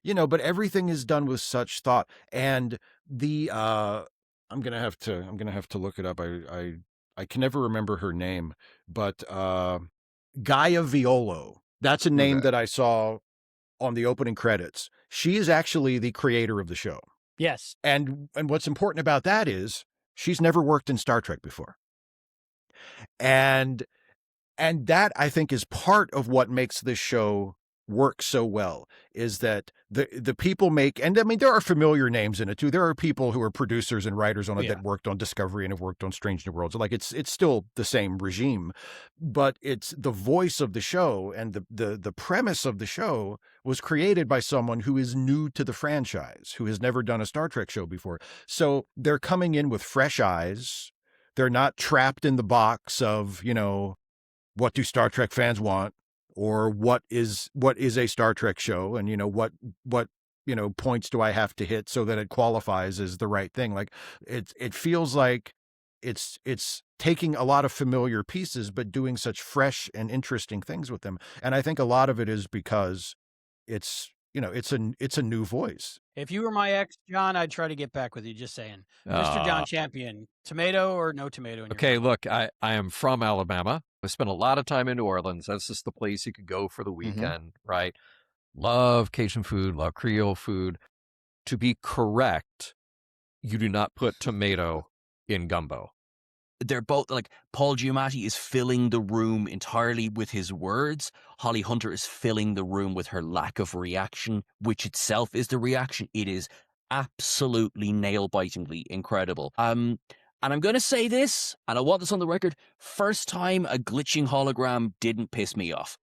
but everything is done with such thought. And the I'm gonna have to look it up. I can never remember her name, but Gaia Violo. That's a name that I saw on the opening credits. She is actually the creator of the show. Yes. And what's important about that is she's never worked in Star Trek before. And that, I think, is part of what makes this show work so well, is that the people make, and I mean, there are familiar names in it too. There are people who are producers and writers on it that worked on Discovery and have worked on Strange New Worlds. Like it's still the same regime, but it's the voice of the show, and the premise of the show was created by someone who is new to the franchise, who has never done a Star Trek show before. So they're coming in with fresh eyes. They're not trapped in the box of, what do Star Trek fans want? Or what is a Star Trek show, and what points do I have to hit so that it qualifies as the right thing? Like it feels like it's taking a lot of familiar pieces but doing such fresh and interesting things with them. And I think a lot of it is because it's a new voice. If you were my ex, John, I'd try to get back with you. Just saying, Mr. John Champion, tomato or no tomato? Okay, look, I am from Alabama. I spent a lot of time in New Orleans. That's just the place you could go for the weekend, right? Love Cajun food, love Creole food. To be correct, you do not put tomato in gumbo. They're both like, Paul Giamatti is filling the room entirely with his words. Holly Hunter is filling the room with her lack of reaction, which itself is the reaction. It is absolutely nail-bitingly incredible. And I'm going to say this, and I want this on the record, first time a glitching hologram didn't piss me off.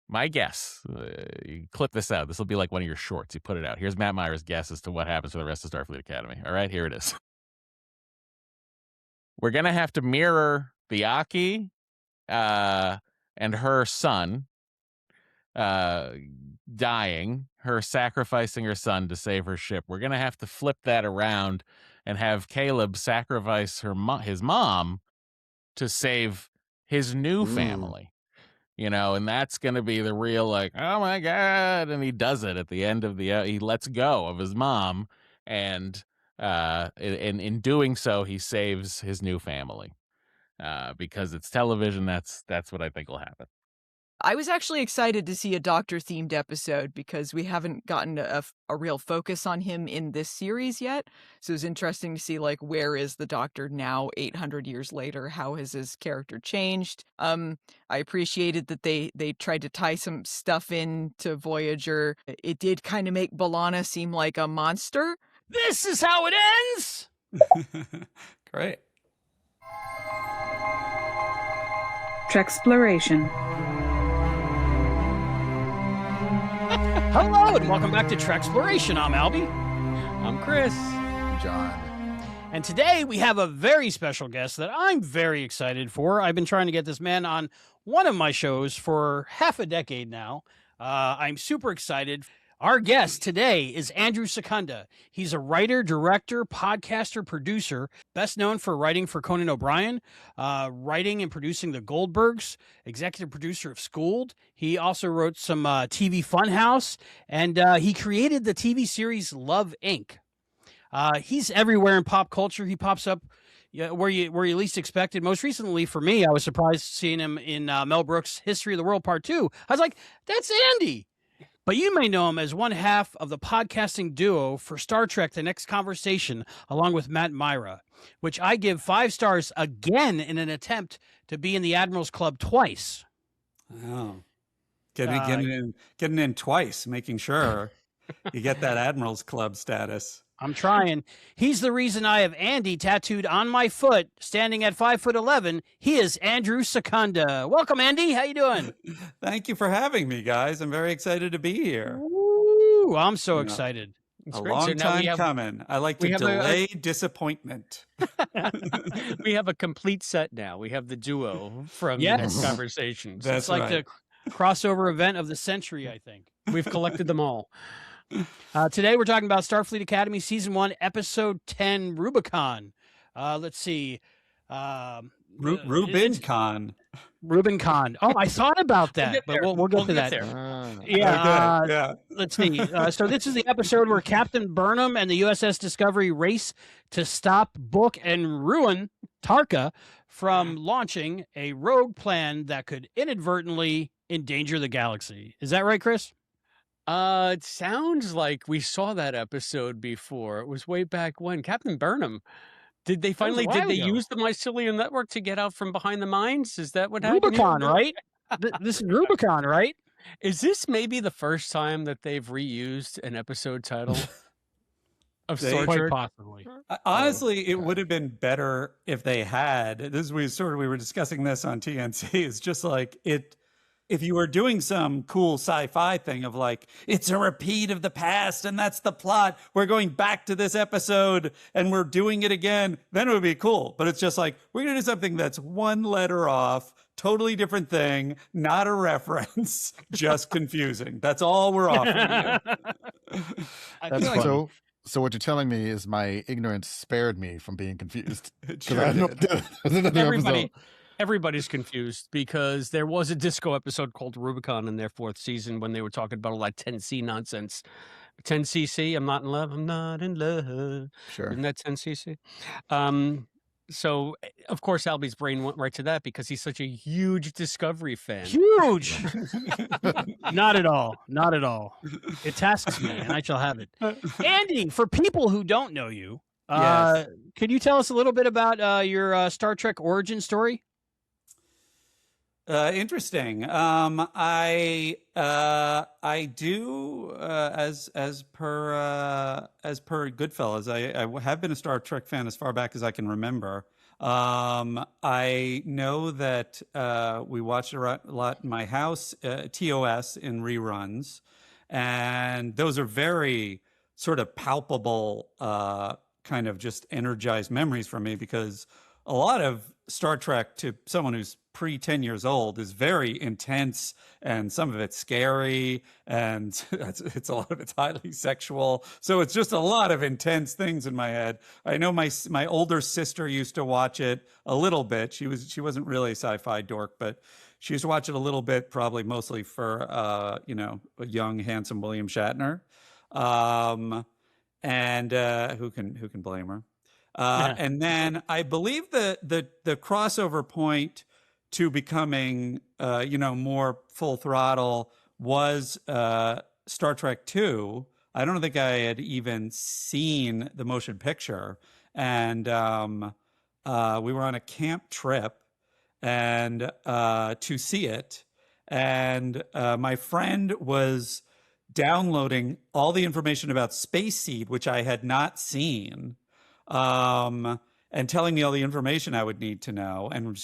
My guess, you clip this out. This will be like one of your shorts. You put it out. Here's Matt Meyer's guess as to what happens for the rest of Starfleet Academy. All right, here it is. We're going to have to mirror the Aki and her son dying, her sacrificing her son to save her ship. We're going to have to flip that around and have Caleb sacrifice his mom to save his new family. And that's going to be the real, like, oh my God. And he does it at the end of he lets go of his mom. And in doing so, he saves his new family. Because it's television, that's what I think will happen. I was actually excited to see a Doctor-themed episode because we haven't gotten a real focus on him in this series yet. So it was interesting to see, like, where is the Doctor now, 800 years later? How has his character changed? I appreciated that they tried to tie some stuff into Voyager. It did kind of make B'Elanna seem like a monster. This is how it ends! Great. Treksploration. Hello, and welcome back to Treksploration. I'm Albie. I'm Chris. John. And today we have a very special guest that I'm very excited for. I've been trying to get this man on one of my shows for half a decade now. I'm super excited. Our guest today is Andrew Secunda. He's a writer, director, podcaster, producer, best known for writing for Conan O'Brien, writing and producing The Goldbergs, executive producer of Schooled. He also wrote some TV Funhouse, and he created the TV series Love, Inc. He's everywhere in pop culture. He pops up where you least expected. Most recently, for me, I was surprised seeing him in Mel Brooks' History of the World Part 2. I was like, that's Andy. But you may know him as one half of the podcasting duo for Star Trek The Next Conversation, along with Matt Myra, which I give 5 stars again in an attempt to be in the Admirals Club twice. Oh, getting in twice, making sure you get that Admirals Club status. I'm trying. He's the reason I have Andy tattooed on my foot, standing at 5'11". He is Andrew Secunda. Welcome, Andy. How you doing? Thank you for having me, guys. I'm very excited to be here. Ooh, I'm so excited. A long time coming. I like to delay disappointment. We have a complete set now. We have the duo from The Next Conversation. That's it's like right. the crossover event of the century, I think. We've collected them all. Today we're talking about Starfleet Academy Season 1, Episode 10, Rubicon. Let's see. Rubincon. Rubicon. Oh, I thought about that, get but there. we'll get to that. there. Yeah. Okay, yeah. Let's see. So this is the episode where Captain Burnham and the USS Discovery race to stop, book, and ruin Tarka from launching a rogue plan that could inadvertently endanger the galaxy. Is that right, Chris? It sounds like we saw that episode before. It was way back when. Captain Burnham. Did they That was a finally while did they ago. use the mycelium network to get out from behind the mines? Is that what happened? Rubicon, right? This is Rubicon, right? Is this maybe the first time that they've reused an episode title of They- Star Quite Trek? possibly. Honestly, it would have been better if they had. This we were discussing this on TNC. It's just like it. If you were doing some cool sci-fi thing of like, it's a repeat of the past and that's the plot, we're going back to this episode and we're doing it again, then it would be cool. But it's just like, we're going to do something that's one letter off, totally different thing, not a reference, just confusing. That's all we're offering you. That's feel like- funny. So what you're telling me is my ignorance spared me from being confused. It 'Cause sure I know did. there's another episode. Everybody's confused because there was a disco episode called Rubicon in their 4th season when they were talking about all that 10C nonsense. 10cc, I'm not in love, I'm not in love. Sure. Isn't that 10cc? So, of course, Albie's brain went right to that because he's such a huge Discovery fan. Huge. Not at all. Not at all. It tasks me, and I shall have it. Andy, for people who don't know you, Yes. could you tell us a little bit about your Star Trek origin story? Interesting. I do as per Goodfellas. I have been a Star Trek fan as far back as I can remember. I know that we watched a lot in my house, TOS in reruns, and those are very sort of palpable, kind of just energized memories for me because a lot of Star Trek to someone who's pre 10 years old is very intense and some of it's scary and it's a lot of it's highly sexual. So it's just a lot of intense things in my head. I know my older sister used to watch it a little bit. She wasn't really a sci-fi dork, but she used to watch it a little bit, probably mostly for a young, handsome William Shatner. And who can blame her? And then I believe the crossover point to becoming more full throttle was Star Trek II. I don't think I had even seen the motion picture, and we were on a camp trip and to see it, and my friend was downloading all the information about Space Seed, which I had not seen. And telling me all the information I would need to know, and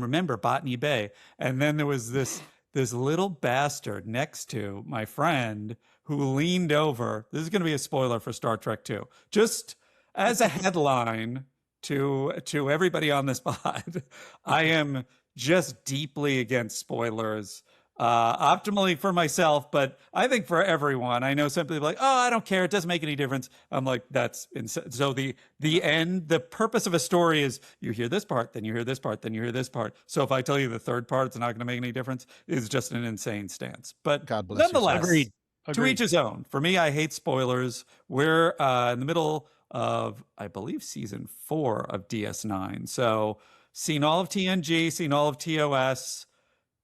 remember Botany Bay. And then there was this little bastard next to my friend who leaned over. This is going to be a spoiler for Star Trek II, just as a headline to everybody on this pod. I am just deeply against spoilers. Optimally for myself, but I think for everyone. I know some people are like, oh, I don't care, it doesn't make any difference. I'm like, that's insane. So the end, the purpose of a story is you hear this part, then you hear this part, then you hear this part. So if I tell you the third part, it's not going to make any difference. It's just an insane stance. But God bless you, sir. nonetheless, Agreed. to each his own. For me, I hate spoilers. We're in the middle of, I believe, season 4 of DS9. So seen all of TNG, seen all of TOS.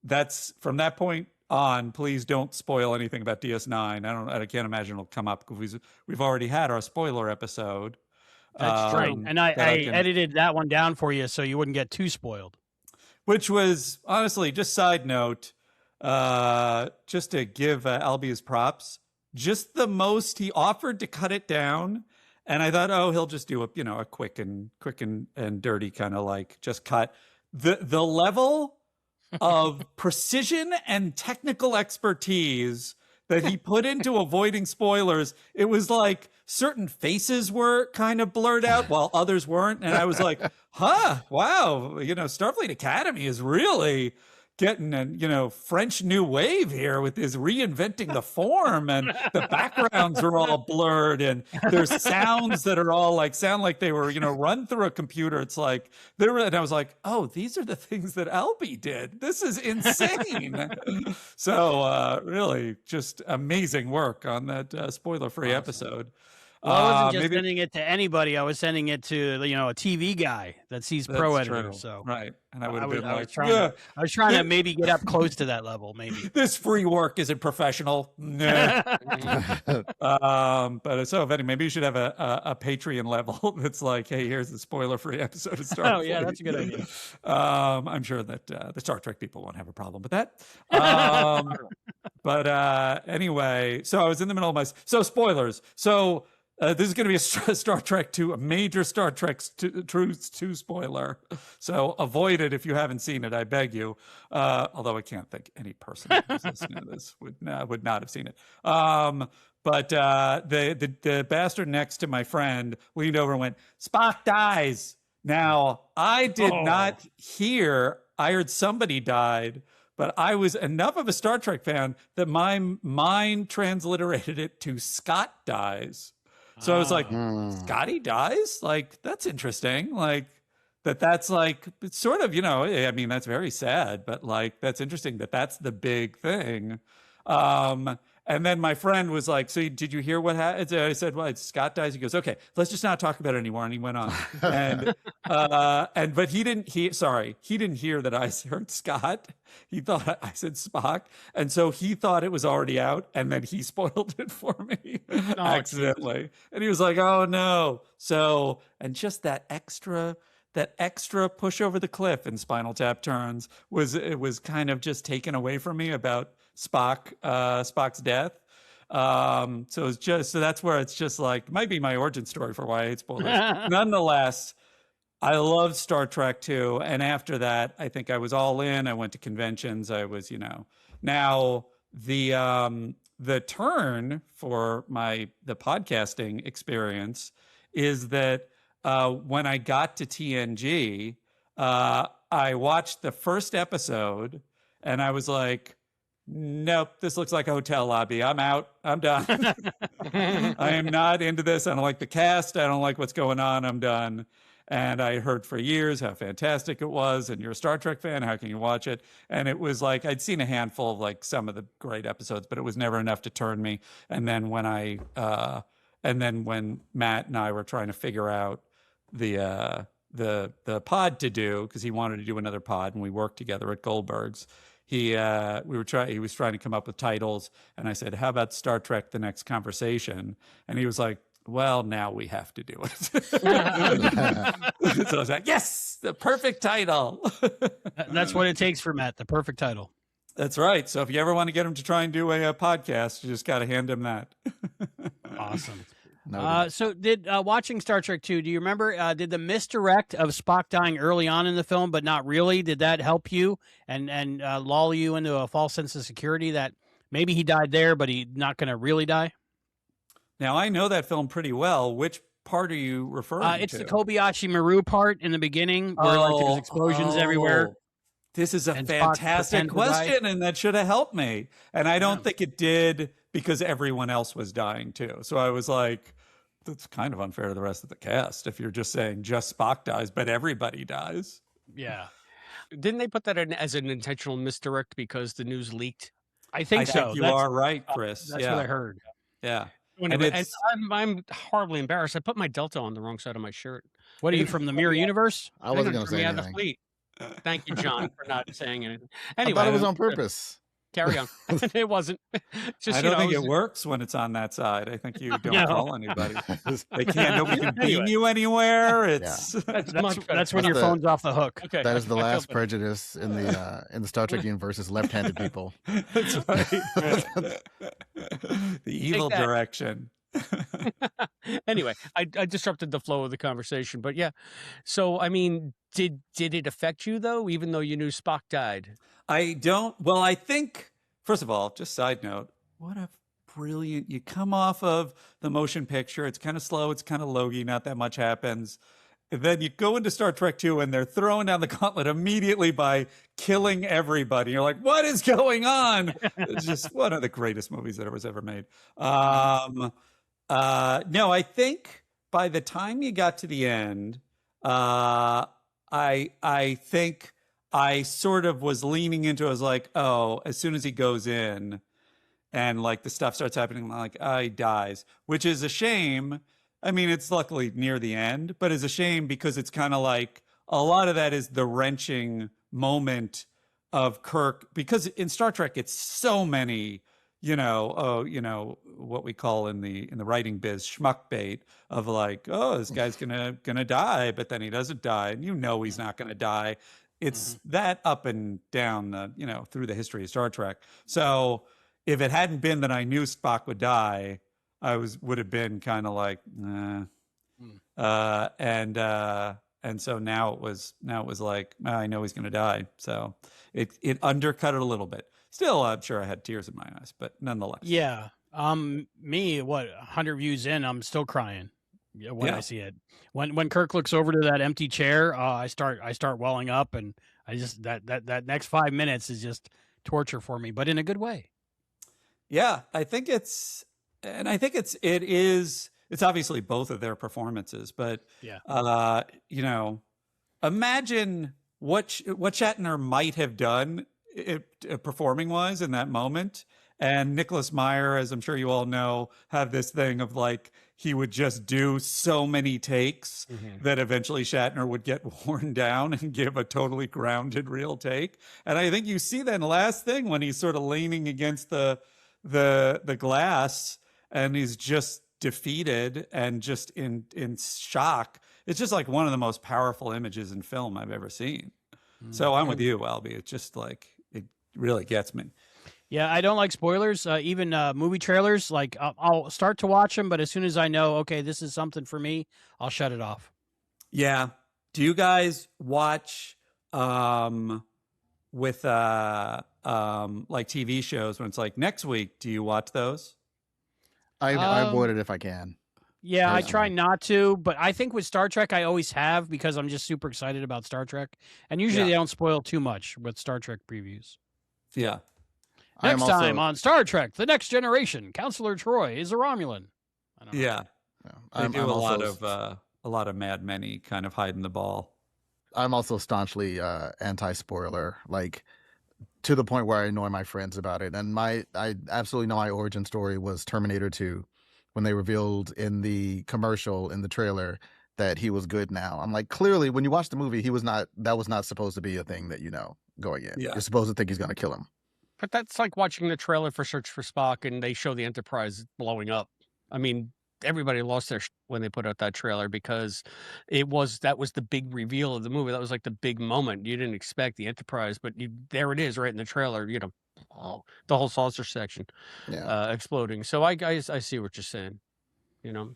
That's from that point on. Please don't spoil anything about DS9. I can't imagine it'll come up because we've already had our spoiler episode. That's true. And I edited that one down for you so you wouldn't get too spoiled. Which was honestly, just side note, just to give Albie his props. Just the most he offered to cut it down, and I thought, oh, he'll just do a quick and dirty kind of like just cut. The level of precision and technical expertise that he put into avoiding spoilers, it was like certain faces were kind of blurred out while others weren't, and I was like, wow, Starfleet Academy is really getting a French New Wave here with this reinventing the form, and the backgrounds are all blurred, and there's sounds that are all like sound like they were run through a computer. It's like and I was like, oh, these are the things that Albie did. This is insane. So really just amazing work on that spoiler-free episode. Well, I wasn't just sending it to anybody. I was sending it to a TV guy that sees pro editor. So right, and I would have been I like, was trying to maybe get up close to that level. Maybe this free work isn't professional. Nah. But so if any, maybe you should have a Patreon level that's like, hey, here's the spoiler-free episode of Starfleet. Oh yeah, that's a good idea. I'm sure that the Star Trek people won't have a problem with that. But anyway, so I was in the middle of spoilers. So. This is going to be a Star Trek 2, a major Star Trek 2 spoiler. So avoid it if you haven't seen it, I beg you. Although I can't think any person who's listening to this would not have seen it. But the bastard next to my friend leaned over and went, Spock dies. Now, I did not hear, I heard somebody died. But I was enough of a Star Trek fan that my mind transliterated it to Scott dies. So I was like, Scotty dies? Like, that's interesting. Like, that's like, it's sort of, I mean, that's very sad, but like, that's interesting that that's the big thing. And then my friend was like, so did you hear what happened? I said, well, Scott dies. He goes, okay, let's just not talk about it anymore. And he went on. But he didn't hear that I heard Scott. He thought I said Spock. And so he thought it was already out. And then he spoiled it for me accidentally. Geez. And he was like, oh no. So, and just that extra push over the cliff in Spinal Tap Turns was kind of just taken away from me about Spock's death. So it's just, so that's where it's just like, might be my origin story for why I hate spoilers. Nonetheless, I loved Star Trek 2. And after that, I think I was all in. I went to conventions. I was, now the turn for the podcasting experience is that when I got to TNG, I watched the first episode and I was like, nope, this looks like a hotel lobby. I'm out. I'm done. I am not into this. I don't like the cast. I don't like what's going on. I'm done. And I heard for years how fantastic it was. And you're a Star Trek fan. How can you watch it? And it was like, I'd seen a handful of like some of the great episodes, but it was never enough to turn me. And then when when Matt and I were trying to figure out the pod to do, because he wanted to do another pod and we worked together at Goldberg's, he was trying to come up with titles, and I said, how about Star Trek The Next Conversation? And he was like, well, now we have to do it. So I was like, yes, the perfect title. That's what it takes for Matt, the perfect title. That's right. So if you ever want to get him to try and do a podcast, you just got to hand him that. Awesome. So did watching Star Trek 2, do you remember, did the misdirect of Spock dying early on in the film, but not really, did that help you and lull you into a false sense of security that maybe he died there, but he's not going to really die? Now, I know that film pretty well. Which part are you referring to? It's the Kobayashi Maru part in the beginning where like there's explosions everywhere. This is a fantastic question, and that should have helped me. And I don't think it did because everyone else was dying too. So I was like, that's kind of unfair to the rest of the cast if you're just saying just Spock dies, but everybody dies. Yeah. Didn't they put that in as an intentional misdirect because the news leaked? I think so. You are right, Chris. That's what I heard. Yeah. Anyway, and I'm horribly embarrassed. I put my Delta on the wrong side of my shirt. What are you, from the Mirror Universe? I wasn't going to say the anything. fleet. Thank you, John, for not saying anything. Anyway, I thought it was on purpose. Carry on. It wasn't. Just, I don't think it works when it's on that side. I think you don't call anybody. They can't. Nobody can beam you anywhere. It's that's when your phone's off the hook. Okay. That is the last prejudice in the Star Trek universe is left-handed people. That's right. The evil direction. Anyway, I disrupted the flow of the conversation, but yeah. So I mean, did it affect you though, even though you knew Spock died? I don't. Well, I think, first of all, just side note, what a brilliant, you come off of the motion picture. It's kind of slow. It's kind of logy. Not that much happens. then you go into Star Trek 2 and they're throwing down the gauntlet immediately by killing everybody. You're like, what is going on? It's just one of the greatest movies that was ever made. No, I think by the time you got to the end, I think I sort of was leaning into it. I was like, oh, as soon as he goes in and like the stuff starts happening, I'm like, oh, he dies, which is a shame. I mean, it's luckily near the end, but it's a shame because it's kind of like a lot of that is the wrenching moment of Kirk, because in Star Trek, it's so many, what we call in the writing biz schmuck bait of like, oh, this guy's gonna die, but then he doesn't die, and he's not gonna die. It's that up and down, through the history of Star Trek. So if it hadn't been that I knew Spock would die, I would have been kind of like, nah. And so now it was like, I know he's going to die. So it undercut it a little bit. Still, I'm sure I had tears in my eyes, but nonetheless. Yeah. Me, 100 views in, I'm still crying when I see it. When Kirk looks over to that empty chair, I start welling up, and I just that next 5 minutes is just torture for me, but in a good way. Yeah, I think it's obviously both of their performances, but imagine what Shatner might have done performing wise in that moment. And Nicholas Meyer, as I'm sure you all know, have this thing of like, he would just do so many takes that eventually Shatner would get worn down and give a totally grounded real take. And I think you see that in the last thing when he's sort of leaning against the glass and he's just defeated and just in shock. It's just like one of the most powerful images in film I've ever seen. So I'm with you, Albie. It's just like, it really gets me. Yeah, I don't like spoilers, even movie trailers. Like, I'll start to watch them, but as soon as I know, okay, this is something for me, I'll shut it off. Yeah. Do you guys watch with like TV shows when it's like next week? Do you watch those? I avoid it if I can. Yeah, personally. I try not to, but I think with Star Trek, I always have because I'm just super excited about Star Trek. And usually they don't spoil too much with Star Trek previews. Yeah. Next time on Star Trek, The Next Generation, Counselor Troy is a Romulan. I don't know. Yeah. I'm do a lot of Mad Men-y kind of hiding the ball. I'm also staunchly anti-spoiler, like to the point where I annoy my friends about it. And I absolutely know my origin story was Terminator 2, when they revealed in the commercial, in the trailer, that he was good now. I'm like, clearly, when you watch the movie, that was not supposed to be a thing that going in. Yeah. You're supposed to think he's going to kill him. But that's like watching the trailer for Search for Spock and they show the Enterprise blowing up. I mean, everybody lost their when they put out that trailer because that was the big reveal of the movie. That was like the big moment. You didn't expect the Enterprise, but there it is right in the trailer, the whole saucer section exploding. So I see what you're saying,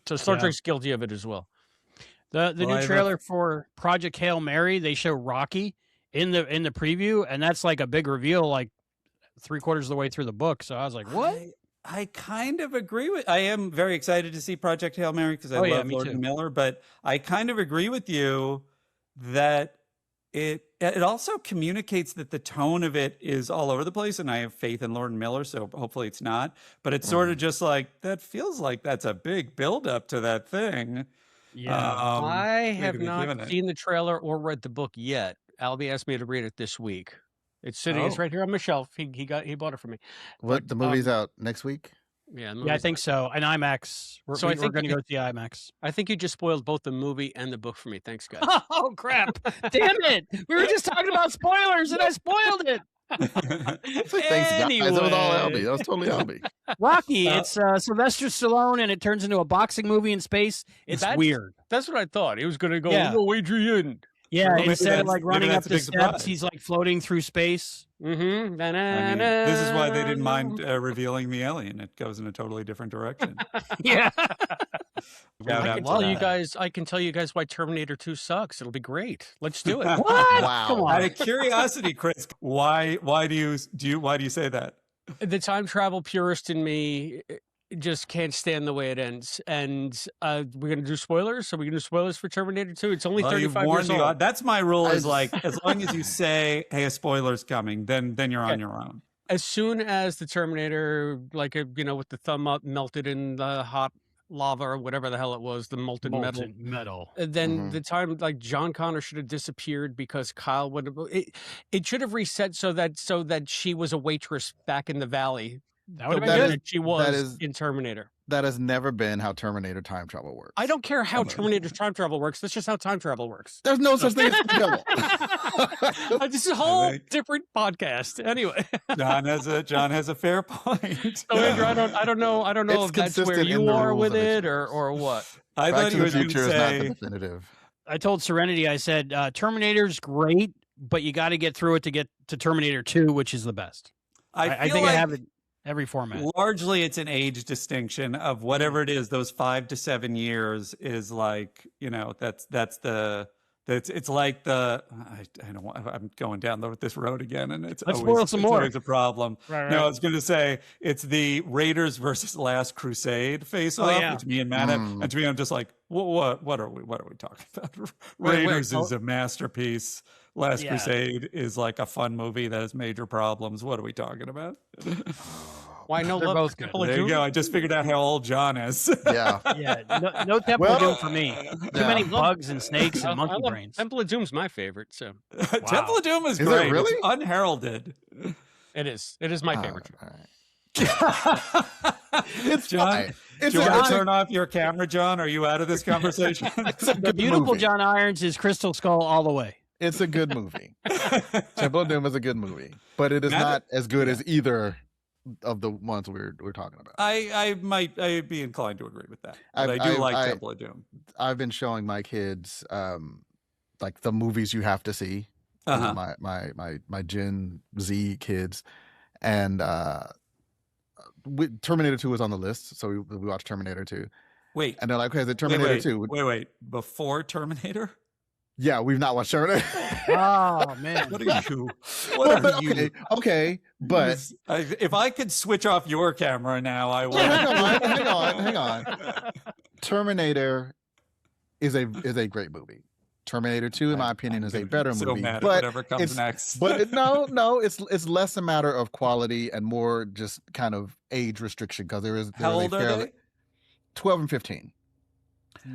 So Star Trek's guilty of it as well. The new trailer for Project Hail Mary, they show Rocky in the preview, and that's like a big reveal, like 3/4 of the way through the book. So I was like, what? I kind of agree I am very excited to see Project Hail Mary because I love Lord and Miller, but I kind of agree with you that it also communicates that the tone of it is all over the place, and I have faith in Lord and Miller, so hopefully it's not. But it's sort of just like, that feels like that's a big buildup to that thing. Yeah. I have not seen the trailer or read the book yet. Albie asked me to read it this week. It's sitting. It's right here on my shelf. He bought it for me. What, the movie's out next week? Yeah, I think so. And IMAX. We're going to go see IMAX. I think you just spoiled both the movie and the book for me. Thanks, guys. Oh, crap. Damn it. We were just talking about spoilers and I spoiled it. Thanks, guys. That was all Albie. That was totally Albie. Rocky. It's Sylvester Stallone, and it turns into a boxing movie in space. It's weird. That's what I thought. He was going to go, no, Adrian. Yeah, instead of like running up the steps, he's like floating through space. Mm-hmm. I mean, this is why they didn't mind revealing the alien. It goes in a totally different direction. Yeah. I can tell you guys why Terminator 2 sucks. It'll be great. Let's do it. What? Wow. Come on. Out of curiosity, Chris, why do you say that? The time travel purist in me just can't stand the way it ends. And we're gonna do spoilers. So we're gonna do spoilers for Terminator 2. It's only Well, you've 35 warned years old. that's my rule. Is like as long as you say, "Hey, a spoiler's coming," then you're on your own. As soon as the Terminator, like with the thumb up, melted in the hot lava or whatever the hell it was, the molten metal. Then the time, like, John Connor should have disappeared because Kyle would have. It should have reset so that she was a waitress back in the valley. That would have been good. She was in Terminator. That has never been how Terminator time travel works. I don't care how Terminator time travel works. That's just how time travel works. There's no such thing as time travel. This is a whole different podcast. Anyway, John has a fair point. So Andrew, I don't know if that's where you are with it or what. I Back thought to you the were going Future to is not say. the definitive. I told Serenity, I said, Terminator's great, but you got to get through it to get to Terminator 2, which is the best. I think I have it every format. Largely, it's an age distinction of whatever it is. Those 5 to 7 years is like, it's like the I don't want, I'm going down this road again, and it's Let's spoil some more. Always a problem. Right. No, I was going to say it's the Raiders versus Last Crusade face off, which me and Matt have, and to me, I'm just like, what are we talking about? Raiders is a masterpiece. Last Crusade is like a fun movie that has major problems. What are we talking about? Why no They're love? both good. There you go. I just figured out how old John is. Yeah. No Temple of Doom for me. Too many bugs and snakes and I monkey love brains. Temple of Doom's my favorite. So Temple of Doom is Is it great. really? It's unheralded. it is my favorite. All right. It's John. Do you want to turn off your camera, John? Are you out of this conversation? The beautiful movie. John Irons is Crystal Skull all the way. It's a good movie. Temple of Doom is a good movie, but it is not as good as either of the ones we're talking about. I'd be inclined to agree with that. But I do like Temple of Doom. I've been showing my kids like the movies you have to see. My Gen Z kids, and Terminator 2 was on the list, so we watched Terminator 2. Wait, and they're like, "Okay, is it Terminator 2?" Wait, before Terminator? Yeah, we've not watched Terminator. Oh man, What are you? What are you? Okay, but if I could switch off your camera now, I would. hang on. Terminator is a great movie. Terminator 2, in my opinion, is a better movie. Mad at but whatever comes next. But no, it's less a matter of quality and more just kind of age restriction, because there is How old are they? 12 and 15.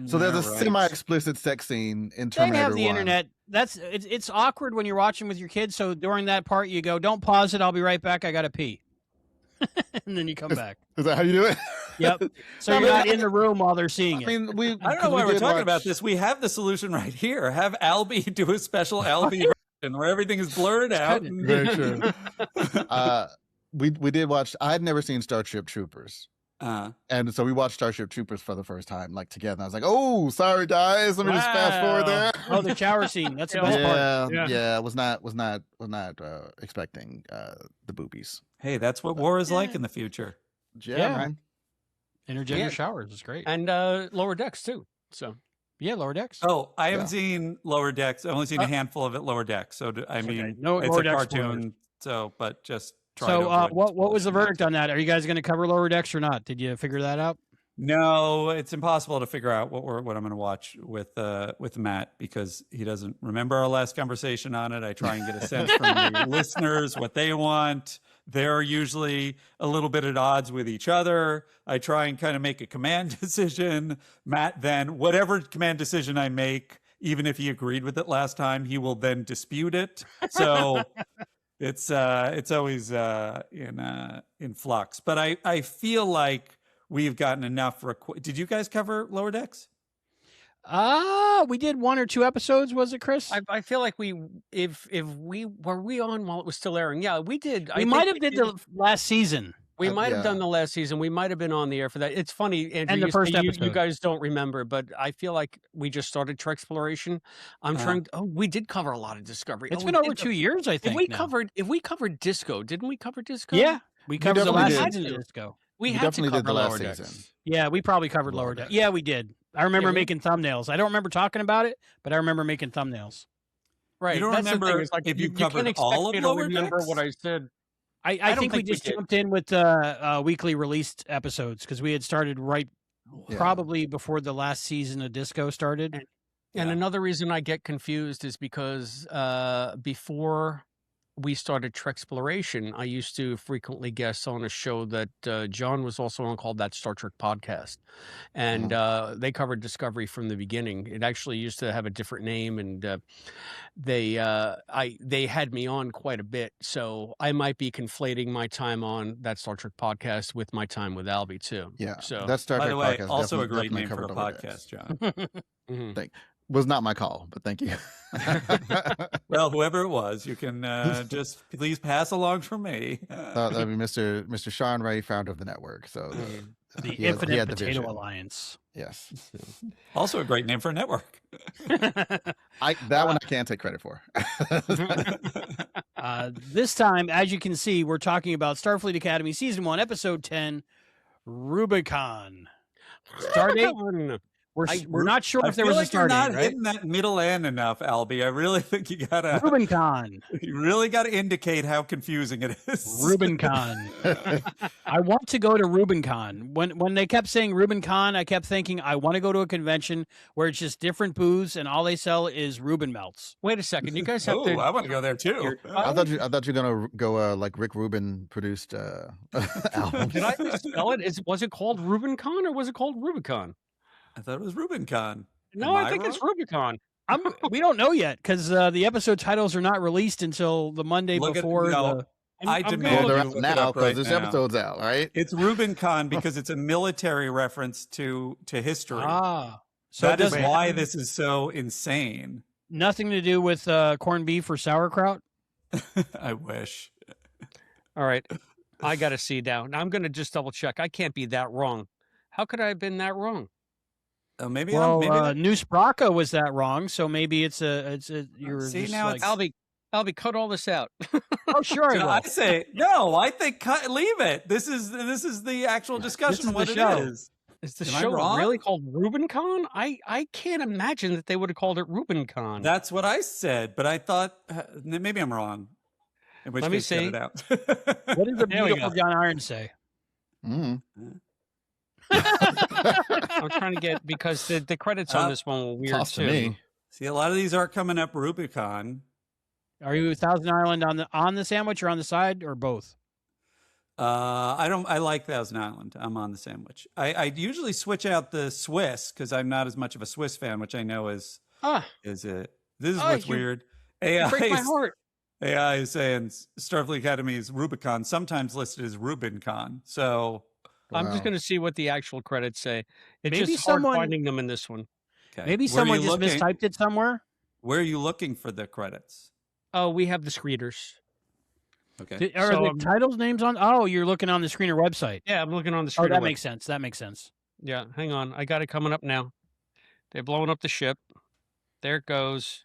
So there's a semi-explicit sex scene in Terminator 1. They have the internet. It's awkward when you're watching with your kids. So during that part, you go, "Don't pause it. I'll be right back. I gotta pee," and then you come back. Is that how you do it? Yep. So you're not in the room while they're seeing it. I don't know why we're talking about this. We have the solution right here. Have Albie do a special Albie version where everything is blurred out. Very true. We did watch. I had never seen Starship Troopers. And so we watched Starship Troopers for the first time, like together. I was like, "Oh, sorry guys, let me just fast forward there." Oh, the shower scene. That's the best part. Yeah. Was not expecting the boobies. Hey, that's what war is like in the future. Yeah, man. Intergender showers is great. And Lower Decks too. So yeah, Lower Decks. Oh, I haven't seen Lower Decks. I've only seen a handful of it. Lower Decks. So I mean, no, it's Lower a Decks cartoon. So, but just. So what was the verdict on that? Are you guys going to cover Lower Decks or not? Did you figure that out? No, it's impossible to figure out what I'm going to watch with Matt, because he doesn't remember our last conversation on it. I try and get a sense from the listeners what they want. They're usually a little bit at odds with each other. I try and kind of make a command decision. Matt then, whatever command decision I make, even if he agreed with it last time, he will then dispute it. So. It's always in flux, but I feel like we've gotten enough. Did you guys cover Lower Decks? We did 1 or 2 episodes. Was it, Chris? I feel like if we were on while it was still airing. Yeah, we did. We might have did the last season. We might have done the last season. We might have been on the air for that. It's funny, Andrew, and the first episode. You guys don't remember, but I feel like we just started Treksploration. I'm trying. Oh, we did cover a lot of Discovery. It's been over 2 years, I think. If we covered Disco, didn't we cover Disco? Yeah, we covered the last did. season of Disco. We had definitely to cover did the last Lower season. Decks. Yeah, we probably covered Lower Decks. Yeah, we did. I remember making thumbnails. I don't remember talking about it, but I remember making thumbnails. Right. You don't That's the remember thing. It's like if you can't covered expect all me of to Lower remember Decks? what I said. I don't think we think we just did. jumped in with weekly released episodes because we had started right probably before the last season of Disco started. And another reason I get confused is because before we started Treksploration, I used to frequently guest on a show that John was also on called That Star Trek Podcast. And they covered Discovery from the beginning. It actually used to have a different name, and they had me on quite a bit. So I might be conflating my time on That Star Trek Podcast with my time with Albie too. Yeah. So That Star By Trek the way, podcast also a definitely great name for covered a over there. podcast, John. mhm. Was not my call, but thank you. Well, whoever it was, you can just please pass along from me. That'd be Mr. Sean Ray, founder of the network. So The he had Infinite the Potato vision. Alliance. Yes, Also a great name for a network. that one I can't take credit for. This time, as you can see, we're talking about Starfleet Academy Season 1, Episode 10, Rubicon. Stardate? We're not sure I if there feel was like a start you're date, not right? hitting that middle end enough, Albie. I really think you gotta indicate how confusing it is. Rubicon. I want to go to Rubicon. When they kept saying Rubicon, I kept thinking I want to go to a convention where it's just different booths and all they sell is Reuben melts. Wait a second, you guys have Oh, to. I want to go there too. I thought you were gonna go like Rick Rubin produced album. Did I misspell it? Was it called Rubicon or was it called Rubicon? I thought it was Rubicon. No, Am I think it's wrong? Rubicon. We don't know yet because the episode titles are not released until the Monday before. I I'm demand Well, they're you out look it now up because right this now. episode's out, right? It's Rubincon because it's a military reference to history. So That it is doesn't why have this is so insane. nothing to do with corned beef or sauerkraut. I wish. All right, I got to see now. Now I'm going to just double check. I can't be that wrong. How could I have been that wrong? Maybe Well, maybe New Spraka was that wrong, so maybe you're See, just now like, it's- Albie, cut all this out. oh sure, I So will. I say no. I think leave it. This is the actual discussion is of what the it show. is. Is the Am I show wrong? really called Rubicon? I can't imagine that they would have called it Rubicon. That's what I said, but I thought maybe I'm wrong. In which Let me case, cut see. it out. What does the There we beautiful go. John Irons say? Mm. I'm trying to get because the credits on this one were weird Toss to too. me. See, a lot of these are coming up Rubicon. Are you Thousand Island on the sandwich or on the side or both? I like Thousand Island. I'm on the sandwich. I usually switch out the Swiss because I'm not as much of a Swiss fan, which I know is it. This is what's weird. You break my heart. AI is saying Starfleet Academy is Rubicon, sometimes listed as Rubincon. So I'm just Wow. going to see what the actual credits say. It's Maybe just hard someone- finding them in this one. okay. Maybe Where are someone you just looking- mistyped it somewhere. Where are you looking for the credits? Oh, we have the screeners. Okay. Are So, the titles names on? Oh, you're looking on the screener website. Yeah, I'm looking on the Oh, screener. that makes sense. That makes sense. Yeah, hang on. I got it coming up now. They're blowing up the ship. There it goes.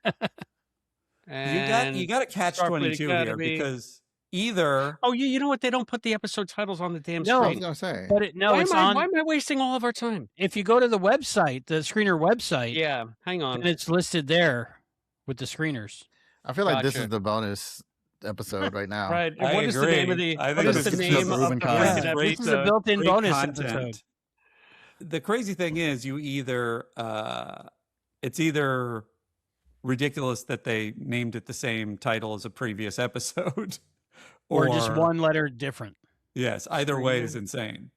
And You got to catch Starfleet 22 here Academy. because either oh, you know what? They don't put the episode titles on the damn No. I was screen. gonna say. But no, why, it's am I, on. why am I wasting all of our time? If you go to the website, the screener website, Yeah, hang on. and it's listed there with the screeners. I feel like this Gotcha. is the bonus episode right now. Right. I What is the name of agree. the? I What think is this the is name just of Rubicon. the Yeah, freaking This is a built-in great bonus content. episode. The crazy thing is, you either it's either ridiculous that they named it the same title as a previous episode, Or just one letter different. Yes, either way is insane.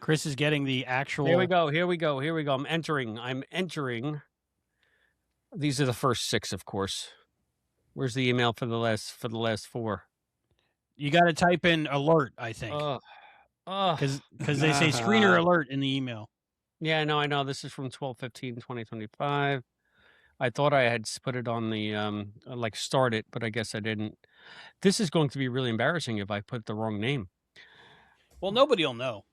Chris is getting the actual. Here we go. Here we go. Here we go. I'm entering. These are the first 6, of course. Where's the email for the last 4? You got to type in alert, I think, Oh, because they say screener alert in the email. yeah, I know. This is from 12/15/2025. I thought I had put it on the like start it, but I guess I didn't. This is going to be really embarrassing if I put the wrong name. Well, nobody will know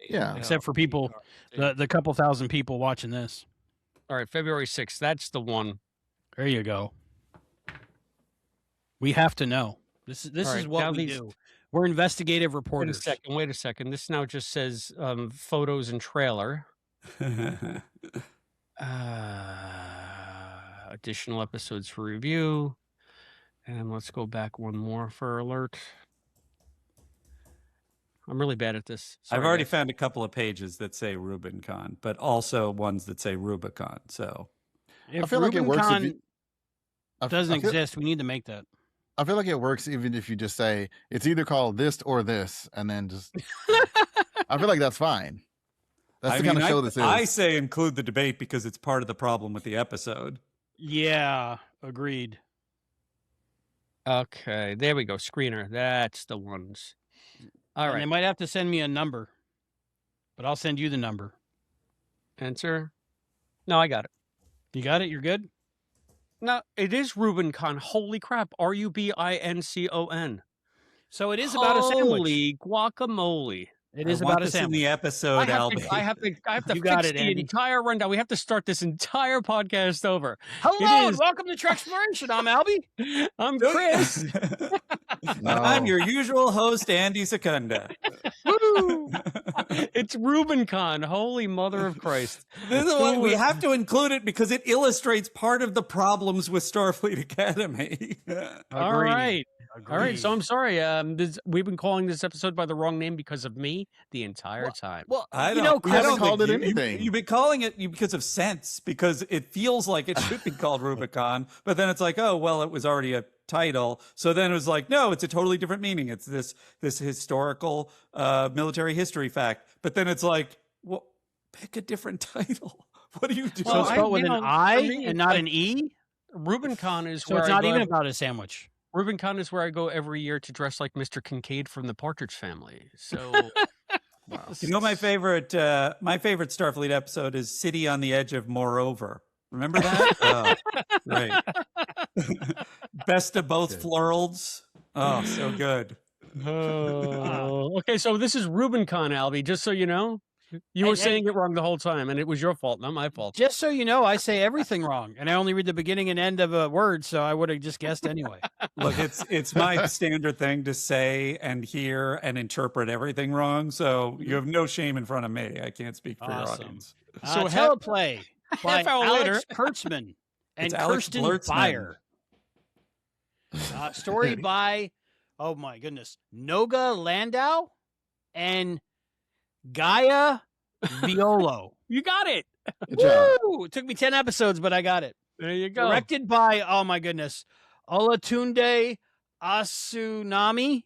Yeah. except for people, the couple thousand people watching this. All right, February 6th. That's the one. There you go. We have to know. This All is right, what now we these- do. We're investigative Wait a reporters. second. Wait a second. This now just says photos and trailer. Additional episodes for review. And let's go back one more for alert. I'm really bad at this. I've Sorry, already guys. found a couple of pages that say Rubincon, but also ones that say Rubicon. So If feel like it works if Rubincon you- doesn't I feel- exist, we need to make that. I feel like it works even if you just say it's either called this or this, and then just. I feel like that's fine. That's the kind of show this is. I say include the debate because it's part of the problem with the episode. Yeah, agreed. Okay, there we go. Screener. That's the ones. All And right. they might have to send me a number, but I'll send you the number. Enter. No, I got it. You got it? You're good? No, it is Rubincon. Holy crap. Rubincon. So it is about a sandwich. Holy guacamole. It is I want about a this in sandwich. the episode, Albie. I have to You got fix it, the Andy. entire rundown. We have to start this entire podcast over. Hello, and is- welcome to Treksploration. I'm Albie. I'm Chris. I'm your usual host, Andy Secunda. Woo! It's Rubincon. Holy mother of Christ. This is what we have to include it because it illustrates part of the problems with Starfleet Academy. All Agreed. right. All right. So Agreed. I'm sorry. We've been calling this episode by the wrong name because of me the entire time. Well, I you don't, know, we I Chris, haven't don't called think it anything. You've been calling it because of sense, because it feels like it should be called Rubicon, but then it's like, oh, well, it was already a title. So then it was like, no, it's a totally different meaning. It's this historical military history fact. But then it's like, well, pick a different title. What do you do? so it's I- spelled with you an know, I for me, and not like- an E. Rubicon is So where it's I not go even every- about a sandwich. Rubicon is where I go every year to dress like Mr. Kincaid from the Partridge Family. So You know, my favorite Starfleet episode is City on the Edge of Moreover. Remember that? Oh, right. Best of both worlds. Oh, so good. Oh, okay, so this is Rubincon, Albie, just so you know. You were And- saying it wrong the whole time, and it was your fault, not my fault. Just so you know, I say everything wrong, and I only read the beginning and end of a word, so I would have just guessed anyway. Look, it's my standard thing to say and hear and interpret everything wrong. So you have no shame in front of me. I can't speak for your Awesome. audience. So Teleplay by half hour Alex later- Kurtzman and It's Alex Kirsten Blurtzman. Beyer. Story by, oh my goodness, Noga Landau and Gaia Violo. You got it. Good job. Woo! It took me 10 episodes, but I got it. There you go. Directed by, oh my goodness, Olatunde Asunami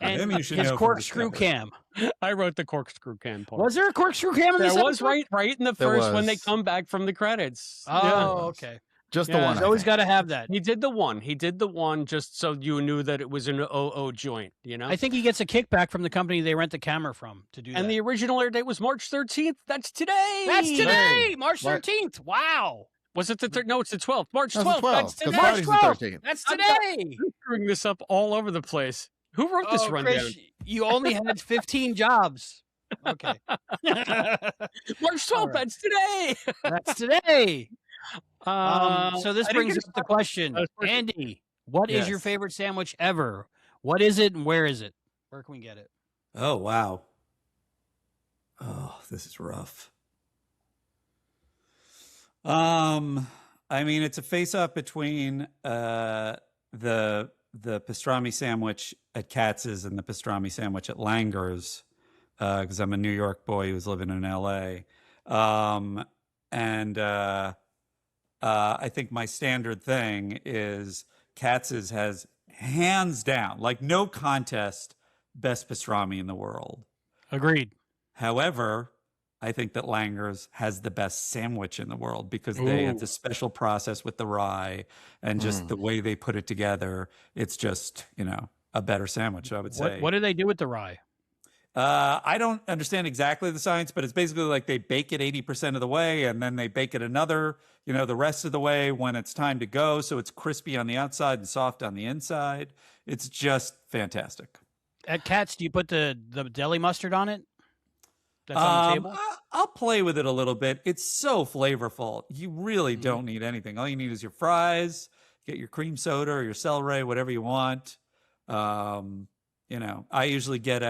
and Him you should his know from corkscrew Discovery. cam. I wrote the corkscrew can part. Was there a corkscrew cam in this There was episode? right in the There first when they was. come back from the credits. Oh, Yeah. okay. Just Yeah, the one. He's I always think. got to have that. He did the one. He did the one just so you knew that it was an OO joint, you know? I think he gets a kickback from the company they rent the camera from to do that. And the original air date was March 13th. That's today. That's today, March What? 13th. Wow. Was it the third? No, it's the 12th. March That's the 12th. 12th, That's 'cause today. Friday's the March 12th. 13th. That's I'm not- today. I'm screwing this up all over the place. Who wrote this Oh, rundown? Chris, you only had 15 jobs. Okay. March 12th. right. That's today. That's today. So this I didn't brings get up the question. Andy, what is your Yes. favorite sandwich ever? What is it and where is it? Where can we get it? Oh, wow. Oh, this is rough. I mean, it's a face-off between the pastrami sandwich at Katz's and the pastrami sandwich at Langer's, because I'm a New York boy who's living in LA. I think my standard thing is Katz's has hands down, like no contest, best pastrami in the world. Agreed. However, I think that Langer's has the best sandwich in the world because they have Ooh. this special process with the rye and just the way they put it together. It's just, a better sandwich, I would say. What do they do with the rye? I don't understand exactly the science, but it's basically like they bake it 80% of the way and then they bake it another, the rest of the way when it's time to go. So it's crispy on the outside and soft on the inside. It's just fantastic. At Katz, do you put the deli mustard on it? That's on the table? I'll play with it a little bit. It's so flavorful. You really don't need anything. All you need is your fries, get your cream soda or your celery, whatever you want. I usually get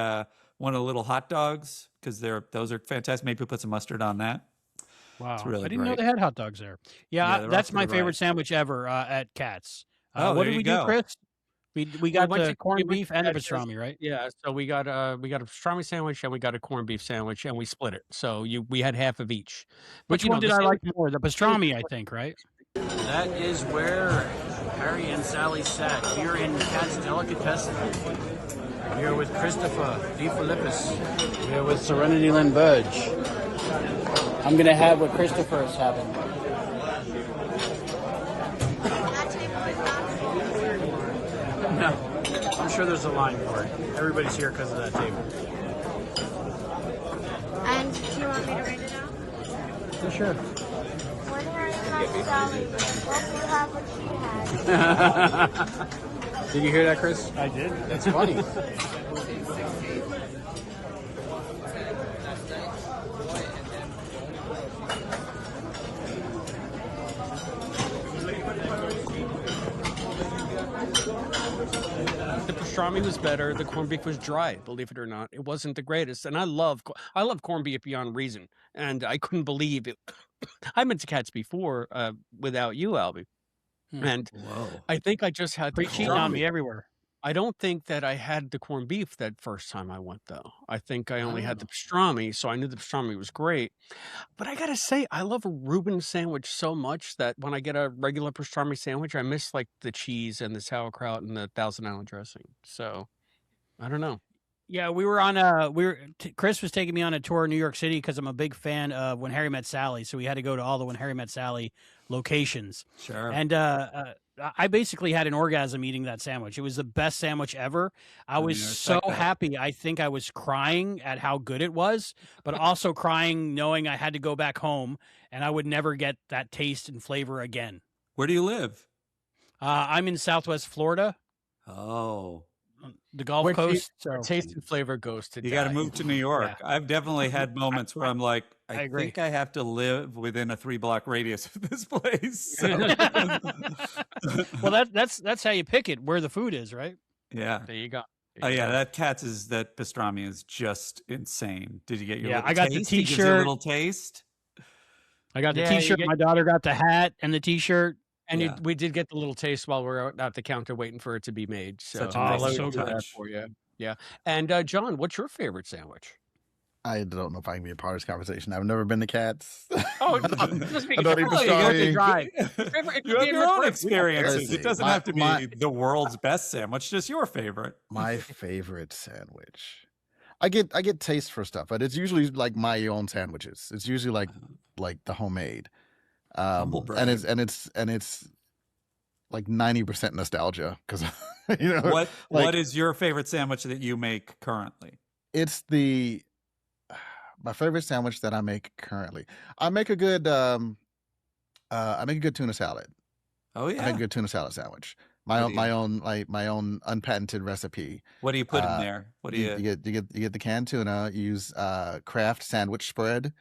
one of the little hot dogs because those are fantastic. Maybe put some mustard on that. Wow. It's really I didn't know great. they had hot dogs there. Yeah, Yeah, they're that's off to my the favorite right. sandwich ever at Katz. Oh, What there did we you do, go. Chris? We got went the to- corned we went beef to and the Patches. pastrami, right? Yeah, so we got a pastrami sandwich and we got a corned beef sandwich and we split it. So we had half of each. But Which one did I like more? The pastrami, I think, right? That is where Harry and Sally sat, here in Cat's Delicatessen. Here with Christopher DeFilippis. Here with Serenity Lynn Burge. I'm going to have what Christopher is having. No, I'm sure there's a line for it. Everybody's here because of that table. And do you want me to write it out? For sure. When Harry met Sally, what will have what she had? Did you hear that, Chris? I did. That's funny. The pastrami was better. The corned beef was dry, believe it or not. It wasn't the greatest. And I love corned beef beyond reason. And I couldn't believe it. I've been to Cats before without you, Albie. And I think I just had the Cheating on me pastrami. everywhere. I don't think that I had the corned beef that first time I went, though. I think I only had the pastrami, so I knew the pastrami was great. But I gotta say, I love a Reuben sandwich so much that when I get a regular pastrami sandwich, I miss like the cheese and the sauerkraut and the Thousand Island dressing. So I don't know. Yeah, we were on Chris was taking me on a tour of New York City because I'm a big fan of When Harry Met Sally, so we had to go to all the When Harry Met Sally locations. Sure. And I basically had an orgasm eating that sandwich. It was the best sandwich ever. I was so happy. I think I was crying at how good it was, but also crying knowing I had to go back home and I would never get that taste and flavor again. Where do you live? I'm in Southwest Florida, Oh, the Gulf Where Coast. So taste and flavor goes to you got to die. move to New York. Yeah. I've definitely had moments where I'm like, I agree. think I have to live within a 3-block radius of this place. So- well, that's how you pick it, where the food is, right? yeah. There you go. Oh yeah, that pastrami is just insane. Did you get your? Yeah, little I got the taste? He gives you a t-shirt. little taste. I got the Yeah, you T-shirt. get- My daughter got the hat and the T-shirt. And Yeah. we did get the little taste while we were at the counter waiting for it to be made. So Such a nice let's little do that touch. for you. Yeah. And John, what's your favorite sandwich? I don't know if I can be a part of this conversation. I've never been to Cats. Oh, I don't just I don't eat Well, you have to pastrami. drive. You have your own experiences. Let's see. It doesn't My- have to be my- the world's best sandwich, just your favorite. My favorite sandwich. I get taste for stuff, but it's usually like my own sandwiches. It's usually like the homemade. Humble brag. and it's like 90% nostalgia because you know What like, is your favorite sandwich that you make currently? it's my favorite sandwich that I make currently. I make a good tuna salad. Oh I make yeah. a good tuna salad sandwich. My What do own you- my own unpatented recipe. What do you put in Uh, there? What do You you? get the canned tuna. You use Kraft sandwich spread.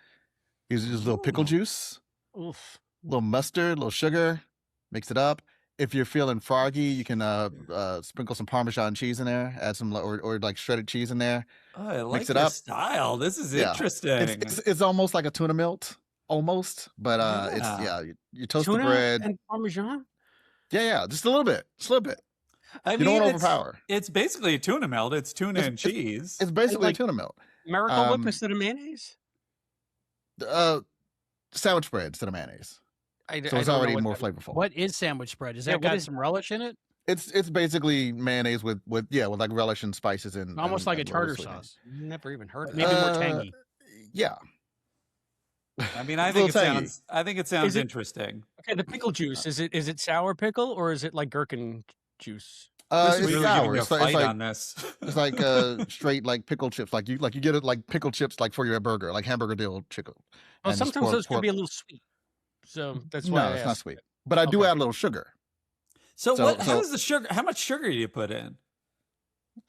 Use a little pickle Ooh. juice, Oof. a little mustard, a little sugar. Mix it up. If you're feeling froggy, you can sprinkle some Parmesan cheese in there. Add some or like shredded cheese in there. Oh, I like it this up. style. This is Yeah. interesting. It's almost like a tuna melt, almost. But Yeah. you toast Tuna the bread. and Parmesan? Yeah, just a little bit, I You don't want to it's, overpower. it's basically a tuna melt. It's tuna It's- and cheese. It's basically like- a tuna melt. Miracle Whip Um, instead of mayonnaise? Sandwich spread instead of mayonnaise, I so it's don't know already what more that- flavorful. What is sandwich spread? Has Yeah, that what got is- some relish in it? It's basically mayonnaise with like relish and spices and Almost like a and tartar sweetening. sauce. Never even heard of Maybe it. more tangy. Yeah. I mean, I It's a think it little tangy. sounds. I think it sounds it- interesting. Okay, the pickle juice, is it sour pickle or is it like gherkin juice? This is It's really sour. giving you a It's like, fight it's like on this. it's like straight like pickle chips. Like you get it like pickle chips like for your burger, like hamburger deal chicken. Well, And just sometimes pour- those pour- can be a little sweet. So that's No, why I it's not asked. sweet. But I do Okay. add a little sugar. So, So- what? How so- does the sugar? How much sugar do you put in?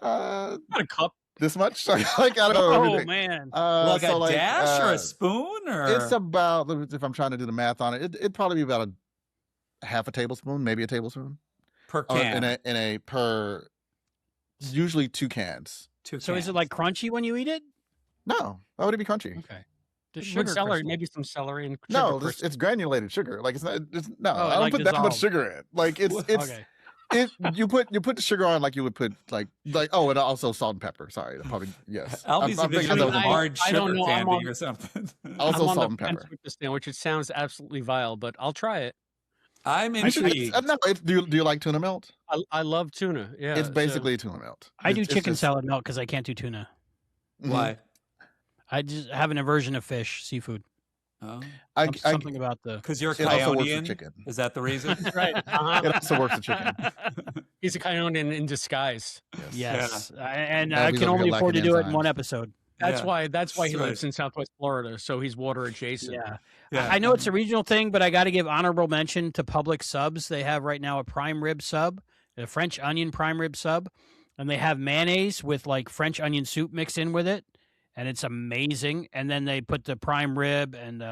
Not a cup. This much? Like I don't know. Oh everything. man. Like So, a dash or uh, a spoon or? It's about, if I'm trying to do the math on it, it'd probably be about a half a tablespoon, maybe a tablespoon. per Or can. in a per, usually 2 cans. Two So is it cans. like crunchy when you eat it? No, why would it be crunchy? Okay. The With sugar celery, crystal. maybe some celery and No, sugar it's granulated sugar. Like it's not. No, Oh, I don't like put that much dissolved. sugar in. Like it's Okay. You put the sugar on like you would put like and also salt and pepper. Sorry, probably yes. Albie's I'm thinking thinking of of hard I don't sugar know, I'm candy on- or something. also I'm on salt the and fence pepper. with the sandwich. It sounds absolutely vile, but I'll try it. I'm You should- intrigued. do you like tuna melt? I love tuna. Yeah, It's so- basically tuna melt. I do It's chicken just- salad melt because I can't do tuna. Mhm. Why? I just have an aversion of fish, seafood. Oh, Something about the. because you're It also works with Ionian. chicken. Is that the reason? right. Uh-huh. It also works with chicken. He's a Ionian in disguise. Yes, and Yeah, I he's can over only here afford to lacking do it in one enzymes. episode. That's Yeah. why. That's why he That's lives in Southwest Florida, so he's water adjacent. Yeah. Yeah. I know it's a regional thing, but I got to give honorable mention to Public Subs. They have right now a prime rib sub, a French onion prime rib sub, and they have mayonnaise with like French onion soup mixed in with it, and it's amazing. And then they put the prime rib and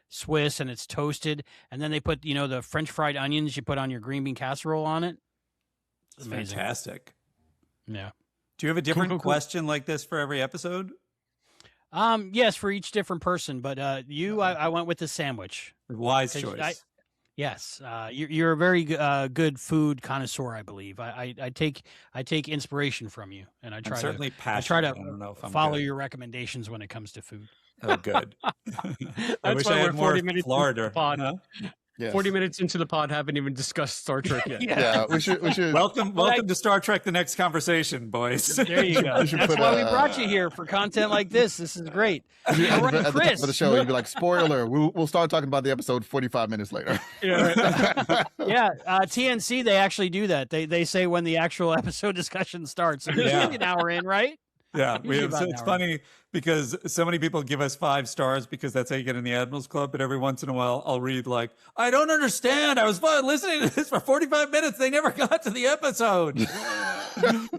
Swiss, and it's toasted, and then they put the French fried onions you put on your green bean casserole on it. It's Amazing. fantastic. Yeah. Do you have a different cool. question like this for every episode? Yes, for each different person, but I went with the sandwich. Wise 'Cause choice. Yes, you're a very good food connoisseur, I believe. I take inspiration from you, and I I'm try certainly to passionate. to I don't know if I'm follow good. your recommendations when it comes to food. Oh, good. I That's wish why I we're had more 40 minutes into the Florida. pod. Huh? Yes. 40 minutes into the pod, haven't even discussed Star Trek yet. Yeah, we should. Welcome to Star Trek: The Next Conversation, boys. There you go. You should That's put, why we brought you here for content like this. This is great. At the All right, top Chris. of the show, you'd be like, "Spoiler: We'll start talking about the episode 45 minutes later." Yeah. Yeah, TNC they actually do that. They say when the actual episode discussion starts. So Yeah. usually an hour in, right? Yeah, Usually about an it's hour. funny because so many people give us 5 stars because that's how you get in the Admirals Club. But every once in a while, I'll read like, "I don't understand. I was listening to this for 45 minutes. They never got to the episode."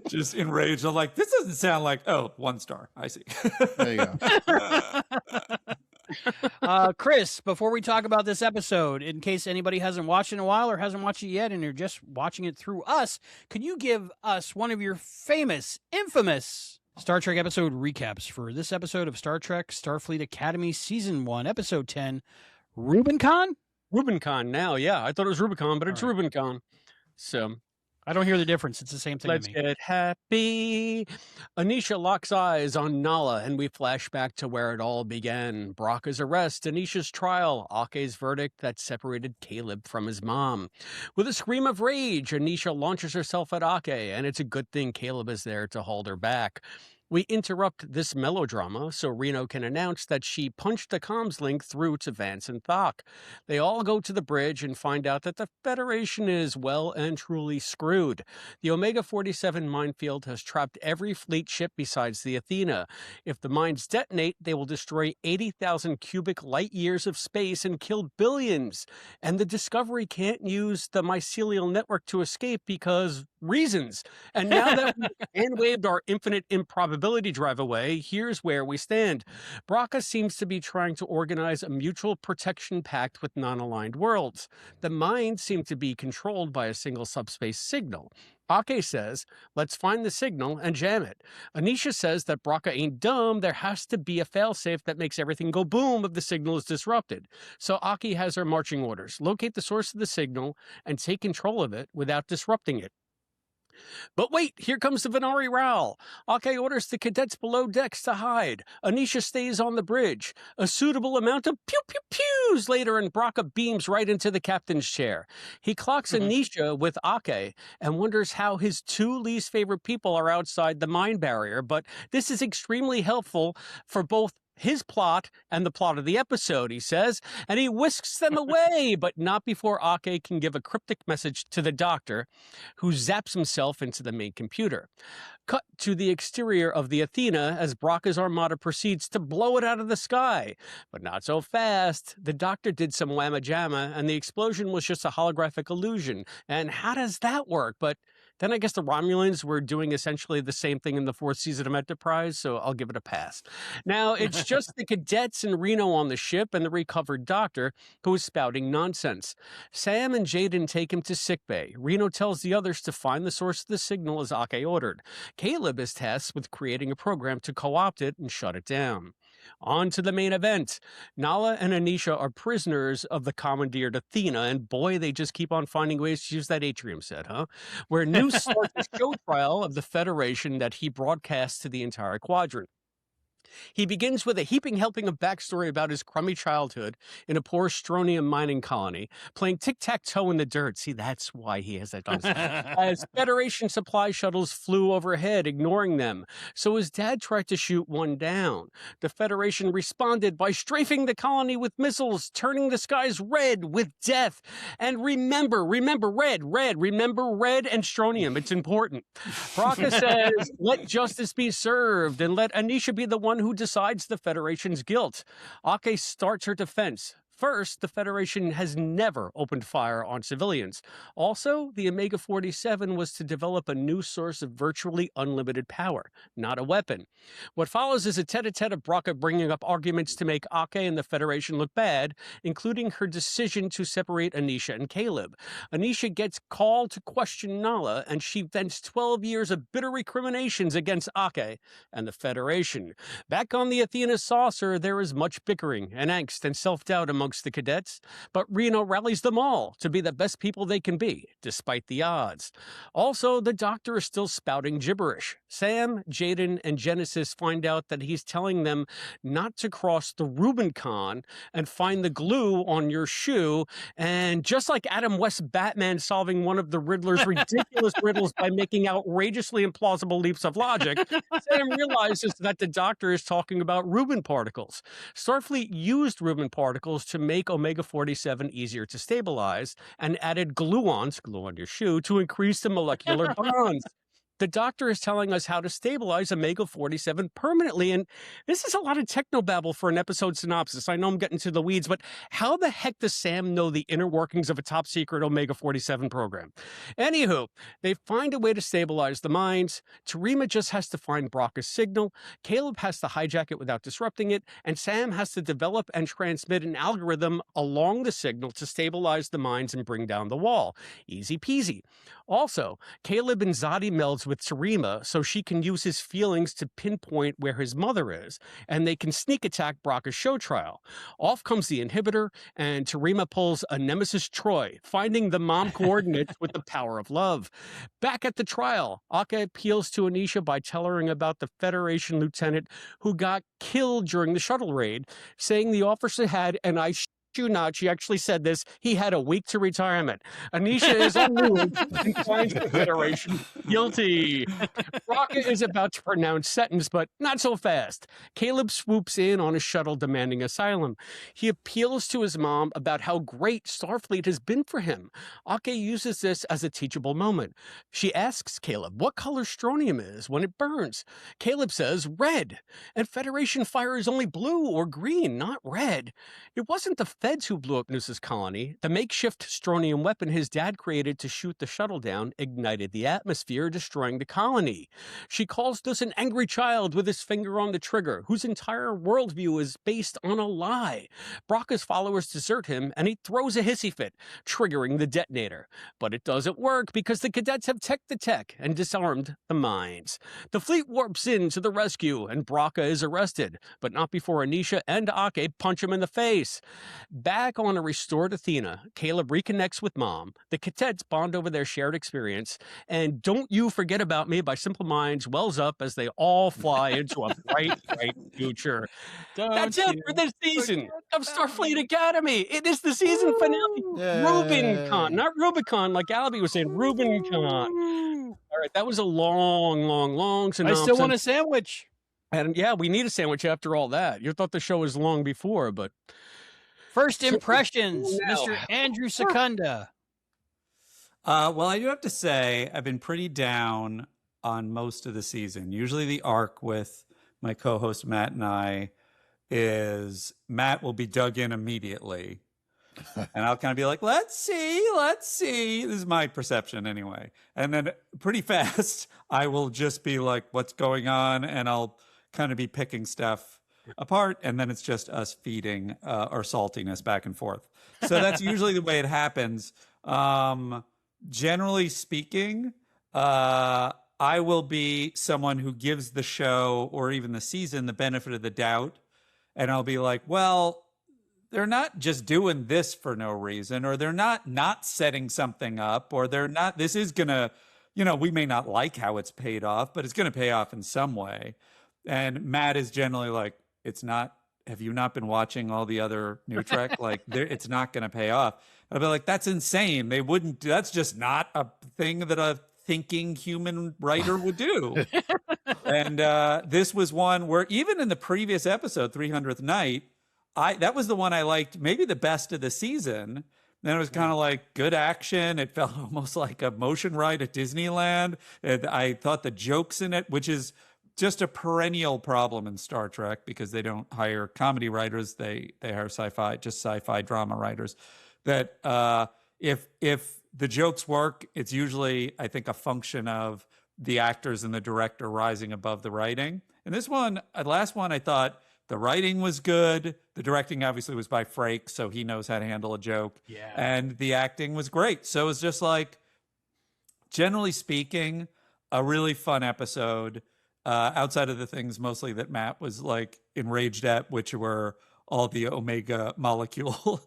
Just enraged. I'm like, "This doesn't sound like 1 star." I see. There you go. Chris, before we talk about this episode, in case anybody hasn't watched it in a while or hasn't watched it yet and you're just watching it through us, could you give us one of your infamous Star Trek episode recaps for this episode of Star Trek Starfleet Academy Season 1, Episode 10, Rubincon? Rubincon now, yeah. I thought it was Rubicon, but it's All Rubincon. So I don't hear the difference. It's the same thing let's to me. get happy. Anisha locks eyes on Nala, and we flash back to where it all began. Brocca's arrest, Anisha's trial, Ake's verdict that separated Caleb from his mom. With a scream of rage, Anisha launches herself at Ake, and it's a good thing Caleb is there to hold her back. We interrupt this melodrama so Reno can announce that she punched the comms link through to Vance and Thok. They all go to the bridge and find out that the Federation is well and truly screwed. The Omega-47 minefield has trapped every fleet ship besides the Athena. If the mines detonate, they will destroy 80,000 cubic light years of space and kill billions. And the Discovery can't use the mycelial network to escape because reasons. And now that we've hand-waved our infinite improbability drive away, here's where we stand. Brocca seems to be trying to organize a mutual protection pact with non-aligned worlds. The mines seem to be controlled by a single subspace signal. Ake says, let's find the signal and jam it. Anisha says that Brocca ain't dumb. There has to be a failsafe that makes everything go boom if the signal is disrupted. So Ake has her marching orders. Locate the source of the signal and take control of it without disrupting it. But wait, here comes the Venari Raoul. Ake orders the cadets below decks to hide. Anisha stays on the bridge. A suitable amount of pew-pew-pews later, and Brocca beams right into the captain's chair. He clocks Anisha with Ake and wonders how his 2 least favorite people are outside the mine barrier, but this is extremely helpful for both his plot and the plot of the episode, he says, and he whisks them away, but not before Ake can give a cryptic message to the doctor, who zaps himself into the main computer. Cut to the exterior of the Athena as Brocca's armada proceeds to blow it out of the sky. But not so fast. The doctor did some whamma-jamma, and the explosion was just a holographic illusion. And how does that work? But then I guess the Romulans were doing essentially the same thing in the 4th season of Enterprise, so I'll give it a pass. Now, it's just the cadets and Reno on the ship and the recovered doctor who is spouting nonsense. Sam and Jaden take him to sickbay. Reno tells the others to find the source of the signal as Ake ordered. Caleb is tasked with creating a program to co-opt it and shut it down. On to the main event. Nala and Anisha are prisoners of the commandeered Athena, and boy, they just keep on finding ways to use that atrium set, huh? Where news starts a show trial of the Federation that he broadcasts to the entire quadrant. He begins with a heaping helping of backstory about his crummy childhood in a poor strontium mining colony, playing tic-tac-toe in the dirt. See, that's why he has that on. As Federation supply shuttles flew overhead, ignoring them. So his dad tried to shoot one down. The Federation responded by strafing the colony with missiles, turning the skies red with death. And remember red and strontium. It's important. Braca says, let justice be served, and let Anisha be the one who decides the Federation's guilt. Ake starts her defense. First, the Federation has never opened fire on civilians. Also, the Omega-47 was to develop a new source of virtually unlimited power, not a weapon. What follows is a tete-a-tete of Braca bringing up arguments to make Ake and the Federation look bad, including her decision to separate Anisha and Caleb. Anisha gets called to question Nala, and she vents 12 years of bitter recriminations against Ake and the Federation. Back on the Athena saucer, there is much bickering and angst and self-doubt among the cadets, but Reno rallies them all to be the best people they can be, despite the odds. Also, the Doctor is still spouting gibberish. Sam, Jaden, and Genesis find out that he's telling them not to cross the Rubincon and find the glue on your shoe, and just like Adam West's Batman solving one of the Riddler's ridiculous riddles by making outrageously implausible leaps of logic, Sam realizes that the Doctor is talking about Rubin particles. Starfleet used Rubin particles to make Omega-47 easier to stabilize and added gluons, glue on your shoe, to increase the molecular bonds. The Doctor is telling us how to stabilize Omega-47 permanently, and this is a lot of technobabble for an episode synopsis. I know I'm getting to the weeds, but how the heck does Sam know the inner workings of a top-secret Omega-47 program? Anywho, they find a way to stabilize the minds. Tarima just has to find Braca's signal, Caleb has to hijack it without disrupting it, and Sam has to develop and transmit an algorithm along the signal to stabilize the minds and bring down the wall. Easy peasy. Also, Caleb and Zadi melds with Tarima so she can use his feelings to pinpoint where his mother is, and they can sneak attack Braca's show trial. Off comes the inhibitor, and Tarima pulls a Nemesis Troy, finding the mom coordinates with the power of love. Back at the trial, Ake appeals to Anisha by telling her about the Federation lieutenant who got killed during the shuttle raid, saying the officer had, and I you not, she actually said this, he had a week to retirement. Anisha is unmoved and finds the Federation guilty. Braca is about to pronounce sentence, but not so fast. Caleb swoops in on a shuttle demanding asylum. He appeals to his mom about how great Starfleet has been for him. Ake uses this as a teachable moment. She asks Caleb what color strontium is when it burns. Caleb says red, and Federation fire is only blue or green, not red. It wasn't the Feds who blew up Noosa's colony. The makeshift strontium weapon his dad created to shoot the shuttle down ignited the atmosphere, destroying the colony. She calls Noose an angry child with his finger on the trigger, whose entire worldview is based on a lie. Braca's followers desert him, and he throws a hissy fit, triggering the detonator. But it doesn't work because the cadets have teched the tech and disarmed the mines. The fleet warps in to the rescue, and Braca is arrested, but not before Anisha and Ake punch him in the face. Back on a restored Athena, Caleb reconnects with Mom. The cadets bond over their shared experience, and Don't You Forget About Me by Simple Minds wells up as they all fly into a bright future. That's it for this season of Starfleet Academy. It is the season finale. Yay. Rubincon, not Rubicon, like Albie was saying. Rubincon. All right, that was a long I synopsis. still want a sandwich. And yeah, we need a sandwich after all that. You thought the show was long before, but First impressions, Now. Mr. Andrew Secunda. Well, I do have to say I've been pretty down on most of the season. Usually the arc with my co-host Matt and I is Matt will be dug in immediately. And I'll kind of be like, let's see. This is my perception anyway. And then pretty fast, I will just be like, what's going on? And I'll kind of be picking stuff apart. And then it's just us feeding our saltiness back and forth. So that's usually the way it happens. Generally speaking, I will be someone who gives the show or even the season the benefit of the doubt and I'll be like, well, they're not just doing this for no reason, or they're not setting something up, or they're not, this is gonna, we may not like how it's paid off, but it's gonna pay off in some way. And Matt is generally like, it's not, have you not been watching all the other new Trek? Like, it's not gonna pay off. I'll be like, that's insane. They wouldn't, that's just not a thing that a thinking human writer would do. And this was one where even in the previous episode, 300th Night, that was the one I liked maybe the best of the season. Then it was kind of like good action. It felt almost like a motion ride at Disneyland. And I thought the jokes in it, which is just a perennial problem in Star Trek because they don't hire comedy writers. They hire sci-fi drama writers. That if the jokes work, it's usually, I think, a function of the actors and the director rising above the writing. And this one, last one, I thought the writing was good. The directing obviously was by Frakes, so he knows how to handle a joke. Yeah. And the acting was great. So it was just like, generally speaking, a really fun episode. Outside of the things mostly that Matt was like enraged at, which were all the Omega molecule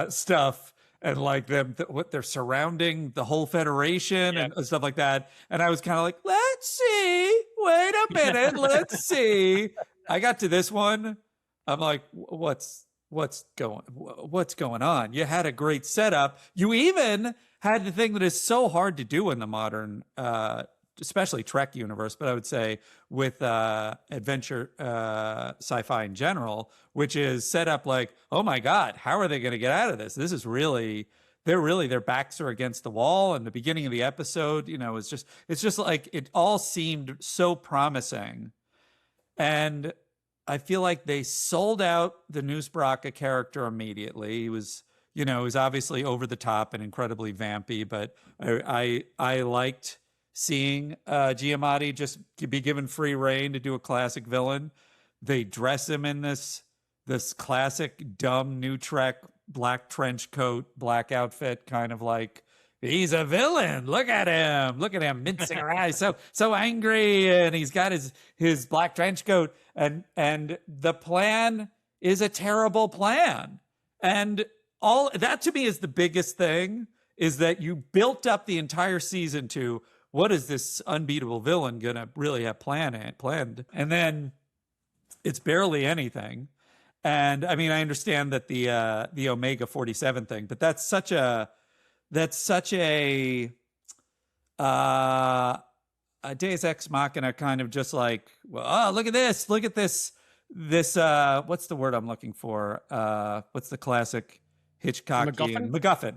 stuff. And like what they're surrounding the whole Federation and stuff like that. And I was kind of like, let's see, wait a minute, let's see. I got to this one. I'm like, what's going on? You had a great setup. You even had the thing that is so hard to do in the modern, especially Trek universe, but I would say with adventure sci-fi in general, which is set up like, oh my God, how are they going to get out of this? This is really, their backs are against the wall. And the beginning of the episode, it's just like, it all seemed so promising. And I feel like they sold out the Newsbraka character immediately. He was, he was obviously over the top and incredibly vampy, but I liked seeing Giamatti just be given free reign to do a classic villain. They dress him in this classic dumb new Trek black trench coat, black outfit, kind of like he's a villain. Look at him mincing around. He's so angry, and he's got his black trench coat, and the plan is a terrible plan. And all that to me is the biggest thing, is that you built up the entire season to, what is this unbeatable villain going to really have planned? And then it's barely anything. And I mean, I understand that the Omega 47 thing, but that's such a Deus Ex Machina kind of just like, well, oh, look at this, what's the word I'm looking for? What's the classic Hitchcockian MacGuffin?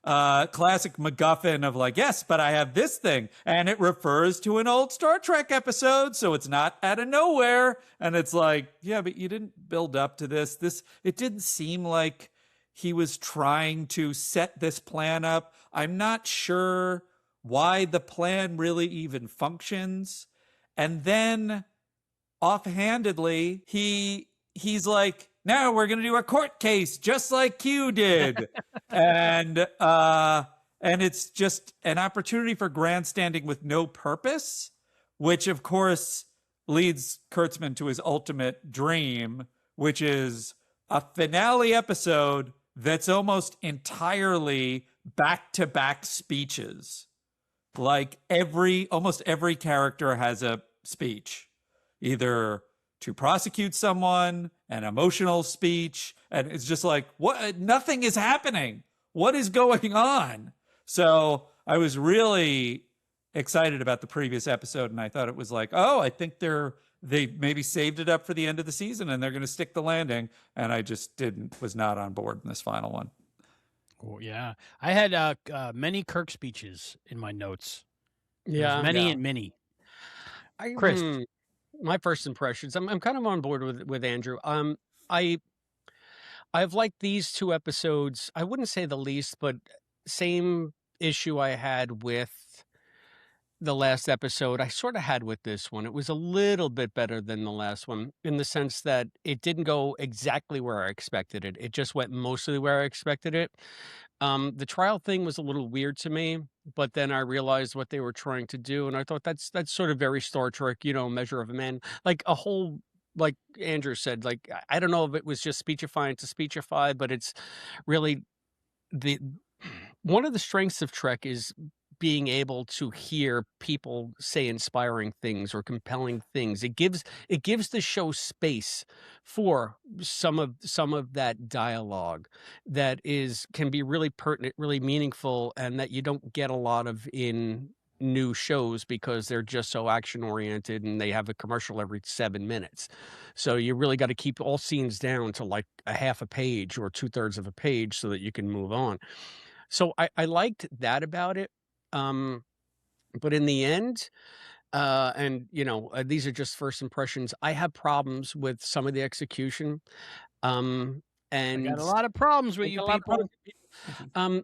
Classic MacGuffin of like, yes, but I have this thing, and it refers to an old Star Trek episode, so it's not out of nowhere. And it's like, yeah, but you didn't build up to this. It didn't seem like he was trying to set this plan up. I'm not sure why the plan really even functions. And then offhandedly, he's like, now we're going to do a court case just like Q did. And it's just an opportunity for grandstanding with no purpose, which of course leads Kurtzman to his ultimate dream, which is a finale episode that's almost entirely back-to-back speeches. Like almost every character has a speech, either to prosecute someone, an emotional speech, and it's just like, what? Nothing is happening. What is going on? So I was really excited about the previous episode, and I thought it was like, oh, I think they maybe saved it up for the end of the season, and they're going to stick the landing. And I just was not on board in this final one. Oh, yeah, I had many Kirk speeches in my notes. Yeah, and many. Chris, my first impressions. I'm kind of on board with Andrew. I've liked these two episodes. I wouldn't say the least, but same issue I had with the last episode, I sort of had with this one. It was a little bit better than the last one in the sense that it didn't go exactly where I expected it. It just went mostly where I expected it. The trial thing was a little weird to me, but then I realized what they were trying to do, and I thought that's sort of very Star Trek, measure of a man, like a whole like Andrew said, like I don't know if it was just speechifying to speechify, but it's really the one of the strengths of Trek is being able to hear people say inspiring things or compelling things. It gives the show space for some of that dialogue that can be really pertinent, really meaningful, and that you don't get a lot of in new shows because they're just so action oriented and they have a commercial every 7 minutes. So you really got to keep all scenes down to like a half a page or 2/3 of a page so that you can move on. So I liked that about it. But in the end, and these are just first impressions. I have problems with some of the execution. Um, I got and a lot of problems with I you got a lot of people. problems with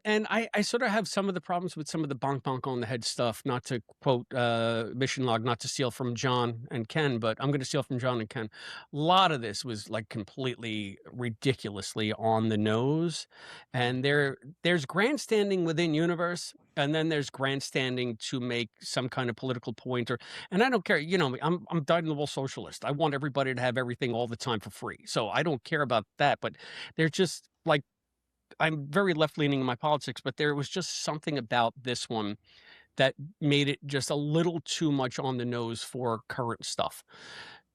and I sort of have some of the problems with some of the bonk bonk on the head stuff, not to quote mission log, not to steal from John and Ken, but I'm going to steal from John and Ken. A lot of this was like completely ridiculously on the nose. And there's grandstanding within universe. And then there's grandstanding to make some kind of political point, and I don't care. Me, I'm dyed-in-the-wool socialist. I want everybody to have everything all the time for free. So I don't care about that. But they're just like I'm very left-leaning in my politics, but there was just something about this one that made it just a little too much on the nose for current stuff.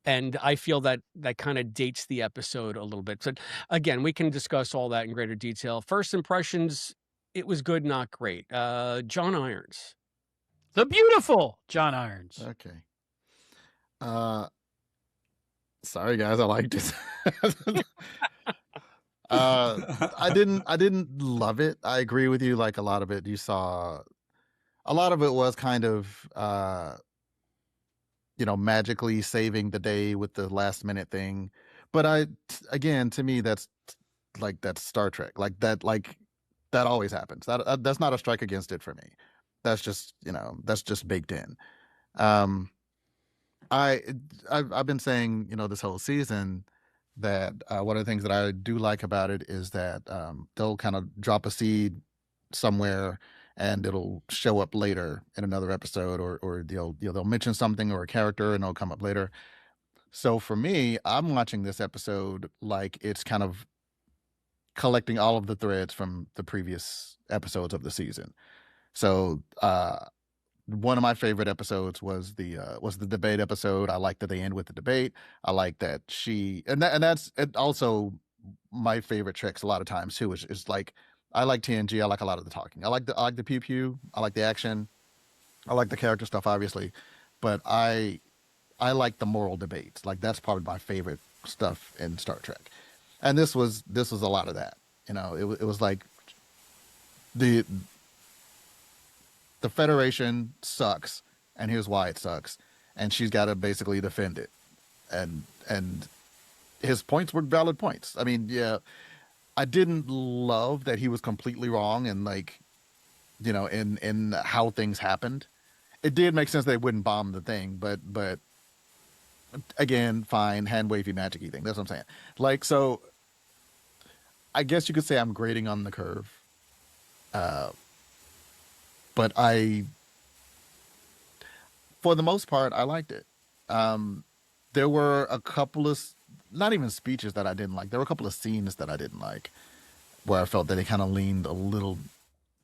And I feel that that kind of dates the episode a little bit. So again, we can discuss all that in greater detail. First impressions, it was good, not great. John Irons. The beautiful John Irons. Okay. Sorry guys, I liked it. I didn't love it. I agree with you. Like a lot of it, you saw a lot of it was kind of magically saving the day with the last minute thing. But again, to me, that's Star Trek. That always happens. That's not a strike against it for me. That's just baked in. I've been saying this whole season that one of the things that I do like about it is that they'll kind of drop a seed somewhere and it'll show up later in another episode, or they'll mention something or a character and it'll come up later. So for me, I'm watching this episode like it's kind of collecting all of the threads from the previous episodes of the season. So one of my favorite episodes was the debate episode. I like that they end with the debate. I like that that's also my favorite tricks a lot of times too. Is like I like TNG. I like a lot of the talking. I like the pew pew. I like the action. I like the character stuff, obviously, but I like the moral debates. Like that's probably my favorite stuff in Star Trek, and this was a lot of that. It was like the Federation sucks, and here's why it sucks, and she's got to basically defend it, and his points were valid points. I mean, yeah, I didn't love that he was completely wrong and in how things happened. It did make sense they wouldn't bomb the thing, but again, fine, hand wavy magic-y thing. That's what I'm saying. Like, so I guess you could say I'm grading on the curve. But for the most part, I liked it. There were a couple of, not even speeches that I didn't like. There were a couple of scenes that I didn't like, where I felt that they kind of leaned a little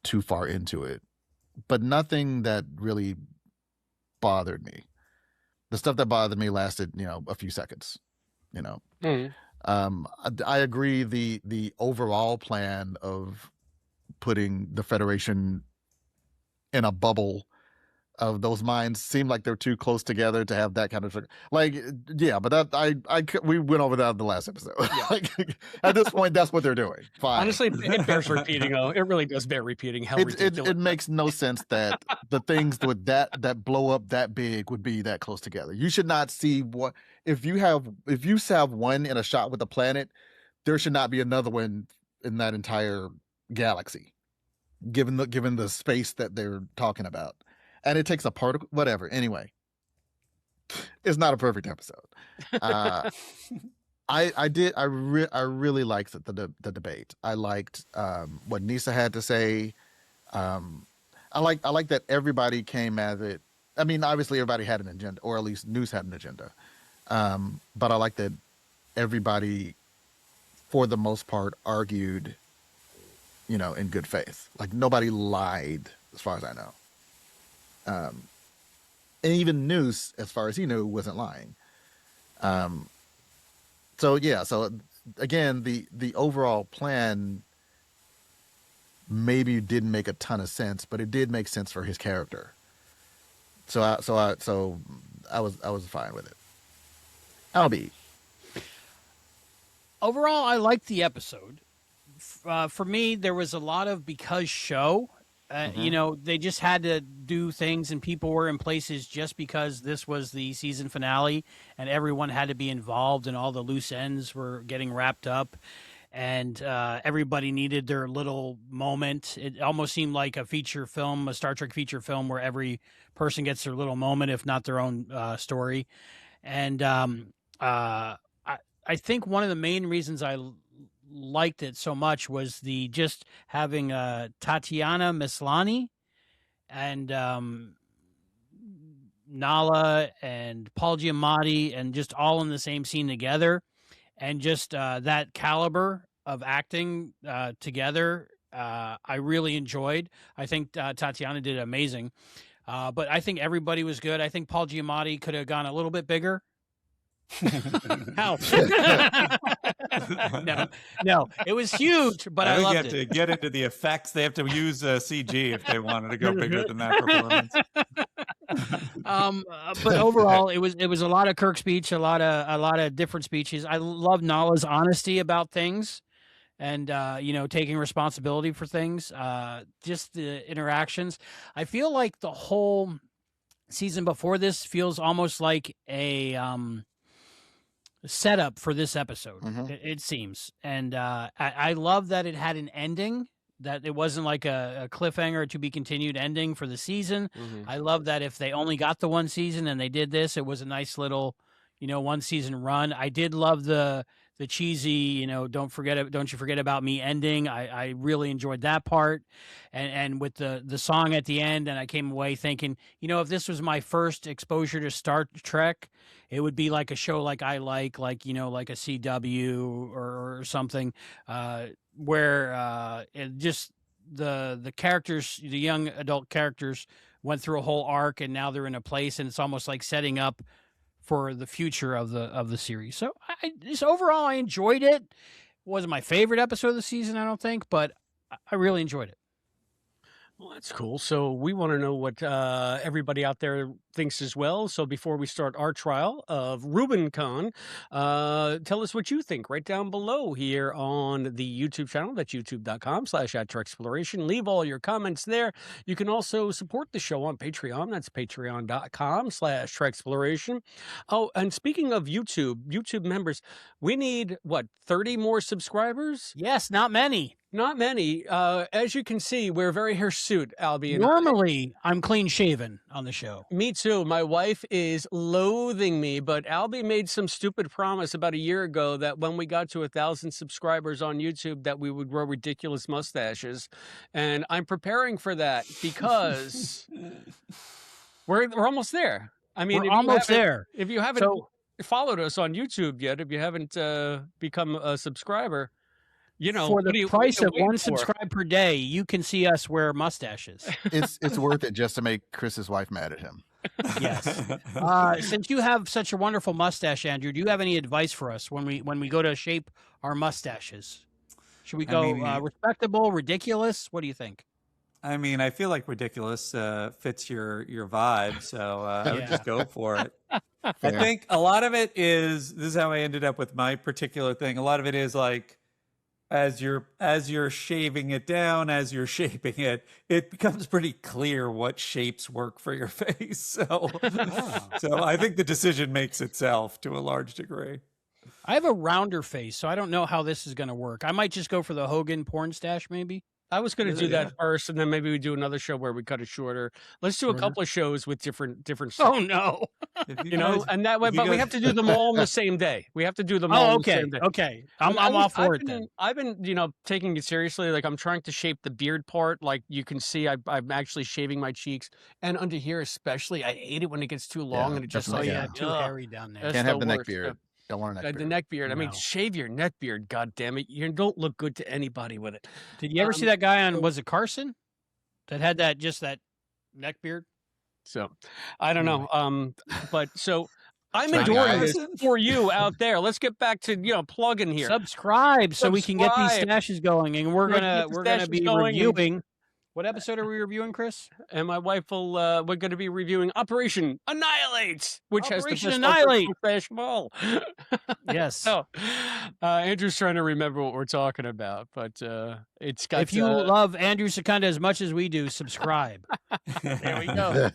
too far into it. But nothing that really bothered me. The stuff that bothered me lasted, a few seconds. I agree. The overall plan of putting the Federation in a bubble of those minds seemed like they're too close together to have that kind of yeah, but that we went over that in the last episode. Yeah. Like, at this point, that's what they're doing. Fine. Honestly, it bears repeating. Though it really does bear repeating. How ridiculous! It makes no sense that the things with that blow up that big would be that close together. You should not see what if you have one in a shot with a planet, there should not be another one in that entire galaxy. Given the space that they're talking about, and it takes a particle, whatever. Anyway, it's not a perfect episode. I really liked the debate. I liked what Nisa had to say. I like that everybody came at it. I mean, obviously everybody had an agenda, or at least News had an agenda. But I like that everybody, for the most part, argued, in good faith. Like nobody lied, as far as I know. And even Noose, as far as he knew, wasn't lying. So again, the overall plan maybe didn't make a ton of sense, but it did make sense for his character. So I was fine with it. Albie. Overall, I liked the episode. For me, there was a lot of because show. They just had to do things, and people were in places just because this was the season finale, and everyone had to be involved, and all the loose ends were getting wrapped up, and everybody needed their little moment. It almost seemed like a feature film, a Star Trek feature film, where every person gets their little moment, if not their own story. And I think one of the main reasons I liked it so much was the just having Tatiana Maslany and Nala and Paul Giamatti and just all in the same scene together, and just that caliber of acting together. I really enjoyed. I think Tatiana did amazing, but I think everybody was good. I think Paul Giamatti could have gone a little bit bigger. How? No, it was huge, but I think loved you have it. to get into the effects. They have to use CG if they wanted to go bigger than that performance. But overall, it was a lot of Kirk speech, a lot of different speeches. I love Nala's honesty about things, and taking responsibility for things. Just the interactions. I feel like the whole season before this feels almost like a setup for this episode. It seems, and I love that it had an ending, that it wasn't like a cliffhanger to be continued ending for the season. I love that if they only got the one season and they did this, it was a nice little one season run. I did love the cheesy don't you forget about me ending. I really enjoyed that part, and with the song at the end, and I came away thinking, if this was my first exposure to Star Trek, it would be like a show like I like a CW or something, where it just the characters, the young adult characters, went through a whole arc, and now they're in a place, and it's almost like setting up for the future of the series. So overall, I enjoyed it. It wasn't my favorite episode of the season, I don't think, but I really enjoyed it. Well, that's cool. So we want to know what everybody out there thinks as well. So before we start our trial of Rubincon, tell us what you think right down below here on the YouTube channel. That's youtube.com/@Treksploration. Leave all your comments there. You can also support the show on Patreon. That's patreon.com/Treksploration. Oh, and speaking of YouTube members, we need, 30 more subscribers? Yes, not many. Not many. As you can see, we're very hirsute, Albie. Normally, I'm clean shaven on the show. Me too. My wife is loathing me, but Albie made some stupid promise about a year ago that when we got to 1,000 subscribers on YouTube, that we would grow ridiculous mustaches, and I'm preparing for that because we're almost there. I mean, we're almost there. If you haven't followed us on YouTube yet, if you haven't become a subscriber. For the price of one subscribe per day, you can see us wear mustaches. It's worth it just to make Chris's wife mad at him. Yes. Since you have such a wonderful mustache, Andrew, do you have any advice for us when we go to shape our mustaches? Should we go respectable, ridiculous? What do you think? I mean, I feel like ridiculous fits your vibe, so I would just go for it. I think a lot of it is, this is how I ended up with my particular thing. A lot of it is like, as you're shaving it down, as you're shaping it, it becomes pretty clear what shapes work for your face. So I think the decision makes itself to a large degree. I have a rounder face, so I don't know how this is going to work. I might just go for the Hogan porn stash, maybe. I was going to do Yeah. that first, and then maybe we do another show where we cut it shorter. Let's do a Shorter. couple of shows with different Oh no. If you know, guys- and that way. if you But we guys- have to do them all on the same day. We have to do them all Oh, on the okay. same day. Okay. I'm But all for it then. I've been, taking it seriously. Like I'm trying to shape the beard part. Like you can see, I'm actually shaving my cheeks and under here especially. I hate it when it gets too long Yeah, and it just Oh definitely. like yeah, too ugh. hairy down there. That's Can't have the neck worst. beard. Don't want a neck The beard. neck beard. I mean, No. shave your neck beard. God damn it! You don't look good to anybody with it. Did you ever see that guy on, was it Carson? That had that neck beard? So I don't know. But so I'm Trying adoring guys. this for you out there. Let's get back to plugging here. Subscribe so we can get these Subscribe. stashes going, and we're Let's gonna get the we're gonna stashes be going and- reviewing. What episode are we reviewing, Chris? And my wife will. We're going to be reviewing Operation Annihilate, which Operation has the Annihilate. best ball. Yes. So, Andrew's trying to remember what we're talking about, but it's got. If you love Andrew Secunda as much as we do, subscribe. there we go.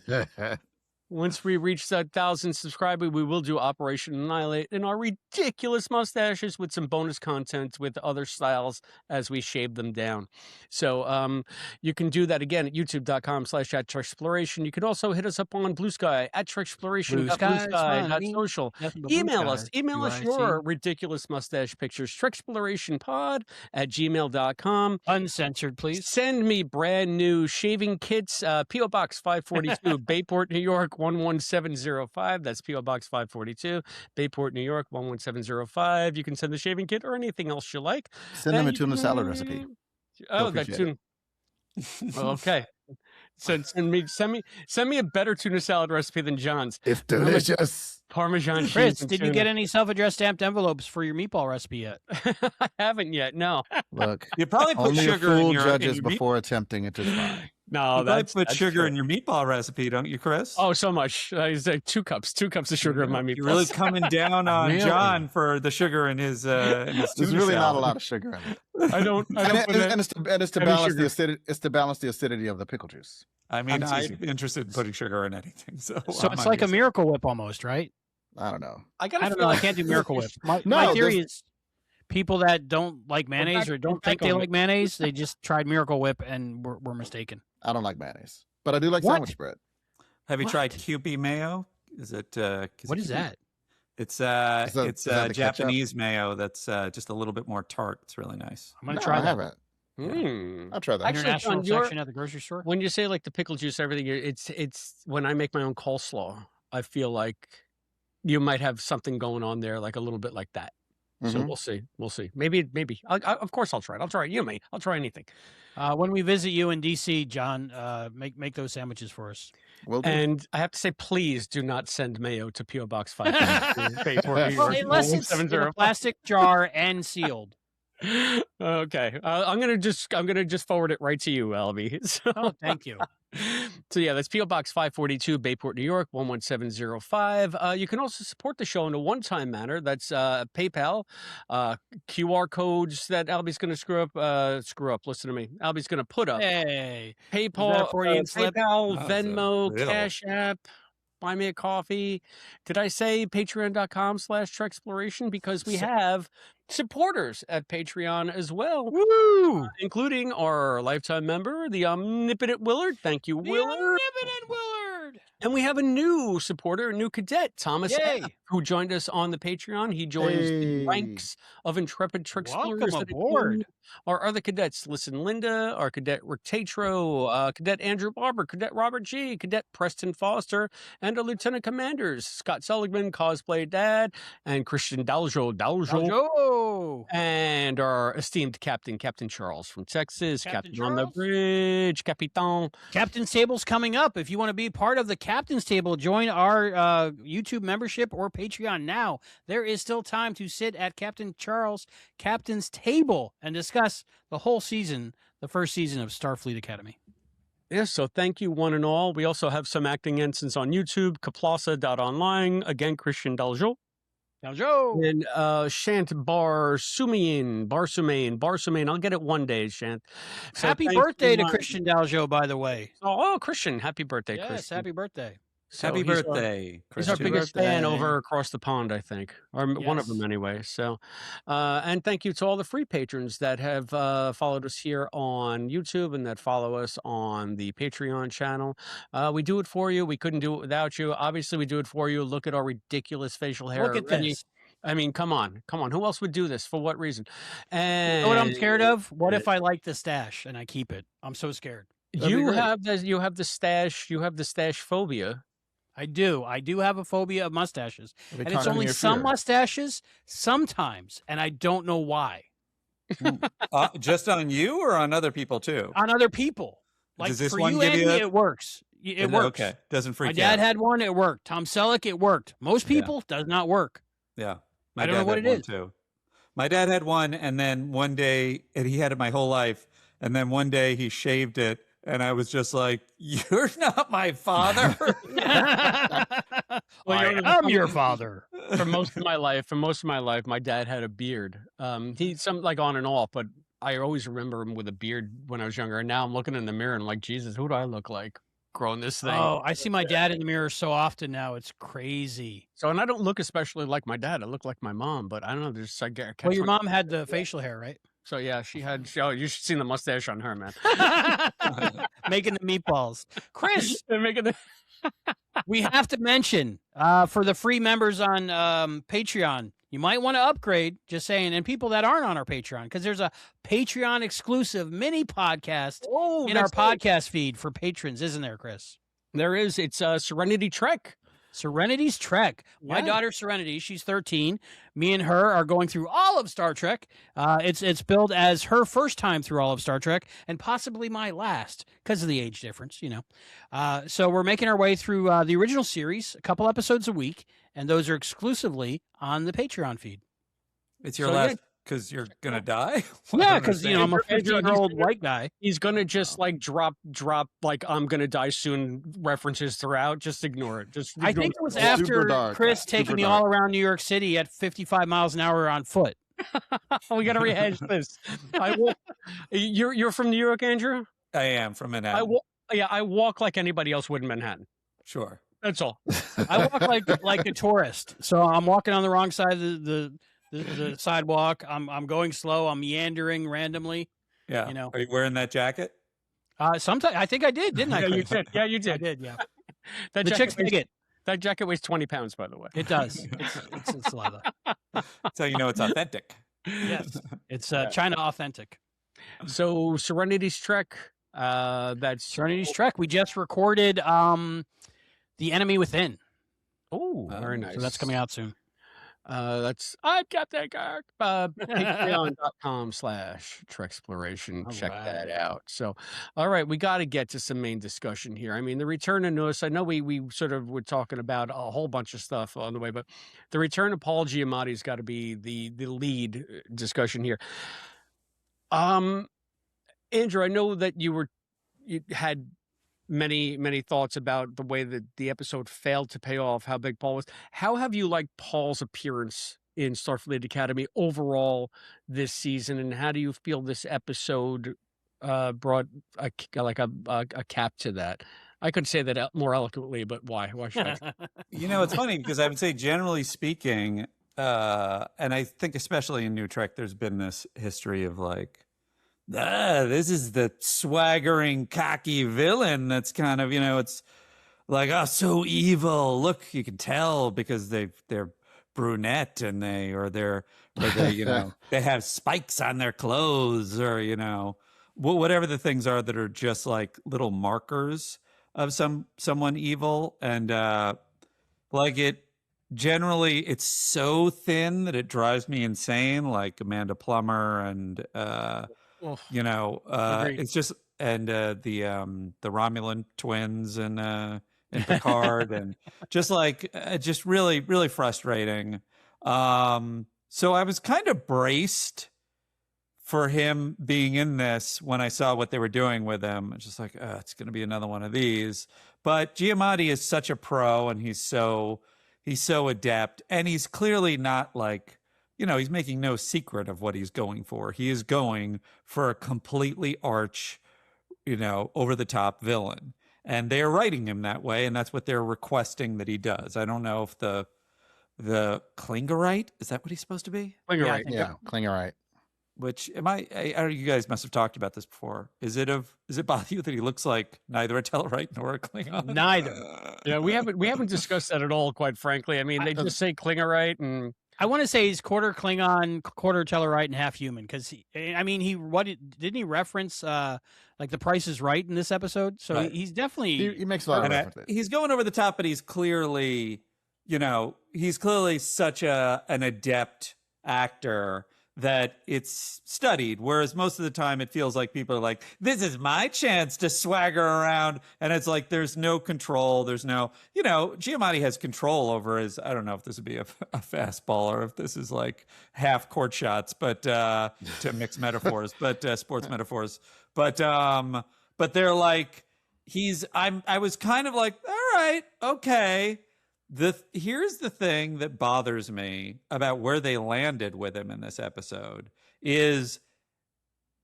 Once we reach that 1,000 subscribers, we will do Operation Annihilate in our ridiculous mustaches with some bonus content with other styles as we shave them down. So you can do that again at youtube.com/@Treksploration. You can also hit us up on Blue Sky at Treksploration. Blue Sky's Social. Email us your ridiculous mustache pictures, TreksplorationPod@gmail.com. Uncensored, please. Send me brand new shaving kits. P.O. Box 542, Bayport, New York 11705. That's P.O. Box 542, Bayport, New York 11705. You can send the shaving kit or anything else you like. Send them a And you tuna can- salad recipe. Oh, that appreciate tuna. Well, okay. Send me a better tuna salad recipe than John's. It's delicious. Parmesan Chris, cheese. and did you tuna. get any self-addressed stamped envelopes for your meatball recipe yet? I haven't yet. No. Look, You probably put only a sugar in fool your judges in your meat- before attempting it to try. No, you probably that's put that's sugar true. in your meatball recipe, don't you, Chris? Oh, so much. It's like 2 cups of sugar in my meatballs. You're really coming down on Really? John for the sugar in his. There's tuna really not a salad. lot of sugar in it. I don't And, put that- it's to heavy balance sugar. the acidity. It's to balance the acidity of the pickle juice. I mean, I'm I'm teasing. interested in putting sugar in anything. So So I'm it's on like your a side. Miracle Whip almost, right? I don't know. I I don't feel know. I like- can't do Miracle Whip. My No, theory there's- is people that don't like mayonnaise back- or we're don't back think they on like mayonnaise, they just tried Miracle Whip and were mistaken. I don't like mayonnaise, but I do like What? sandwich bread. Have you tried What? Kewpie mayo? Is it? What is that? It's that- it's is that the ketchup? Japanese mayo that's just a little bit more tart. It's really nice. I'm gonna No, try I that. haven't. I'll try that. Actually, International John, you're- section at the grocery store. When you say like the pickle juice, everything, it's when I make my own coleslaw, I feel like you might have something going on there, like a little bit like that. So Mhm. we'll see. Maybe. Of course, I'll try it. I'll try it. You may. I'll try anything. When we visit you in DC, John, make those sandwiches for us. Will do. And I have to say, please do not send mayo to PO Box 5. Well, unless it's in a plastic jar and sealed. Okay, I'm gonna just forward it right to you, Albie. So, Oh, thank you. So yeah, that's PO Box 542, Bayport, New York 11705. You can also support the show in a one-time manner. That's PayPal, QR codes that Albie's going to screw up. Listen to me. Albie's going to put up Hey, PayPal, Freudian slip? PayPal, Oh, it's Venmo, real. Cash App. Buy me a coffee. Did I say patreon.com/Treksploration? Because we have supporters at Patreon as well. Woo! Including our lifetime member, the omnipotent Willard. Thank you, Willard. Omnipotent Willard. And we have a new supporter, a new cadet, Thomas Yay. F., who joined us on the Patreon. He joins the Hey. ranks of intrepid Treksplorers. Welcome aboard. Our other cadets, Listen Linda, our cadet Rick Tatro, cadet Andrew Barber, cadet Robert G., cadet Preston Foster, and our lieutenant commanders, Scott Seligman, Cosplay Dad, and Christian Daljo. Joe. And our esteemed captain, Captain Charles from Texas, Captain Captain on the Charles? bridge, Capitan. Captain's Table's coming up. If you want to be part of the Captain's Table, join our YouTube membership or Patreon now. There is still time to sit at Captain Charles' Captain's Table and discuss the whole season, the first season of Starfleet Academy. Yes, so thank you one and all. We also have some acting ensigns on YouTube, kaplasa.online, again, Christian Daljo. Joe. And Shant Barsumain. I'll get it one day, Shant. So Happy thanks birthday so to much. Christian Daljo, by the way. Oh, Christian, happy birthday, Yes, Christian. happy birthday. So Happy he's birthday, He's our Christian. biggest fan over across the pond, I think, or one of Yes. them anyway. So, and thank you to all the free patrons that have followed us here on YouTube and that follow us on the Patreon channel. We do it for you. We couldn't do it without you. Obviously, we do it for you. Look at our ridiculous facial hair. Look at already. this. I mean, come on. Who else would do this? For what reason? And You know what I'm scared of? What if I like the stash and I keep it? I'm so scared. You have the stash. You have the stash phobia. I do. I do have a phobia of mustaches. They And caught it's him only near some fear. mustaches, sometimes, and I don't know why. Just on you or on other people too? On other people. Like Does this for one you, give Andy, you a- it works. It works. Okay, doesn't freak My you dad out. had one, it worked. Tom Selleck, it worked. Most people, does not work. Yeah, I don't know dad what had it one is. too. My dad had one, and then one day, and he had it my whole life, and then one day he shaved it, and I was just like, "You're not my father." I'm your father. For most of my life, my dad had a beard. He's some like on and off, but I always remember him with a beard when I was younger. And now I'm looking in the mirror and I'm like, Jesus, who do I look like growing this thing? Oh, I see my dad in the mirror so often now. It's crazy. So, and I don't look especially like my dad. I look like my mom, but I don't know. There's I catch Well, your my- mom had the facial hair, right? So yeah, she had. Oh, you should see the mustache on her, man. Making the meatballs. Chris, They're making the. we have to mention for the free members on Patreon, you might want to upgrade, just saying, and people that aren't on our Patreon, because there's a Patreon exclusive mini podcast in our podcast feed for patrons, isn't there, Chris? There is. It's Serenity Trek. Serenity's Trek. My Yeah. daughter Serenity, she's 13. Me and her are going through all of Star Trek. It's billed as her first time through all of Star Trek and possibly my last because of the age difference, you know. So we're making our way through the original series, a couple episodes a week, and those are exclusively on the Patreon feed. It's your So, last because you're gonna die. Yeah, because, you know, I'm a Andrew, 15-year-old white guy. He's gonna just like drop like I'm gonna die soon references throughout. Just ignore it. Just I ignore think it was Super after dark. Chris taking Super me dark. all around New York City at 55 miles an hour on foot. we gotta rehash this. You're from New York, Andrew? I am from Manhattan. I walk like anybody else would in Manhattan. Sure. That's all. I walk like a tourist. So I'm walking on the wrong side of the sidewalk. I'm going slow. I'm meandering randomly. Yeah. You know. Are you wearing that jacket? Sometimes I think I did, didn't I? Yeah, you Chris? did. Yeah, you I did. did. Yeah. That The jacket chicks weighs, dig it. That jacket weighs 20 pounds, by the way. It does. It's leather. That's how you know it's authentic. Yes. It's China authentic. So Serenity's Trek. That's Serenity's Trek. We just recorded The Enemy Within. Oh, very nice. So that's coming out soon. That's I'm Captain Kirk. Patreon.com/Treksploration. Check that out. So, all right, we got to get to some main discussion here. I mean, the return of Nuss. I know we sort of were talking about a whole bunch of stuff on the way, but the return of Paul Giamatti's got to be the lead discussion here. Andrew, I know that you had many thoughts about the way that the episode failed to pay off, how big Paul was. How have you liked Paul's appearance in Starfleet Academy overall this season, and how do you feel this episode brought a cap to that? I could say that more eloquently, but why? Why should I? You know, it's funny because I would say, generally speaking, and I think especially in New Trek, there's been this history of like, this is the swaggering, cocky villain that's kind of, you know, it's like, oh, so evil. Look, you can tell because they're brunette and they're you know, they have spikes on their clothes, or, you know, whatever the things are that are just like little markers of someone evil. And like it generally, it's so thin that it drives me insane, like Amanda Plummer and you know, it's just, and the Romulan twins and Picard, and just like just really frustrating. So I was kind of braced for him being in this when I saw what they were doing with him. It's just like, it's going to be another one of these. But Giamatti is such a pro, and he's so adept, and he's clearly not like, you know, he's making no secret of what he's going for. He is going for a completely arch, you know, over the top villain. and they are writing him that way, and that's what they're requesting that he does. I don't know if the Klingerite, is that what he's supposed to be? Klinger, Yeah, I right? think- Yeah, Klingerite. Which I don't know, you guys must have talked about this before. Is it bother you that he looks like neither a Tellarite nor a Klingon? Neither. Yeah, we haven't discussed that at all, quite frankly. I mean, they just say Klingerite, and I want to say he's quarter Klingon, quarter Tellarite, and half human. Because didn't he reference like The Price is Right in this episode? So Right. he's definitely He makes a lot of And references. he's going over the top, but he's clearly such an adept actor that it's studied. Whereas most of the time it feels like people are like, this is my chance to swagger around. And it's like, there's no control. There's no, Giamatti has control over his, I don't know if this would be a fastball or if this is like half court shots, but to mix metaphors, but sports metaphors. But they're like, I was kind of like, all right, okay. Here's the thing that bothers me about where they landed with him in this episode is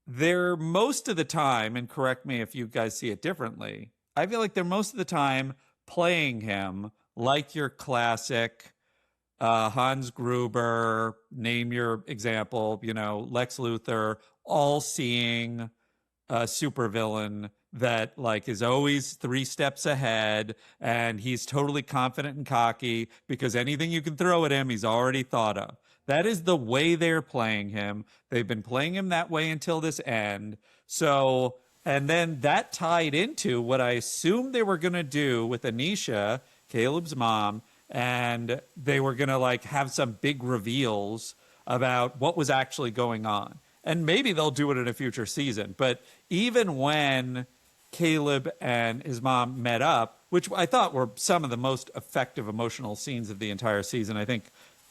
they're most of the time, and correct me if you guys see it differently, I feel like they're most of the time playing him like your classic Hans Gruber, name your example, Lex Luthor, all-seeing supervillain that like is always 3 steps ahead, and he's totally confident and cocky because anything you can throw at him, he's already thought of. That is the way they're playing him. They've been playing him that way until this end. So, and then that tied into what I assumed they were going to do with Anisha, Caleb's mom, and they were going to like have some big reveals about what was actually going on. And maybe they'll do it in a future season. But even when Caleb and his mom met up, which I thought were some of the most effective emotional scenes of the entire season, I think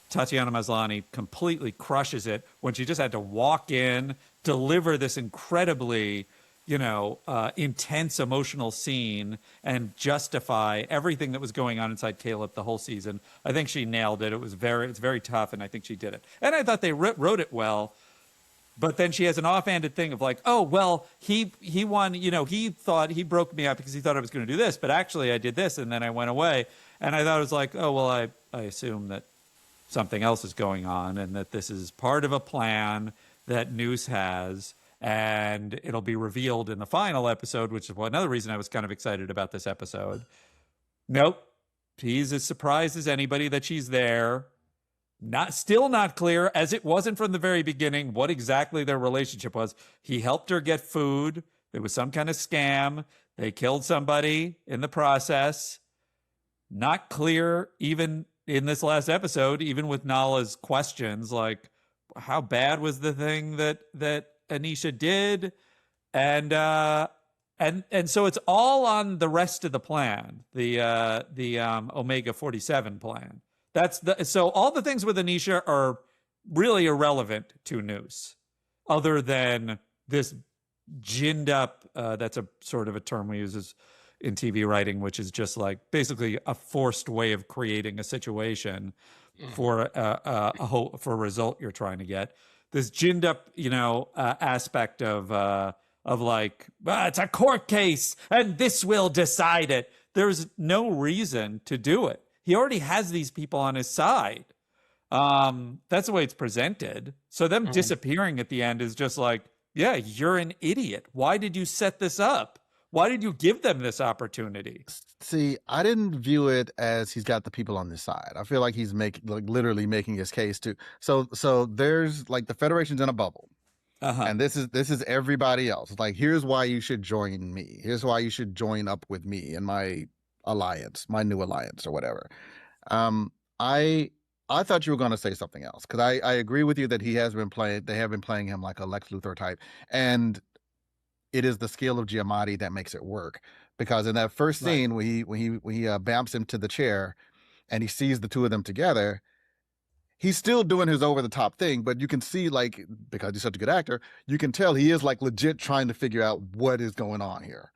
Tatiana Maslany completely crushes it when she just had to walk in, deliver this incredibly, intense emotional scene and justify everything that was going on inside Caleb the whole season. I think she nailed it. It's very tough, and I think she did it. And I thought they wrote it well. But then she has an offhanded thing of like, oh, well, he won, he thought he broke me up because he thought I was going to do this, but actually I did this and then I went away. And I thought it was like, oh, well, I assume that something else is going on and that this is part of a plan that Noose has, and it'll be revealed in the final episode, which is another reason I was kind of excited about this episode. Nope. He's as surprised as anybody that she's there. Still not clear, as it wasn't from the very beginning, what exactly their relationship was. He helped her get food. There was some kind of scam. They killed somebody in the process. Not clear, even in this last episode, even with Nala's questions, like, how bad was the thing that Anisha did? And so it's all on the rest of the plan, the Omega 47 plan. So all the things with Anisha are really irrelevant to Noose, other than this ginned up, that's a sort of a term we use in TV writing, which is just like basically a forced way of creating a situation for a result you're trying to get. This ginned up, aspect of like, it's a court case and this will decide it. There's no reason to do it. He already has these people on his side. That's the way it's presented. So them disappearing at the end is just like, yeah, you're an idiot. Why did you set this up? Why did you give them this opportunity? See, I didn't view it as he's got the people on his side. I feel like he's literally making his case too. So there's like the Federation's in a bubble. And this is everybody else. It's like, here's why you should join me. Here's why you should join up with me in my alliance, my new alliance or whatever. I thought you were going to say something else, because I agree with you that they have been playing him like a Lex Luthor type, and it is the skill of Giamatti that makes it work. Because in that first scene, when he bamps him to the chair and he sees the two of them together, he's still doing his over the top thing, but you can see, like, because he's such a good actor, you can tell he is like legit trying to figure out what is going on here.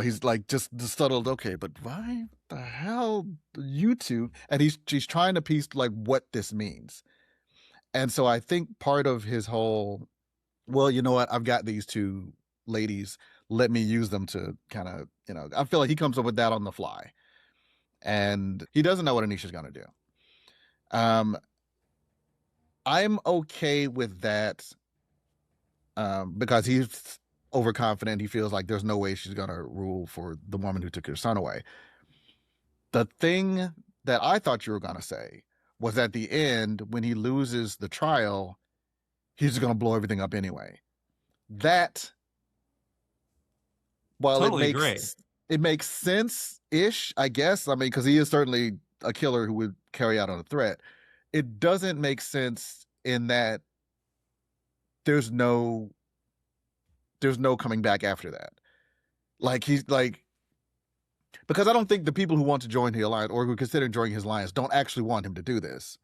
He's like just subtle. Okay, but why the hell you two? And he's trying to piece like what this means. And so I think part of his whole, well, you know what? I've got these two ladies. let me use them to kind of, I feel like he comes up with that on the fly, and he doesn't know what Anisha's going to do. I'm okay with that because he's overconfident. He feels like there's no way she's going to rule for the woman who took your son away. The thing that I thought you were going to say was at the end, when he loses the trial, he's just going to blow everything up anyway. That, while Totally it makes sense-ish, I guess. I mean, because he is certainly a killer who would carry out on a threat. It doesn't make sense in that there's no coming back after that. Like, he's like, because I don't think the people who want to join the alliance or who consider joining his alliance don't actually want him to do this.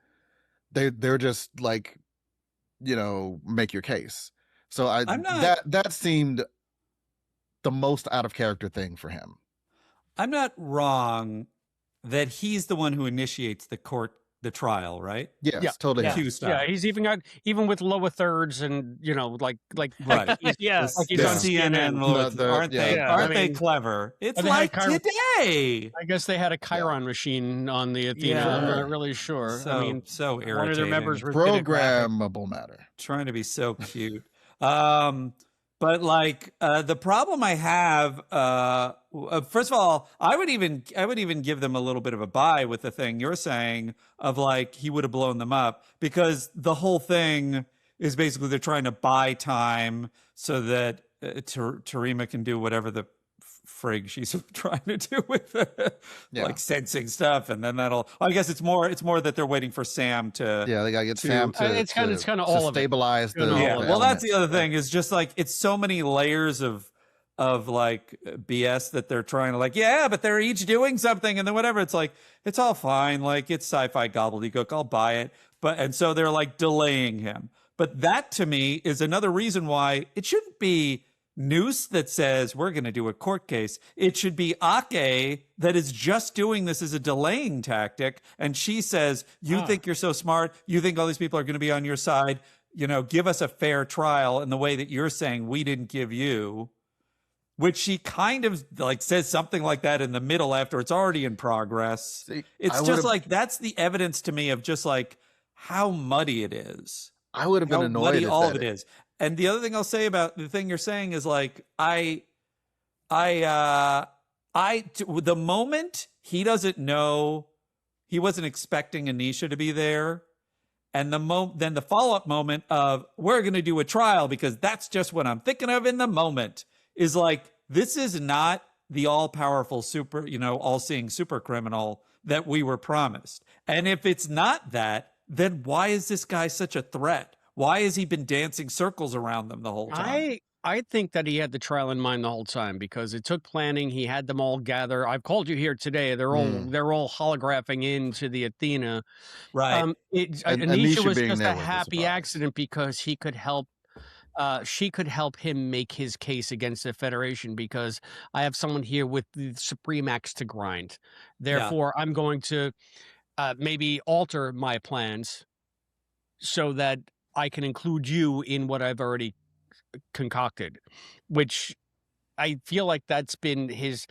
They're just like, make your case. So that seemed the most out of character thing for him. I'm not wrong that he's the one who initiates the trial, right? Yes, Yeah. totally. Yeah. Q style. Yeah, he's even with lower thirds and like Right. Yeah. like he's The on CNN, aren't they? Yeah, Aren't I they mean, clever? It's they had like today. I guess they had a Chiron machine on the Athena. Yeah. I'm not really sure. So, I mean, so irritating. one of their members was getting graphic. Programmable matter. Trying to be so cute. But like the problem I have, first of all, I would even give them a little bit of a buy with the thing you're saying of like he would have blown them up, because the whole thing is basically they're trying to buy time so that Terima can do whatever the frig she's trying to do with like sensing stuff, and then I guess it's more that they're waiting for Sam to they gotta get Sam to it's kind of all of it. stabilize the well, that's the other thing, is just like it's so many layers of like BS that they're trying to like, but they're each doing something, and then whatever, it's like it's all fine, like it's sci-fi gobbledygook, I'll buy it, and so they're like delaying him. But that to me is another reason why it shouldn't be Noose that says we're going to do a court case. It should be Ake that is just doing this as a delaying tactic, and she says, you think you're so smart, you think all these people are going to be on your side, give us a fair trial in the way that you're saying we didn't give you, which she kind of like says something like that in the middle after it's already in progress. It's just like, that's the evidence to me of just like how muddy it is. I would have been annoyed if all of it is. And the other thing I'll say about the thing you're saying is like, the moment he doesn't know, he wasn't expecting Anisha to be there. And then the follow-up moment of we're going to do a trial because that's just what I'm thinking of in the moment is like, this is not the all-powerful super, all-seeing super criminal that we were promised. And if it's not that, then why is this guy such a threat? Why has he been dancing circles around them the whole time? I think that he had the trial in mind the whole time because it took planning. He had them all gather. I've called you here today. They're all holographing into the Athena. Right. Anisha was just a happy accident because he could help. She could help him make his case against the Federation because I have someone here with the supreme axe to grind. Therefore, I'm going to maybe alter my plans so that I can include you in what I've already concocted, which I feel like that's been his.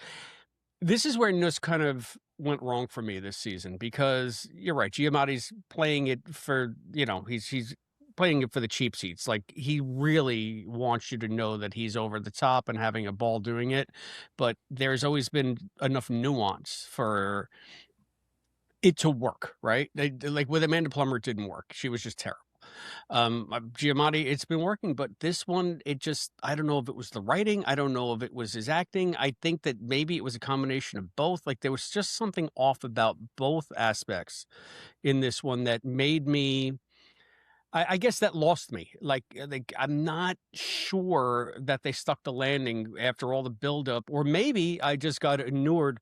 This is where Nuss kind of went wrong for me this season because you're right. Giamatti's playing it for, he's playing it for the cheap seats. Like he really wants you to know that he's over the top and having a ball doing it. But there's always been enough nuance for it to work, right? Like with Amanda Plummer, it didn't work. She was just terrible. Giamatti, it's been working, but this one, I don't know if it was the writing. I don't know if it was his acting. I think that maybe it was a combination of both. Like there was just something off about both aspects in this one that made me, I guess that lost me. Like I'm not sure that they stuck the landing after all the buildup, or maybe I just got inured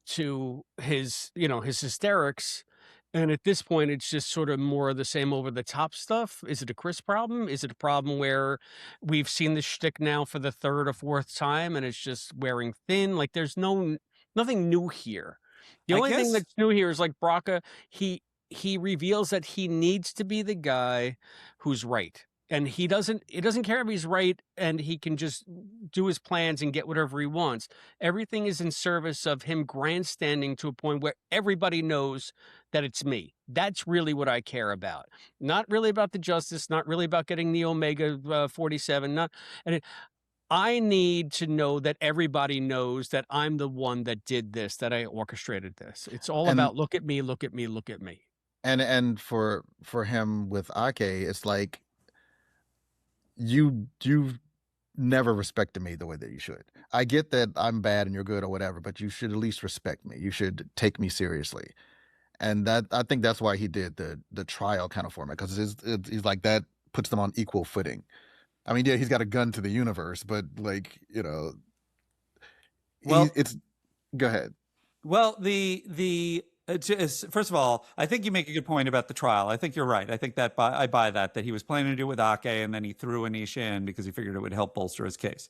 to his hysterics. And at this point, it's just sort of more of the same over the top stuff. Is it a Chris problem? Is it a problem where we've seen this shtick now for the third or fourth time and it's just wearing thin? Like there's nothing new here. The only thing that's new here is like Braca, he reveals that he needs to be the guy who's right. and he doesn't care if he's right and he can just do his plans and get whatever he wants. Everything is in service of him grandstanding to a point where everybody knows that it's me. That's really what I care about. Not really about the justice, not really about getting the Omega 47, I need to know that everybody knows that I'm the one that did this, that I orchestrated this. It's all And about look at me, look at me, look at me. and for him with Ake, it's like you've never respected me the way that you should. I get that I'm bad and you're good or whatever, but you should at least respect me. You should take me seriously. And that, I think that's why he did the trial kind of format, because he's like, that puts them on equal footing. I mean, yeah, he's got a gun to the universe, but like, you know, Well, it's go ahead. Well, first of all, I think you make a good point about the trial. I think you're right. I think that I buy that he was planning to do it with Ake, and then he threw Anisha in because he figured it would help bolster his case.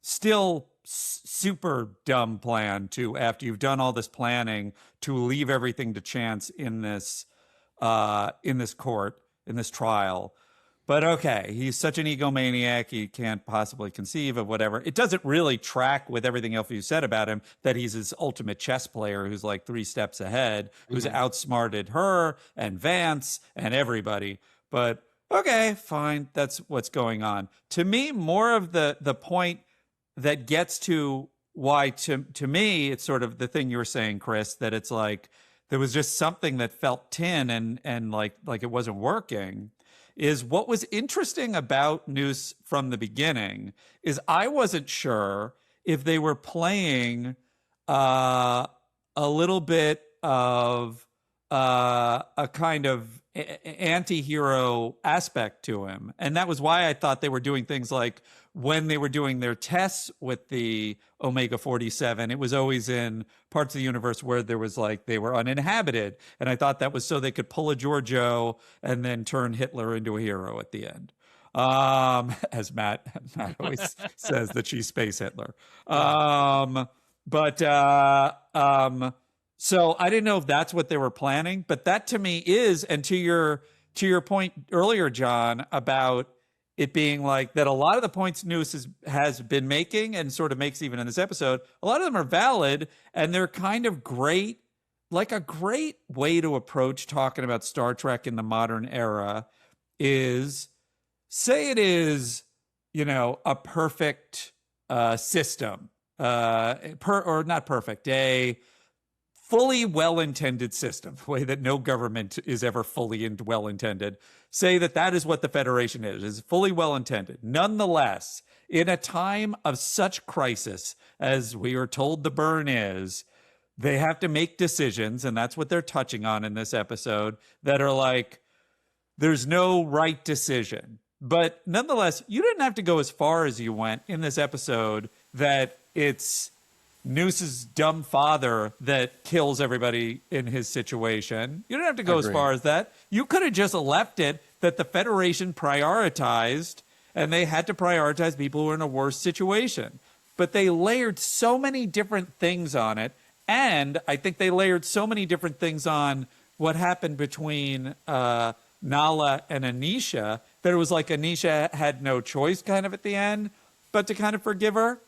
Still, super dumb plan to, after you've done all this planning, to leave everything to chance in this court, in this trial. But okay, he's such an egomaniac, he can't possibly conceive of whatever. It doesn't really track with everything else you said about him, that he's his ultimate chess player who's like 3 steps ahead, who's outsmarted her and Vance and everybody. But okay, fine, that's what's going on. To me, more of the point that gets to why, to me, it's sort of the thing you were saying, Chris, that it's like there was just something that felt tin and like it wasn't working. Is what was interesting about Noose from the beginning is I wasn't sure if they were playing a little bit of a kind of anti-hero aspect to him. And that was why I thought they were doing things like when they were doing their tests with the Omega 47, it was always in parts of the universe where there was like they were uninhabited. And I thought that was so they could pull a Giorgio and then turn Hitler into a hero at the end. As Matt always says that she's Space Hitler. So I didn't know if that's what they were planning, but that to me is, and to your point earlier, John, about it being like that a lot of the points Noose has been making and sort of makes even in this episode, a lot of them are valid and they're kind of great, like a great way to approach talking about Star Trek in the modern era is, say it is, you know, a perfect system, or not perfect, a fully well-intended system, the way that no government is ever fully well-intended. Say that is what the Federation is fully well-intended. Nonetheless, in a time of such crisis as we are told the burn is, they have to make decisions, and that's what they're touching on in this episode, that are like, there's no right decision. But nonetheless, you didn't have to go as far as you went in this episode that it's Noose's dumb father that kills everybody in his situation. You don't have to go as far as that. You could have just left it that the Federation prioritized, and they had to prioritize people who are in a worse situation. But they layered so many different things on it, and I think they layered so many different things on what happened between Nala and Anisha, that it was like Anisha had no choice kind of at the end, but to kind of forgive her.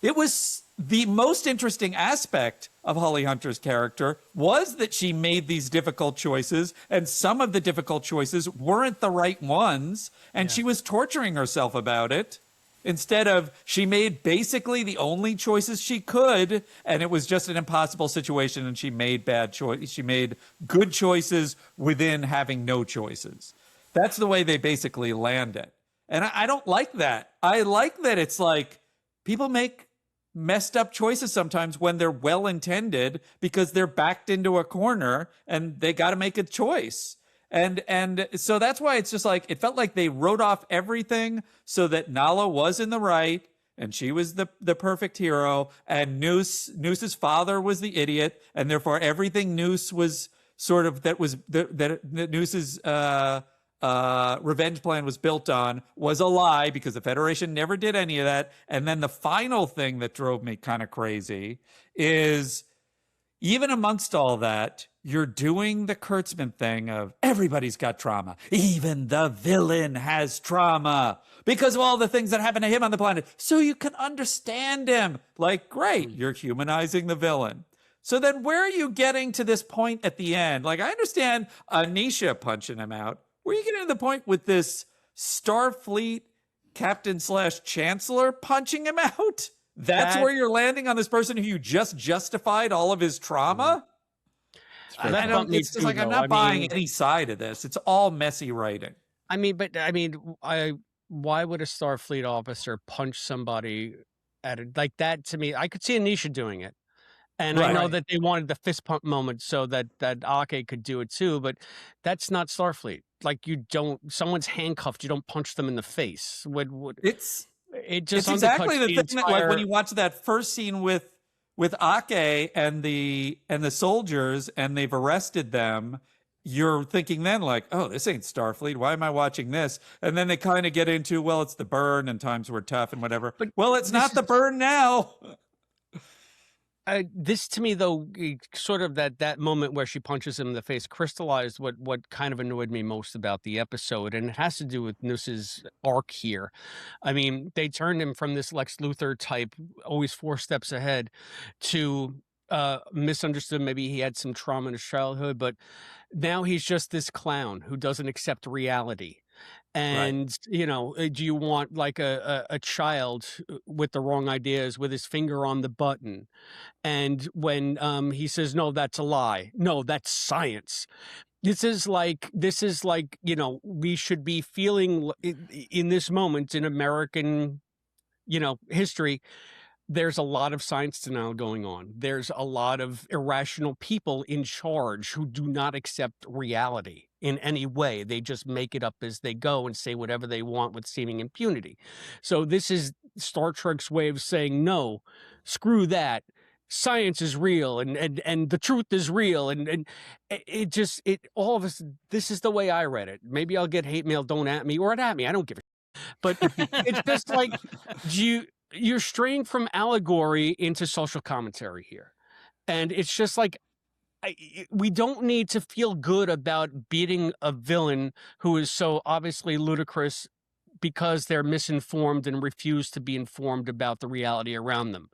It was the most interesting aspect of Holly Hunter's character was that she made these difficult choices, and some of the difficult choices weren't the right ones, and she was torturing herself about it. Instead of, she made basically the only choices she could, and it was just an impossible situation, and she made bad choices. She made good choices within having no choices. That's the way they basically land it. And I don't like that. I like that it's like people make messed up choices sometimes when they're well-intended because they're backed into a corner and they got to make a choice. And so that's why it's just like, it felt like they wrote off everything so that Nala was in the right and she was the perfect hero, and Noose's father was the idiot, and therefore everything Noose was sort of, that Noose's revenge plan was built on was a lie because the Federation never did any of that. And then the final thing that drove me kind of crazy is even amongst all that, you're doing the Kurtzman thing of everybody's got trauma. Even the villain has trauma because of all the things that happen to him on the planet. So you can understand him. Like, great, you're humanizing the villain. So then where are you getting to this point at the end? Like, I understand Anisha punching him out. Where are you getting to the point with this Starfleet captain/chancellor punching him out? That's where you're landing on this person who you just justified all of his trauma? It's just like, I'm not buying any side of this. It's all messy writing. Why would a Starfleet officer punch somebody at it like that? To me, I could see Anisha doing it. And I know that they wanted the fist pump moment so that Ake could do it too, but that's not Starfleet. Like, someone's handcuffed, you don't punch them in the face. It's just exactly the thing that, like, when you watch that first scene with Ake and the soldiers and they've arrested them, you're thinking then like, oh, this ain't Starfleet. Why am I watching this? And then they kind of get into, well, it's the burn and times were tough and whatever. But well, it's not the burn now. This to me, though, sort of that moment where she punches him in the face crystallized what kind of annoyed me most about the episode, and it has to do with Noose's arc here. I mean, they turned him from this Lex Luthor type, always 4 steps ahead, to misunderstood. Maybe he had some trauma in his childhood, but now he's just this clown who doesn't accept reality. And do you want like a child with the wrong ideas with his finger on the button? And when he says, no, that's a lie. No, that's science. This is like, we should be feeling in this moment in American, history. There's a lot of science denial going on. There's a lot of irrational people in charge who do not accept reality in any way. They just make it up as they go and say whatever they want with seeming impunity. So this is Star Trek's way of saying, no, screw that. Science is real and the truth is real. And all of us, this is the way I read it. Maybe I'll get hate mail, don't at me, or at me. I don't give a shit. But it's just like, you're straying from allegory into social commentary here. And it's just like, we don't need to feel good about beating a villain who is so obviously ludicrous because they're misinformed and refuse to be informed about the reality around them.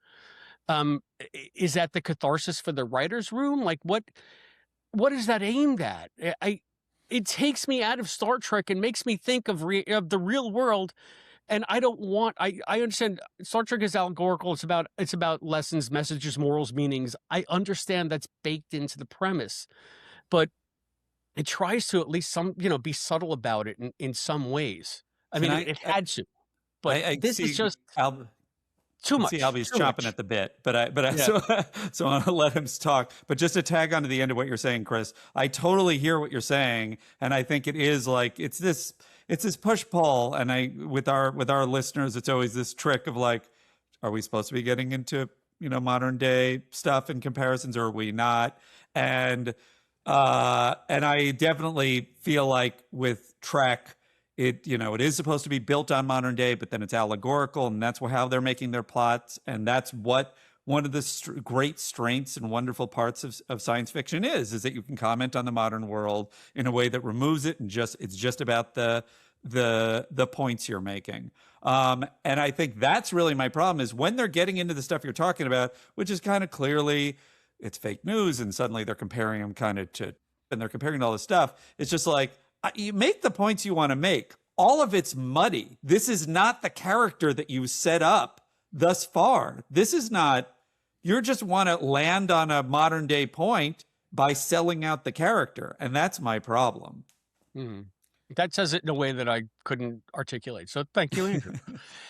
Is that the catharsis for the writer's room? Like, what is that aimed at? It takes me out of Star Trek and makes me think of the real world. And I don't want, I understand Star Trek is allegorical. It's about lessons, messages, morals, meanings. I understand that's baked into the premise, but it tries to at least be subtle about it in some ways. It had to, but this is just too much. See, Albie's chomping at the bit, so I want to let him talk. But just to tag onto the end of what you're saying, Chris, I totally hear what you're saying, and I think it is like it's this push-pull, and with our listeners, it's always this trick of like, are we supposed to be getting into modern day stuff and comparisons, or are we not? And I definitely feel like with Trek, it is supposed to be built on modern day, but then it's allegorical, and that's how they're making their plots, and that's what one of the great strengths and wonderful parts of science fiction is that you can comment on the modern world in a way that removes it and it's just about the points you're making. And I think that's really my problem is when they're getting into the stuff you're talking about, which is kind of clearly it's fake news, and suddenly they're comparing them and they're comparing all this stuff. It's just like, you make the points you want to make. All of it's muddy. This is not the character that you set up thus far. This is not, you just want to land on a modern day point by selling out the character. And that's my problem. Mm-hmm. That says it in a way that I couldn't articulate. So thank you, Andrew.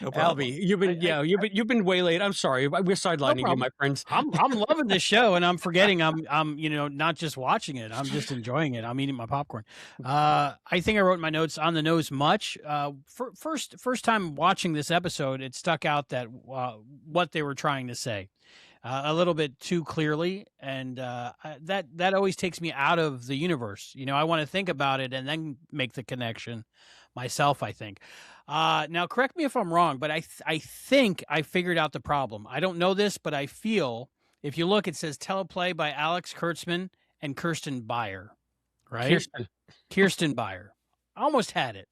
No problem. Albie, you've been way late. I'm sorry. We're sidelining you, my friends. I'm loving this show, and I'm forgetting I'm not just watching it. I'm just enjoying it. I'm eating my popcorn. I think I wrote my notes on the nose much. First time watching this episode, it stuck out that what they were trying to say a little bit too clearly, and that always takes me out of the universe. I want to think about it and then make the connection myself, I think. Now, correct me if I'm wrong, but I think I figured out the problem. I don't know this, but I feel if you look, it says teleplay by Alex Kurtzman and Kirsten Beyer, right? Kirsten Beyer. Almost had it.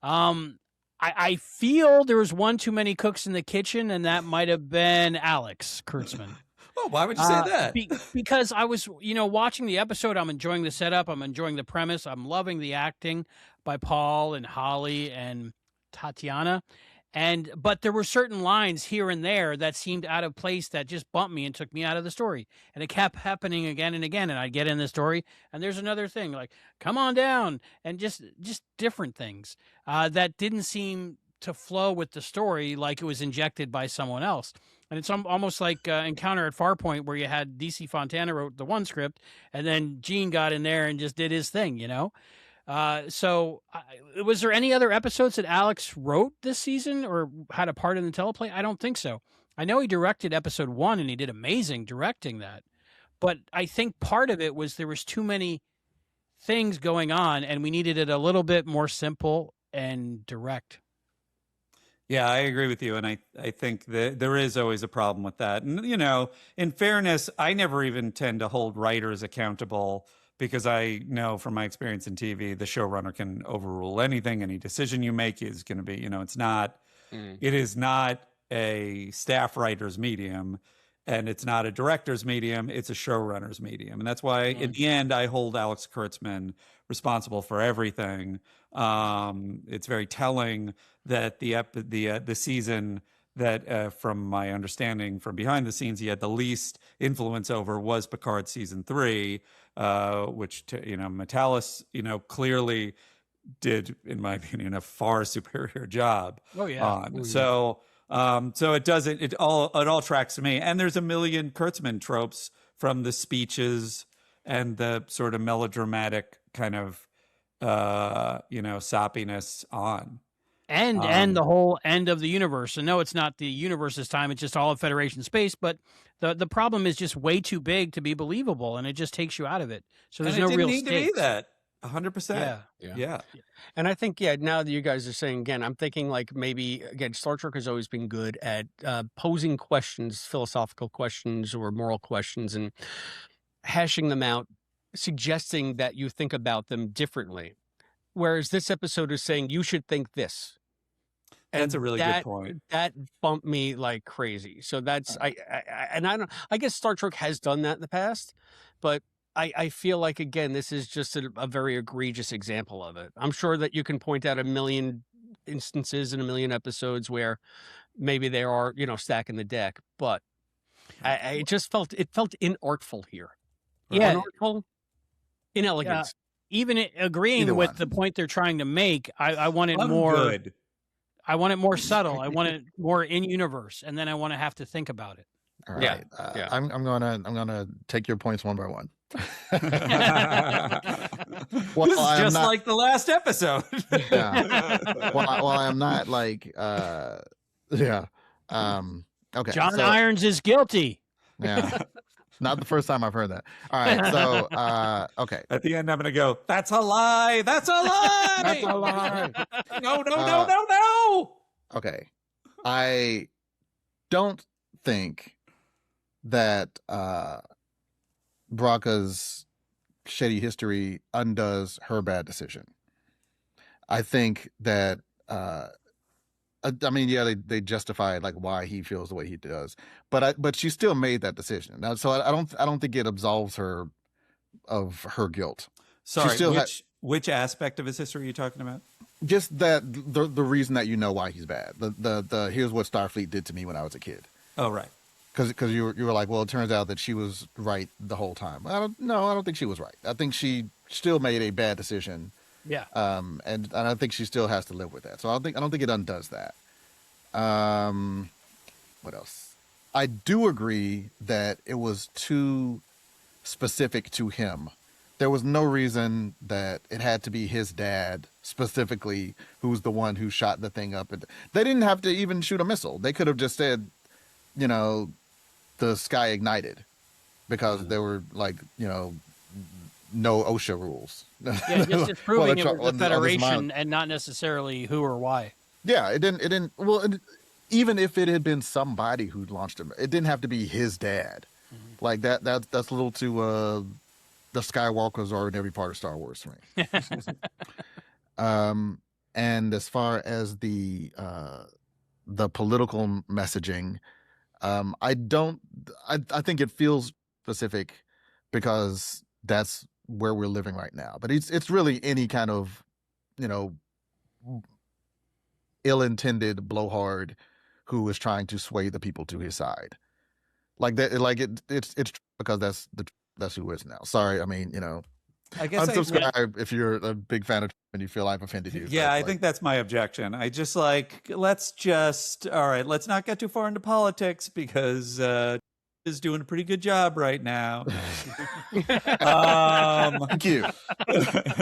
I feel there was one too many cooks in the kitchen, and that might have been Alex Kurtzman. Oh, why would you say that? Because I was, watching the episode. I'm enjoying the setup. I'm enjoying the premise. I'm loving the acting by Paul and Holly and Tatiana. But there were certain lines here and there that seemed out of place that just bumped me and took me out of the story. And it kept happening again and again. And I'd get in the story and there's another thing like, come on down, and just different things that didn't seem to flow with the story like it was injected by someone else. And it's almost like Encounter at Farpoint, where you had DC Fontana wrote the one script and then Gene got in there and just did his thing, So was there any other episodes that Alex wrote this season or had a part in the teleplay? I don't think so. I know he directed episode 1 and he did amazing directing that. But I think part of it was there was too many things going on and we needed it a little bit more simple and direct. Yeah, I agree with you. And I think that there is always a problem with that. And, in fairness, I never even tend to hold writers accountable because I know from my experience in TV, the showrunner can overrule anything. Any decision you make is going to be, it is not a staff writer's medium and it's not a director's medium. It's a showrunner's medium. And that's why in the end, I hold Alex Kurtzman responsible for everything. It's very telling that the season that, from my understanding from behind the scenes, he had the least influence over was Picard season 3, which Metalis, clearly did, in my opinion, a far superior job. Oh yeah. So it all tracks to me. And there's a million Kurtzman tropes from the speeches and the sort of melodramatic kind of soppiness on. And the whole end of the universe. And no, it's not the universe this time. It's just all of Federation space. But the problem is just way too big to be believable, and it just takes you out of it. So there's no real stakes. It didn't need to be that. 100%. Yeah. And I think, now that you guys are saying, again, I'm thinking like maybe, again, Star Trek has always been good at posing questions, philosophical questions or moral questions, and hashing them out, suggesting that you think about them differently. Whereas this episode is saying you should think this. That's a really good point. That bumped me like crazy. So that's I guess Star Trek has done that in the past, but I feel like, again, this is just a very egregious example of it. I'm sure that you can point out a million instances in a million episodes where maybe they are, stacking the deck, but I just felt inartful here. Yeah. Inartful, inelegant. Even agreeing with the point they're trying to make, I want it more good. I want it more subtle. I want it more in universe, and then I want to have to think about it. All right. I'm gonna take your points one by one. Well, this is just like the last episode. Well, I am not like okay. John Irons is guilty. Yeah. Not the first time I've heard that. All right, so okay. At the end, I'm gonna go, that's a lie. That's a lie. That's a lie. No. Okay. I don't think that Braca's shady history undoes her bad decision. I think that they justify like why he feels the way he does, but she still made that decision. Now, so I don't think it absolves her of her guilt. Sorry, which aspect of his history are you talking about? Just that the reason that why he's bad. The here's what Starfleet did to me when I was a kid. Oh, right. Because you were like, well, it turns out that she was right the whole time. I don't think she was right. I think she still made a bad decision. Yeah. And I think she still has to live with that. So I don't think it undoes that. What else? I do agree that it was too specific to him. There was no reason that it had to be his dad specifically who's the one who shot the thing up. They didn't have to even shoot a missile. They could have just said, the sky ignited because there were like, no OSHA rules. Yeah, just proving it was the Federation and not necessarily who or why. Yeah, it didn't. Well, even if it had been somebody who launched him, it didn't have to be his dad. Like that's a little too. The Skywalkers are in every part of Star Wars for me. And as far as the political messaging, I think it feels specific because that's where we're living right now. But it's really any kind of, ill-intended blowhard who is trying to sway the people to his side. Like that, it's because that's who it is now. Sorry, I mean, I guess unsubscribe if you're a big fan of Trump and you feel I've offended you. Yeah, I think that's my objection. I just all right, let's not get too far into politics because is doing a pretty good job right now. Thank you.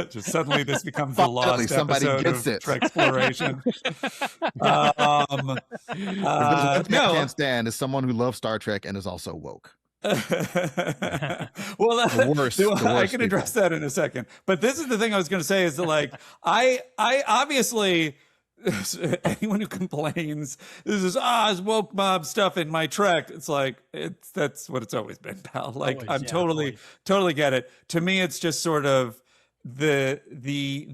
Just suddenly this becomes the lost somebody episode gets of it. Treksploration. I can't stand is someone who loves Star Trek and is also woke. Well, The worst I can address that in a second. But this is the thing I was going to say is that I obviously anyone who complains this is woke mob stuff in my Trek, it's like that's what it's always been, pal. Like Always, I'm yeah, totally get it. To me, it's just sort of the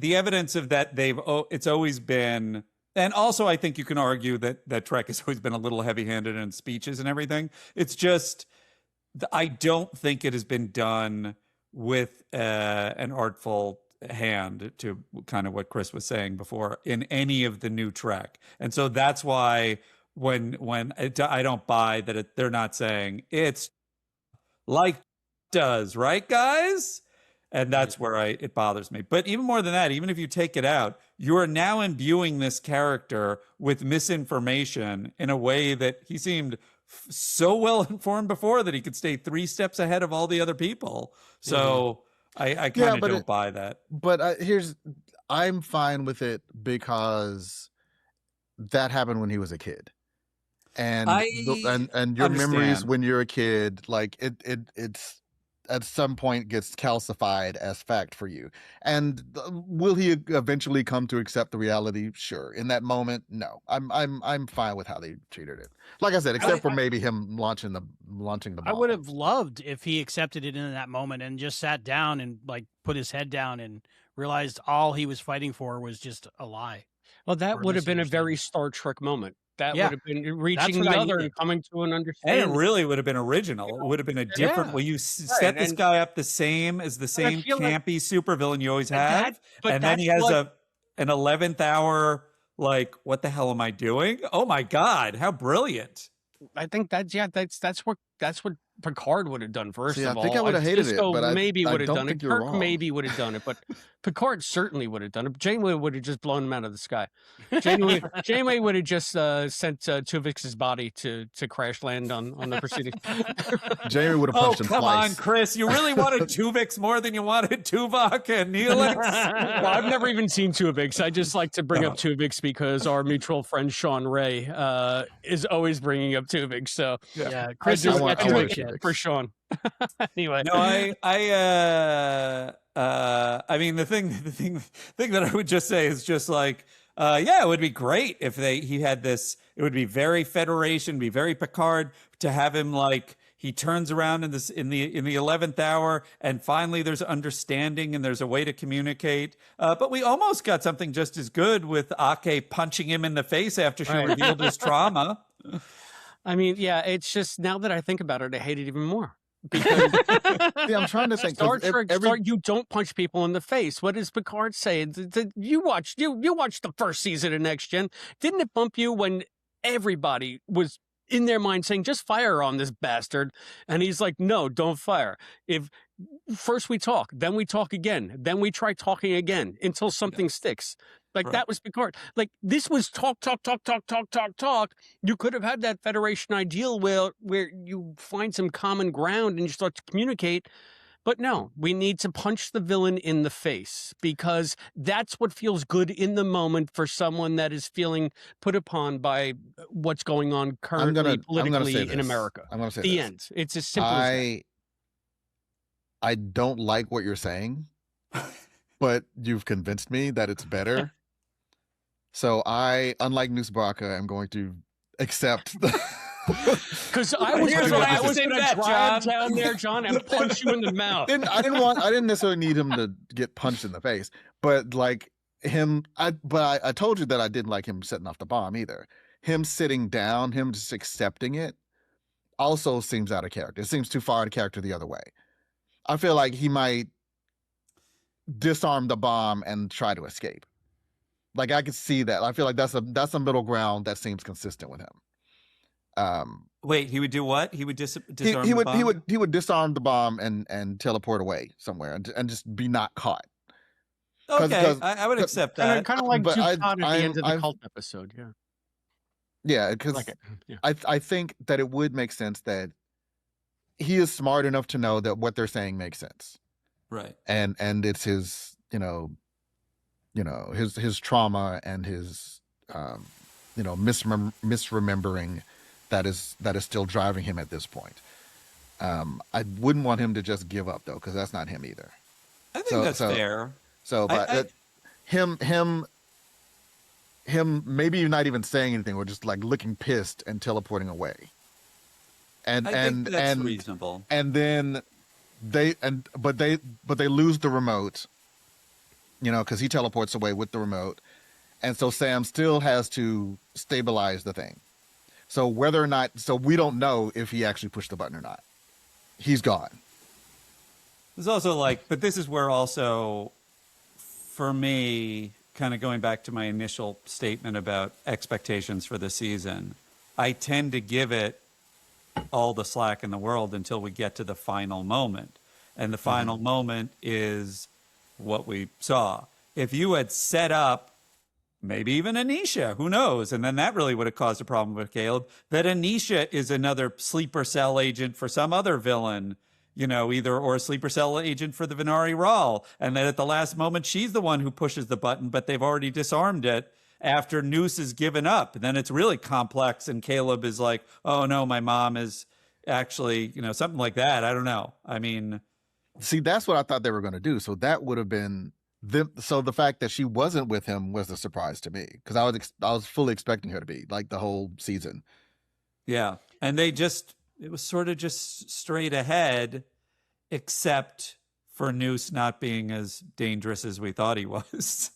evidence of that it's always been. And also, I think you can argue that Trek has always been a little heavy-handed in speeches and everything. It's just I don't think it has been done with an artful hand, to kind of what Chris was saying before, in any of the new Trek. And so that's why when I don't buy that they're not saying it's like does, right, guys? And that's where it bothers me. But even more than that, even if you take it out, you are now imbuing this character with misinformation in a way that he seemed so well informed before that he could stay 3 steps ahead of all the other people. So I kind of don't buy that. But I'm fine with it because that happened when he was a kid, and your memories when you're a kid, like it's at some point gets calcified as fact for you. And will he eventually come to accept the reality? Sure. In that moment, no. I'm fine with how they treated it. Like I said, except for maybe him launching the bomb. I would have loved if he accepted it in that moment and just sat down and put his head down and realized all he was fighting for was just a lie. Well, that would have been a very Star Trek moment. That would have been reaching the other and coming to an understanding. And it really would have been original. It would have been a different way. You set this guy up the same as the same campy supervillain you always have. And then he has an 11th hour, what the hell am I doing? Oh my God, how brilliant. I think that's what Picard would have done first of all. I think I would have hated it, but maybe would have don't done it. think you're Kirk wrong. maybe would have done it, but Picard certainly would have done it. Janeway would have just blown him out of the sky. Janeway would have just sent Tuvix's body to crash land on the proceedings. Janeway would have punched him come twice. on, Chris. You really wanted Tuvix more than you wanted Tuvok and Neelix? Well, I've never even seen Tuvix. I just like to bring up Tuvix because our mutual friend Sean Ray is always bringing up Tuvix. So Chris I is want do it for Sean. Anyway, no, I mean the thing that I would just say is just it would be great if he had this. It would be very Federation, be very Picard to have him he turns around in the 11th hour, and finally there's understanding and there's a way to communicate. But we almost got something just as good with Ake punching him in the face after she revealed his trauma. I mean, it's just now that I think about it, I hate it even more. Because I'm trying to think. Star Trek, you don't punch people in the face. What does Picard say? You watched the first season of Next Gen. Didn't it bump you when everybody was in their mind saying, just fire on this bastard? And he's like, no, don't fire. If first we talk, then we talk again, then we try talking again until something sticks. That was Picard. This was talk. You could have had that Federation ideal where you find some common ground and you start to communicate. But no, we need to punch the villain in the face because that's what feels good in the moment for someone that is feeling put upon by what's going on currently politically in America. I'm going to say the end. It's as simple as that. I don't like what you're saying, but you've convinced me that it's better. So I, unlike Noose Baraka, am going to accept Because I was Here's going what I was to gonna bet, drive John. down there, John, and punch you in the mouth. I didn't necessarily need him to get punched in the face, but like I told you that I didn't like him setting off the bomb either. Him sitting down, him just accepting it, also seems out of character. It seems too far out of character the other way. I feel like he might disarm the bomb and try to escape. Like I could see that. I feel like that's a middle ground that seems consistent with him. Wait, he would do what? He would disarm he the bomb? He would disarm the bomb and teleport away somewhere and just be not caught. Okay, I would accept that. Kind of like But Duke at the end of the I'm- cult episode. Yeah. Yeah, because Like it. Yeah. I think that it would make sense that he is smart enough to know that what they're saying makes sense, Right. and it's his his trauma and his misremembering that is still driving him at this point. I wouldn't want him to just give up though, because that's not him either. I think that's fair. So, but him maybe not even saying anything or just like looking pissed and teleporting away. I think that's reasonable. And then they lose the remote, because he teleports away with the remote. And so Sam still has to stabilize the thing. So we don't know if he actually pushed the button or not. He's gone. There's also but this is where also, for me, kind of going back to my initial statement about expectations for the season, I tend to give it all the slack in the world until we get to the final moment. And the final moment is what we saw. If you had set up maybe even Anisha, who knows? And then that really would have caused a problem with Caleb, that Anisha is another sleeper cell agent for some other villain, or a sleeper cell agent for the Venari Rawl. And that at the last moment, she's the one who pushes the button, but they've already disarmed it after Noose is given up. And then it's really complex. And Caleb is like, oh no, my mom is actually, something like that. I don't know. I mean, see, that's what I thought they were going to do. So that would have been so the fact that she wasn't with him was a surprise to me, because I was fully expecting her to be like the whole season. Yeah. And it was sort of just straight ahead, except for Noose not being as dangerous as we thought he was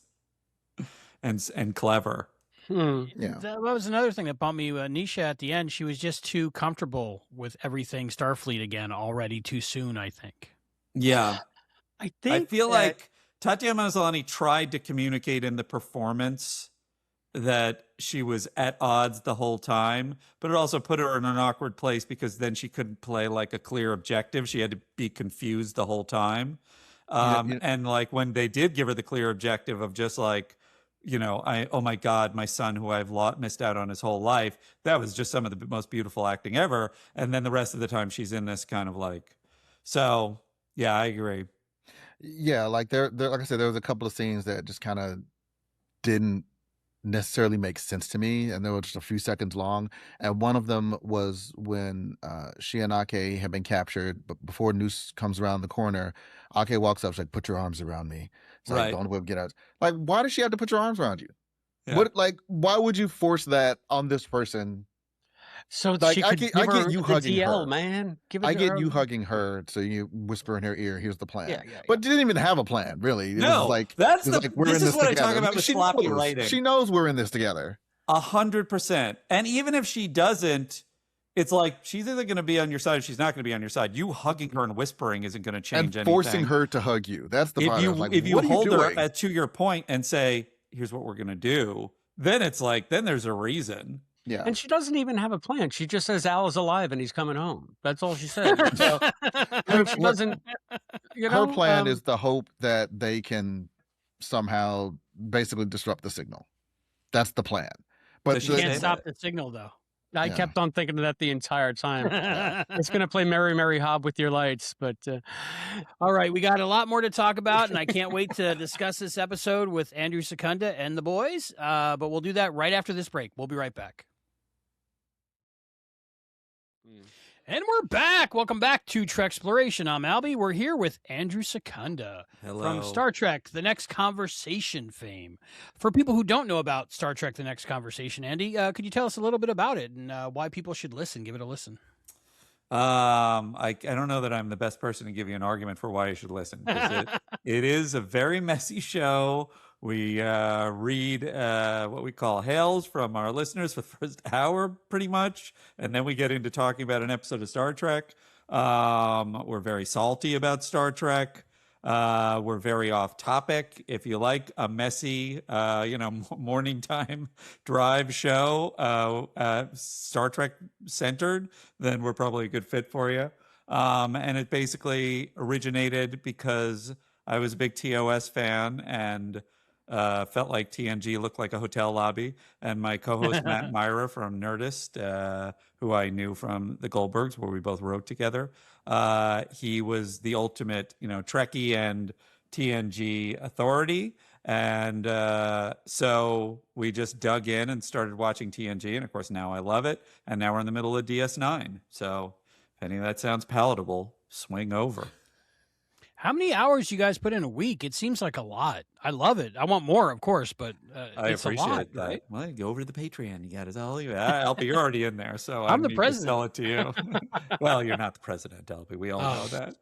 and clever. Yeah. That was another thing that bumped me. Nisha at the end, she was just too comfortable with everything Starfleet again already too soon, I think. Yeah. I feel like Tatiana Maslany tried to communicate in the performance that she was at odds the whole time, but it also put her in an awkward place because then she couldn't play like a clear objective. She had to be confused the whole time. And when they did give her the clear objective of just oh my God, my son who I've missed out on his whole life, that was just some of the most beautiful acting ever. And then the rest of the time she's in this kind of so yeah, I agree. Yeah, like there, like I said, there was a couple of scenes that just kind of didn't necessarily make sense to me, and they were just a few seconds long. And one of them was when she and Ake had been captured, but before Noose comes around the corner, Ake walks up, she's like, "Put your arms around me." It's like, "Don't whip, get out." Like, why does she have to put your arms around you? Yeah. Why would you force that on this person? So Like, she I could get- give I get her you the hugging DL, her. man. Give it I to get her. you hugging her, so you whisper in her ear, "Here's the plan." Yeah. But you didn't even have a plan, really. It No, was like, that's it was the- like, we're this in is what I talk together. about with She sloppy knows. writing. She knows we're in this together. 100%. And even if she doesn't, it's like she's either going to be on your side or she's not going to be on your side. You hugging her and whispering isn't going to change And anything. forcing her to hug you. That's the part. I was like, if you what are hold her doing? to your point and say, "Here's what we're going to do," then it's then there's a reason. Yeah. And she doesn't even have a plan. She just says Al is alive and he's coming home. That's all she said. So, and she doesn't. Her plan is the hope that they can somehow basically disrupt the signal. That's the plan. But Does she You say can't that? stop the signal, though. I Yeah. kept on thinking of that the entire time. It's going to play Mary, Mary Hob with your lights, but All right, we got a lot more to talk about, and I can't wait to discuss this episode with Andrew Secunda and the boys. But we'll do that right after this break. We'll be right back. And we're back. Welcome back to Treksploration. I'm Albie. We're here with Andrew Secunda from Star Trek The Next Conversation fame. For people who don't know about Star Trek The Next Conversation, Andy, could you tell us a little bit about it and why people should listen? Give it a listen. I don't know that I'm the best person to give you an argument for why you should listen. It is a very messy show. We read what we call hails from our listeners for the first hour, pretty much, and then we get into talking about an episode of Star Trek. We're very salty about Star Trek. We're very off topic. If you like a messy, morning time drive show, Star Trek centered, then we're probably a good fit for you. And it basically originated because I was a big TOS fan and felt like TNG looked like a hotel lobby. And my co-host Matt Myra from Nerdist, who I knew from the Goldbergs, where we both wrote together, he was the ultimate, Trekkie and TNG authority. And so we just dug in and started watching TNG. And of course, now I love it. And now we're in the middle of DS9. So if any of that sounds palatable, swing over. How many hours you guys put in a week? It seems like a lot. I love it. I want more, of course, but I it's appreciate a lot, that. right? Well, go over to the Patreon. You got it all. Albie, you're already in there, so I'm the need to president. sell it to you. Well, you're not the president, Albie. We all know that.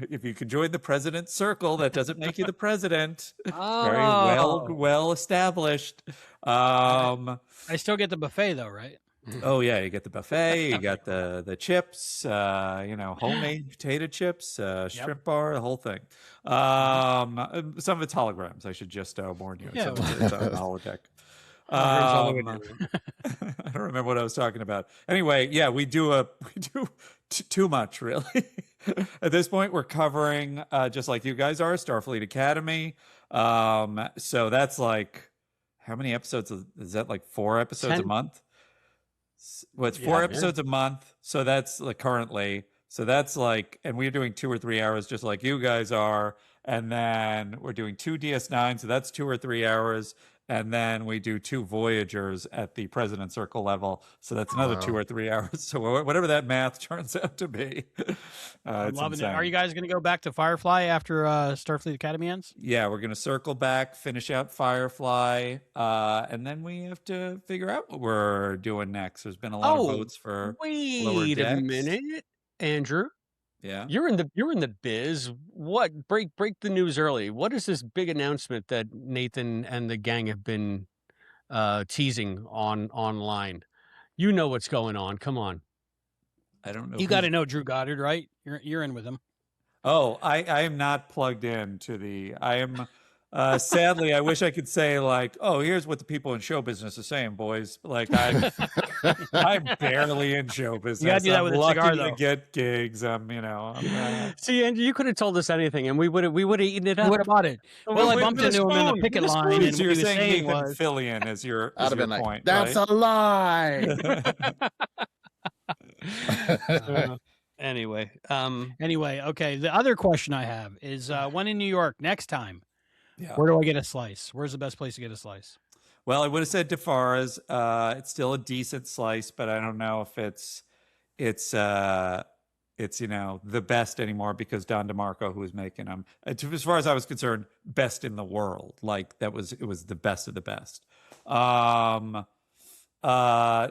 If you can join the president's circle, that doesn't make you the president. Very well established. I still get the buffet, though, right? Oh yeah, you get the buffet, you got the chips, homemade potato chips, shrimp bar, the whole thing. Some of it's holograms. I should just warn you. Yeah, Some of it's on holodeck. I don't remember what I was talking about. Anyway, yeah, we do too much, really. At this point, we're covering just like you guys are, Starfleet Academy. So that's like, how many episodes? Is that like 4 episodes 10? a month? Well, it's 4 episodes a month. So that's like currently. So that's like, and we're doing 2 or 3 hours just like you guys are. And then we're doing 2 DS9. So that's 2 or 3 hours. And then we do 2 Voyagers at the President Circle level. So that's another 2 or 3 hours. So whatever that math turns out to be. I'm loving it. Are you guys going to go back to Firefly after Starfleet Academy ends? Yeah, we're going to circle back, finish out Firefly, and then we have to figure out what we're doing next. There's been a lot of votes for Lower Wait a Decks. minute, Andrew. Yeah. You're in the biz. What break the news early? What is this big announcement that Nathan and the gang have been teasing online? You know what's going on. Come on. I don't know. You got to know Drew Goddard, right? You're in with him. Oh, I am not plugged in to the. I am. Sadly, I wish I could say like, oh, here's what the people in show business are saying, boys. Like I'm barely in show business. You gotta do that I'm with a lucky cigar, to though. get gigs. I'm. See, Andrew, you could have told us anything, and we would have eaten it You up. would have bought it. Well, I bumped into him in the picket line, and So what you're he was saying saying Nathan was, Fillion is your I'd have been like, point? that's right? a lie. Anyway, okay. The other question I have is, when in New York next time, Yeah. where do I get a slice? Where's the best place to get a slice? Well, I would have said DeFara's. It's still a decent slice, but I don't know if it's the best anymore because Don DeMarco, who was making them, as far as I was concerned, best in the world. Like it was the best of the best. Now my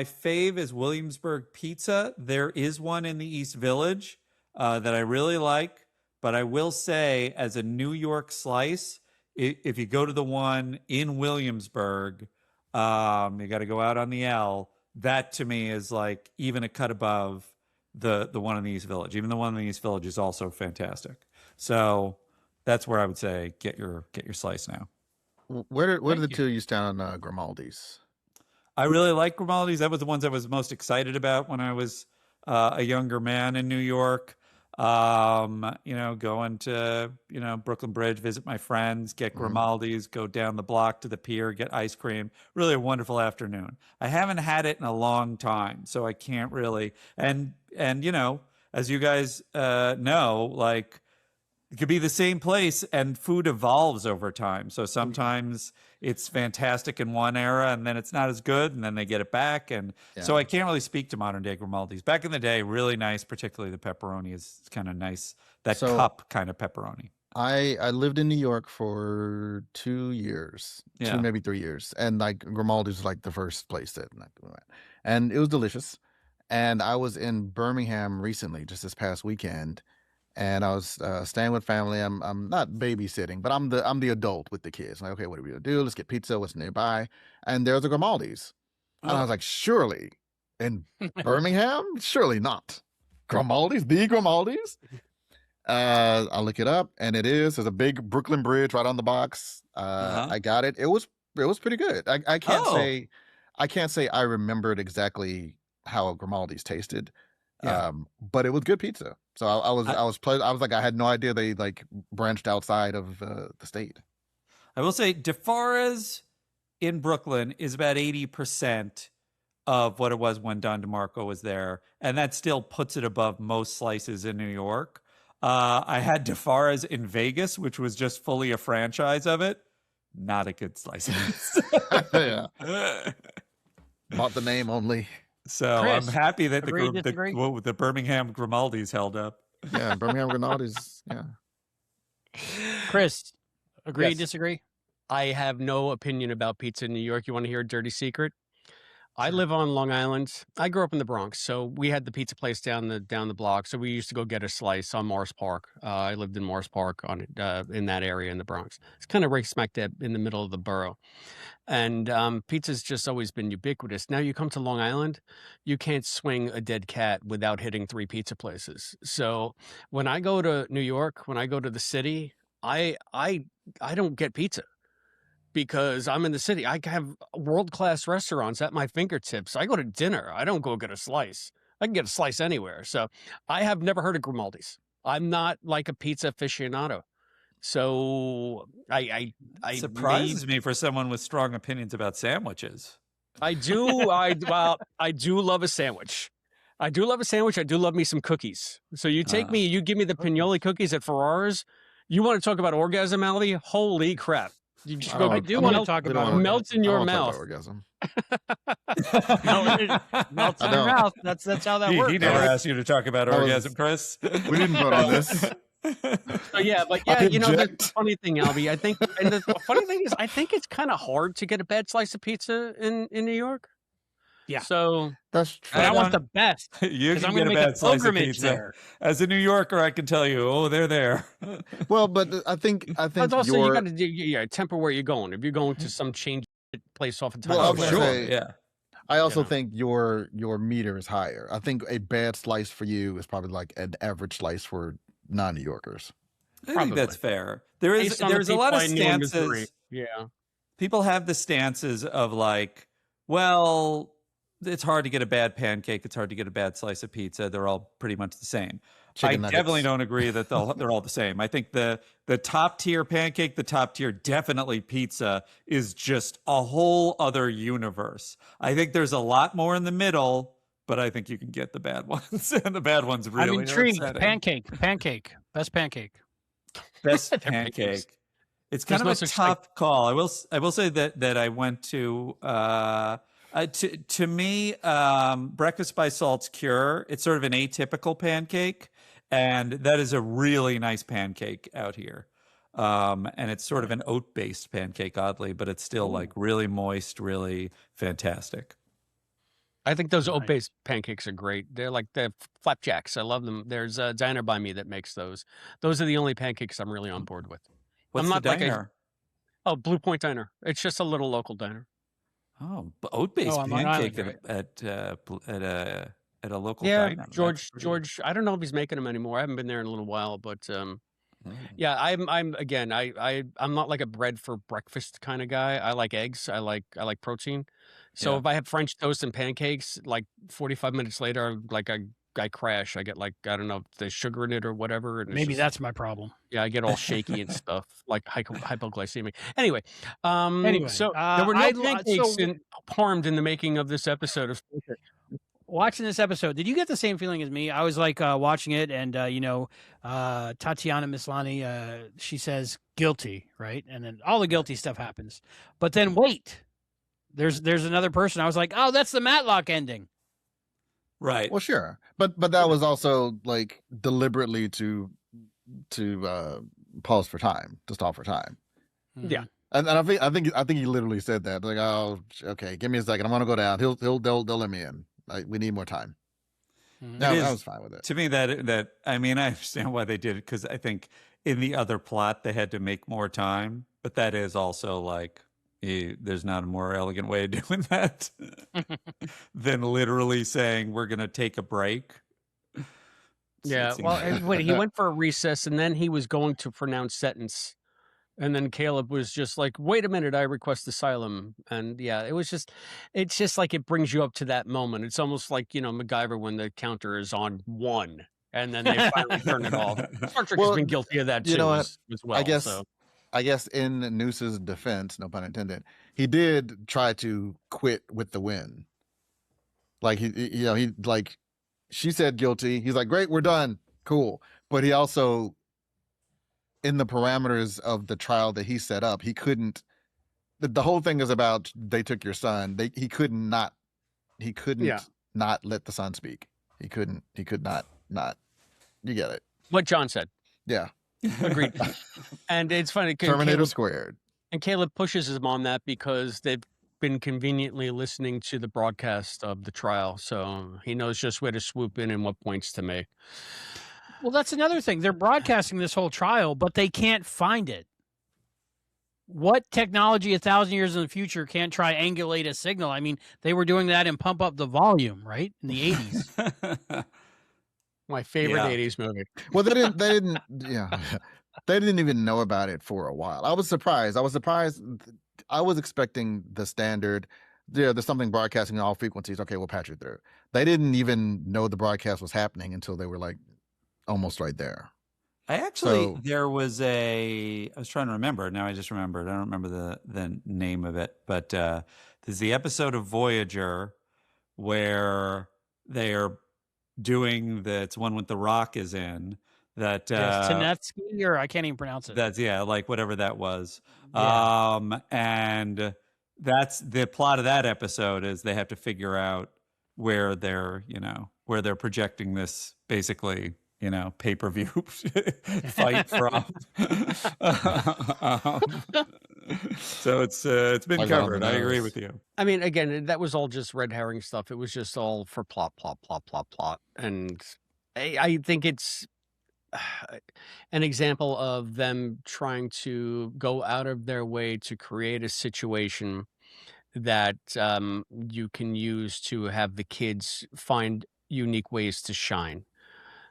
fave is Williamsburg Pizza. There is one in the East Village that I really like. But I will say, as a New York slice, if you go to the one in Williamsburg, you got to go out on the L. That to me is like even a cut above the one in the East Village. Even the one in the East Village is also fantastic. So that's where I would say get your slice now. Where do the two of you stand on Grimaldi's? I really like Grimaldi's. That was the ones I was most excited about when I was a younger man in New York. Going to, Brooklyn Bridge, visit my friends, get Grimaldi's, go down the block to the pier, get ice cream. Really a wonderful afternoon. I haven't had it in a long time, so I can't really. And as you guys know, like It could be the same place, and food evolves over time. So sometimes it's fantastic in one era, and then it's not as good, and then they get it back. And so I can't really speak to modern day Grimaldi's. Back in the day, really nice, particularly the pepperoni is kind of nice. That cup kind of pepperoni. I lived in New York for 2 years, 2 maybe 3 years, and like Grimaldi's was like the first place that, and it was delicious. And I was in Birmingham recently, just this past weekend, and I was staying with family. I'm not babysitting, but I'm the adult with the kids. Like, okay, what are we gonna do? Let's get pizza. What's nearby? And there's a Grimaldi's, and I was like, surely in Birmingham, surely not. Grimaldi's, the Grimaldi's. I look it up, and there's a big Brooklyn Bridge right on the box. I got it. It was pretty good. I can't say I remembered exactly how a Grimaldi's tasted, but it was good pizza. So I was pleased. I was like, I had no idea they like branched outside of the state. I will say DeFara's in Brooklyn is about 80% of what it was when Don DeMarco was there, and that still puts it above most slices in New York. I had DeFara's in Vegas, which was just fully a franchise of it. Not a good slice of pizza. Bought the name only. So Chris, I'm happy that disagree? the Birmingham Grimaldi's held up. Yeah, Birmingham Grimaldi's. Yeah. Chris, agree, Yes. disagree? I have no opinion about pizza in New York. You want to hear a dirty secret? I live on Long Island. I grew up in the Bronx, so we had the pizza place down the block. So we used to go get a slice on Morris Park. I lived in Morris Park in that area in the Bronx. It's kind of right smack dab in the middle of the borough, and pizza's just always been ubiquitous. Now you come to Long Island, you can't swing a dead cat without hitting 3 pizza places. So when I go to New York, when I go to the city, I don't get pizza. Because I'm in the city. I have world-class restaurants at my fingertips. I go to dinner. I don't go get a slice. I can get a slice anywhere. So I have never heard of Grimaldi's. I'm not like a pizza aficionado. So I Surprises me for someone with strong opinions about sandwiches. I do. I do love a sandwich. I do love a sandwich. I do love me some cookies. So you give me the Pignoli cookies at Ferrara's. You want to talk about orgasm, Albie? Holy crap. You just I do want to talk about melts in your mouth. Orgasm. Melts in your mouth. That's how that works. He never asked you to talk about orgasm, Chris. We didn't vote on this. So yeah, but yeah, the funny thing, Albie, I think, and the funny thing is, I think it's kind of hard to get a bad slice of pizza in New York. Yeah. So that's true. But I want the best. You can I'm get gonna a make bad slice of pilgrimage pizza. there. As a New Yorker, I can tell you, they're there. Well, but I think but also you got to temper where you're going. If you're going to some change place off in Times Well, Square, sure. Yeah. I also think your meter is higher. I think a bad slice for you is probably like an average slice for non-New Yorkers. I think that's fair. There's a lot of stances. Yeah. People have the stances of like, well, it's hard to get a bad pancake. It's hard to get a bad slice of pizza. They're all pretty much the same. Chicken nuggets. Definitely don't agree that they're all the same. I think the top tier pancake, the top tier definitely pizza is just a whole other universe. I think there's a lot more in the middle, but I think you can get the bad ones, and the bad ones really. I'm intrigued. Upsetting. Pancake, best pancake. Best pancake. It's kind of a tough call. I will say that I went to to me breakfast by Salt's Cure. It's sort of an atypical pancake, and that is a really nice pancake out here. And it's sort of an oat based pancake, oddly, but it's still like really moist, really fantastic. I think those oat-based pancakes are great. They're like the flapjacks. I love them. There's a diner by me that makes those. Those are the only pancakes I'm really on board with. What's I'm not the diner? Blue Point Diner. It's just a little local diner. Oh, oat-based on Long pancake Island, at a local Yeah, diner. George. I don't know if he's making them anymore. I haven't been there in a little while, but yeah, I'm not like a bread for breakfast kind of guy. I like eggs. I like protein. So if I have French toast and pancakes, like 45 minutes later, like I crash. I get like, I don't know, if there's sugar in it or whatever. And Maybe that's my problem. yeah, I get all shaky and stuff, like hypoglycemic. Anyway, Anyway, so there were no I- pancakes so- harmed in the making of this episode of. watching this episode, did you get the same feeling as me? I was like watching it, and Tatiana Maslany, she says guilty, right? And then all the guilty stuff happens. But then wait, there's another person. I was like, oh, that's the Matlock ending. Right. Well, sure, but that was also like deliberately to pause for time, to stall for time. Yeah. And I think he literally said that. Like, oh, okay, give me a second. I'm gonna go down. They'll let me in. We need more time. No, I was fine with it. To me, that I mean, I understand why they did it, because I think in the other plot they had to make more time. But that is also like, there's not a more elegant way of doing that than literally saying we're gonna take a break. Yeah. Well, wait, he went for a recess, and then he was going to pronounce sentence. And then Caleb was just like, wait a minute, I request asylum. And yeah, it's just like it brings you up to that moment. It's almost like, MacGyver when the counter is on 1 and then they finally turn it off. Star Trek has been guilty of that too, as well. I guess in Noose's defense, no pun intended, he did try to quit with the win. Like he like, she said guilty. He's like, great, we're done. Cool. But he also, in the parameters of the trial that he set up, he couldn't. The whole thing is about they took your son. He could not let the son speak. He could not. You get it. What John said. Yeah. Agreed. And it's funny. Terminator squared. And Caleb pushes him on that because they've been conveniently listening to the broadcast of the trial, so he knows just where to swoop in and what points to make. Well, that's another thing. They're broadcasting this whole trial, but they can't find it. What technology 1,000 years in the future can't triangulate a signal? I mean, they were doing that and Pump Up the Volume, right? In the 80s. My favorite 80s movie. Well, they didn't they didn't even know about it for a while. I was surprised. I was expecting the standard, there's something broadcasting on all frequencies. Okay, we'll patch it through. They didn't even know the broadcast was happening until they were like almost right there. I was trying to remember. Now I just remembered. I don't remember the name of it, but there's the episode of Voyager where they are doing it's one with the Rock is in that Tenetsky, or I can't even pronounce it. That's like whatever that was. Yeah. And that's the plot of that episode, is they have to figure out where they're projecting this basically, pay-per-view fight from. So it's been covered. I agree with you. I mean, again, that was all just red herring stuff. It was just all for plot. And I think it's an example of them trying to go out of their way to create a situation that you can use to have the kids find unique ways to shine.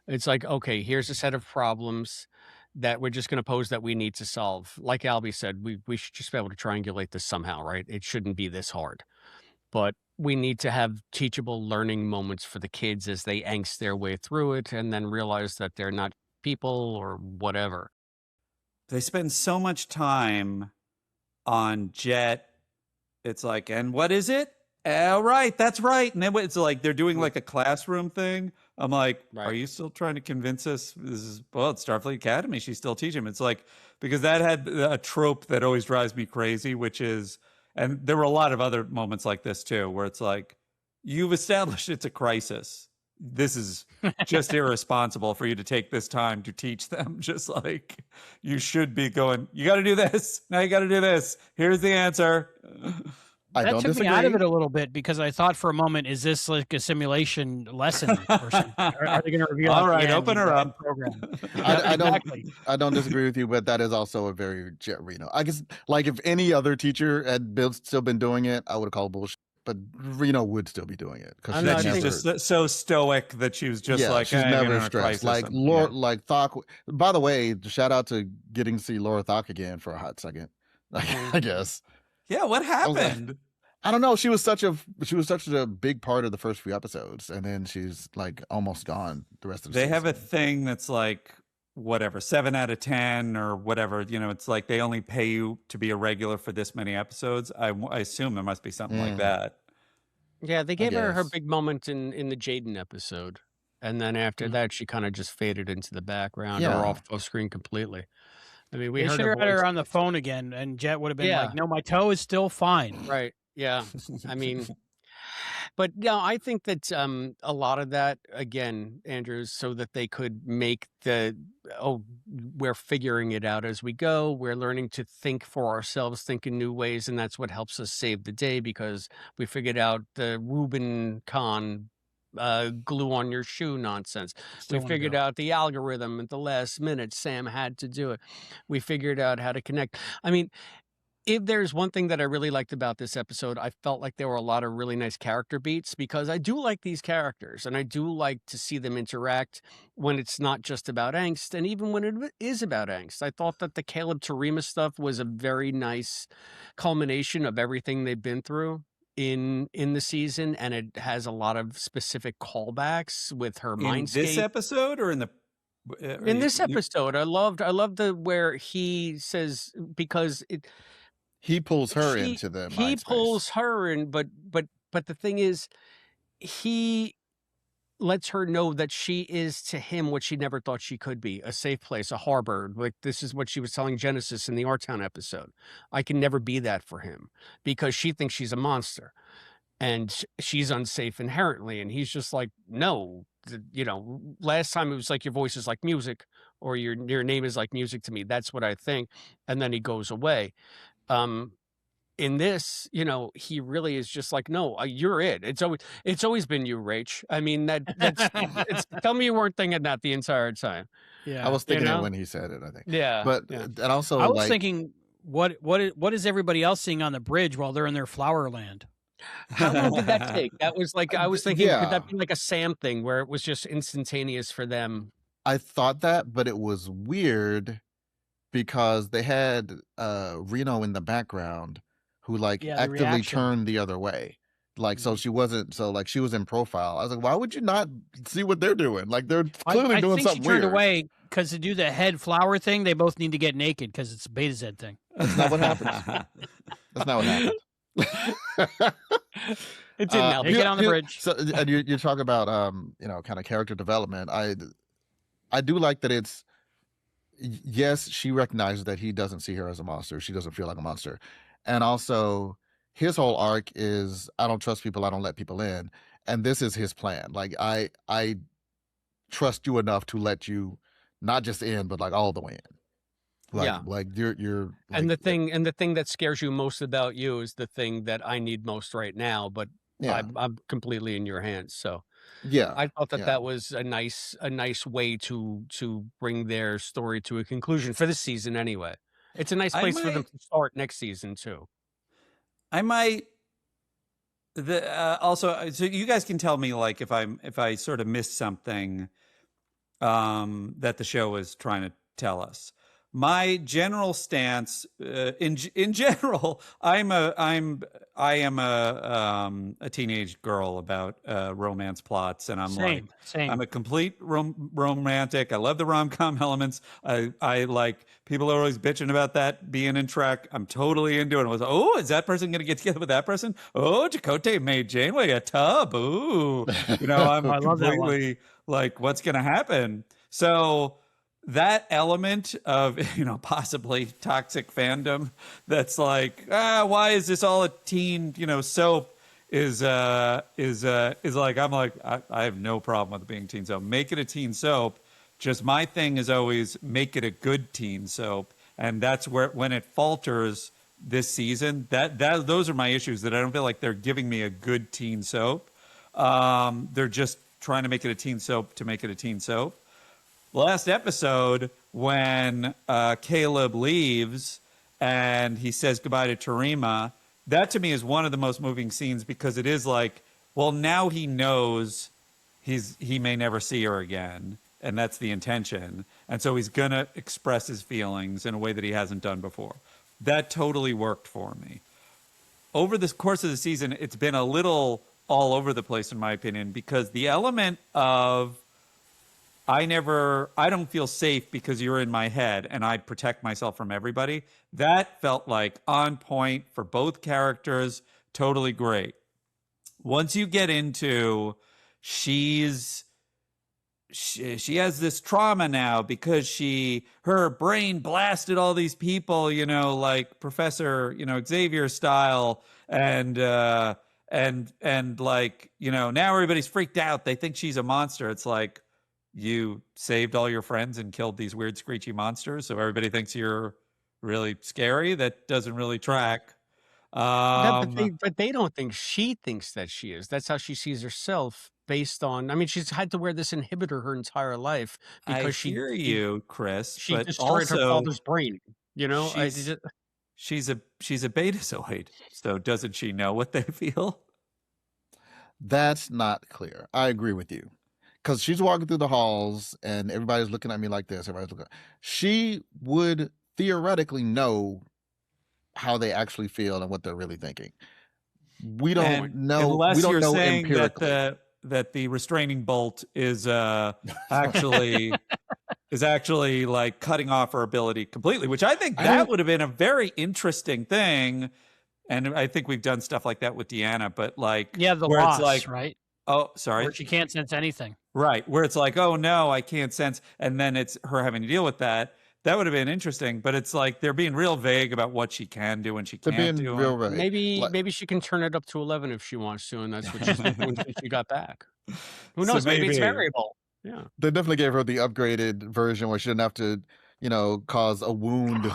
It's like, okay, here's a set of problems that we're just going to pose that we need to solve. Like Albie said, we should just be able to triangulate this somehow, right? It shouldn't be this hard. But we need to have teachable learning moments for the kids as they angst their way through it and then realize that they're not people or whatever. They spend so much time on Jet. It's like, and what is it? Right, that's right. And then it's like they're doing like a classroom thing. I'm like, Are you still trying to convince us it's Starfleet Academy? She's still teaching. It's like, because that had a trope that always drives me crazy, which is, and there were a lot of other moments like this too, where it's like, you've established it's a crisis. This is just irresponsible for you to take this time to teach them. Just like, you should be going, you got to do this. Now you got to do this. Here's the answer. That took me out of it a little bit, because I thought for a moment, is this like a simulation lesson or something? Are they going to reveal? All right, open her up. Program. I don't disagree with you, but that is also a very Jet Reno. I guess, like, if any other teacher had still been doing it, I would have called bullshit. But Reno would still be doing it because she's just so stoic that she was just like, she's never stressed. Like Laura, like Thok. By the way, shout out to getting to see Laura Thok again for a hot second. I guess. Yeah, what happened? I don't know. She was such a big part of the first few episodes, and then she's like almost gone the rest of the season. They have a thing that's like whatever, 7 out of 10 or whatever. It's like they only pay you to be a regular for this many episodes. I assume there must be something like that. Yeah, they gave her guess. big moment in the Jaden episode, and then after that, she kind of just faded into the background or Yeah. off screen completely. I mean, we They heard should her have had voice. her on the phone again, and Jet would have been Yeah, like, "No, my toe is still fine." right. Yeah, I mean, but yeah, I think that a lot of that again, Andrew, is so that they could make we're figuring it out as we go. We're learning to think for ourselves, think in new ways, and that's what helps us save the day because we figured out the Rubincon glue on your shoe nonsense. Still We wanna figured go. out the algorithm at the last minute. Sam had to do it. We figured out how to connect. I mean, if there's one thing that I really liked about this episode, I felt like there were a lot of really nice character beats because I do like these characters and I do like to see them interact when it's not just about angst and even when it is about angst. I thought that the Caleb Tarima stuff was a very nice culmination of everything they've been through in the season, and it has a lot of specific callbacks with her In this mindscape. episode or in the In this episode, I loved the where he says because He pulls her he into the he mind pulls space. her in, but the thing is, he lets her know that she is to him what she never thought she could be, a safe place, a harbor. Like this is what she was telling Genesis in the Artown episode. I can never be that for him because she thinks she's a monster and she's unsafe inherently. And he's just like, no, last time it was like your voice is like music or your name is like music to me. That's what I think. And then he goes away. In this, he really is just like, no, you're it. It's always been you, Rach. I mean, tell me you weren't thinking that the entire time. Yeah, I was thinking know? it when he said it, I think. Yeah. But yeah. and also I was like thinking, what is everybody else seeing on the bridge while they're in their flower land? How long did that take? That was like, I was thinking, yeah. could that be like a Sam thing where it was just instantaneous for them? I thought that, but it was weird because they had Reno in the background who like Yeah, the actively reaction. turned the other way. Like so she wasn't she was in profile. I was like, why would you not see what they're doing? Like they're clearly I doing think something she turned weird. away because to do the head flower thing, they both need to get naked because it's a Beta Z thing. That's not what happens. That's not what happened. It didn't help. They get on the bridge. So, and you talk about kind of character development. I do like that it's yes, she recognizes that he doesn't see her as a monster. She doesn't feel like a monster. And also his whole arc is I don't trust people, I don't let people in. And this is his plan. Like I trust you enough to let you not just in, but like all the way in. Like you're And like, the thing that scares you most about you is the thing that I need most right now, but yeah. I'm completely in your hands. So Yeah. I thought that yeah. that was a nice way to bring their story to a conclusion for this season anyway. It's a nice place for them to start next season too. I might also so you guys can tell me like if I sort of missed something that the show was trying to tell us. My general stance in general, I am a teenage girl about romance plots, and Same. I'm a complete romantic. I love the rom-com elements. I like people are always bitching about that being in Trek. I'm totally into it. I was is that person going to get together with that person? Oh, Chakotay made Janeway a tub. Ooh, I'm I love that one. completely like what's going to happen. So that element of possibly toxic fandom that's like why is this all a teen soap is like I'm like I have no problem with it being teen soap. Make it a teen soap. Just my thing is always make it a good teen soap, and that's where when it falters this season that those are my issues, that I don't feel like they're giving me a good teen soap. They're just trying to make it a teen soap to make it a teen soap. Last episode, when Caleb leaves and he says goodbye to Tarima, that to me is one of the most moving scenes because it is like, well, now he knows he may never see her again, and that's the intention. And so he's going to express his feelings in a way that he hasn't done before. That totally worked for me. Over the course of the season, it's been a little all over the place, in my opinion, because the element of I don't feel safe because you're in my head and I protect myself from everybody. That felt like on point for both characters. Totally great. once you get into she has this trauma now because her brain blasted all these people, like Professor, Xavier style, and like, now everybody's freaked out. They think she's a monster. It's like, you saved all your friends and killed these weird screechy monsters, so everybody thinks you're really scary. That doesn't really track. But they don't think she thinks that she is. That's how she sees herself based on. I mean, she's had to wear this inhibitor her entire life because I hear you, Chris, she but destroyed her also father's brain. You know, she's a betazoid, so doesn't she know what they feel? That's not clear. I agree with you. Because she's walking through the halls and everybody's looking at me like this. She would theoretically know how they actually feel and what they're really thinking. We don't know. Unless we don't you're know saying empirically. that the restraining bolt is actually like cutting off her ability completely, which I think that would have been a very interesting thing. And I think we've done stuff like that with Deanna, but like, the where loss, it's like, right? Oh, sorry. Where she can't sense anything. Right. Where it's like, oh no, I can't sense. And then it's her having to deal with that. That would have been interesting, but it's like they're being real vague about what she can do and she can't do. Real vague. Maybe she can turn it up to 11 if she wants to, and that's what she's doing since she got back. Who knows? So maybe it's variable. Yeah. They definitely gave her the upgraded version where she didn't have to, cause a wound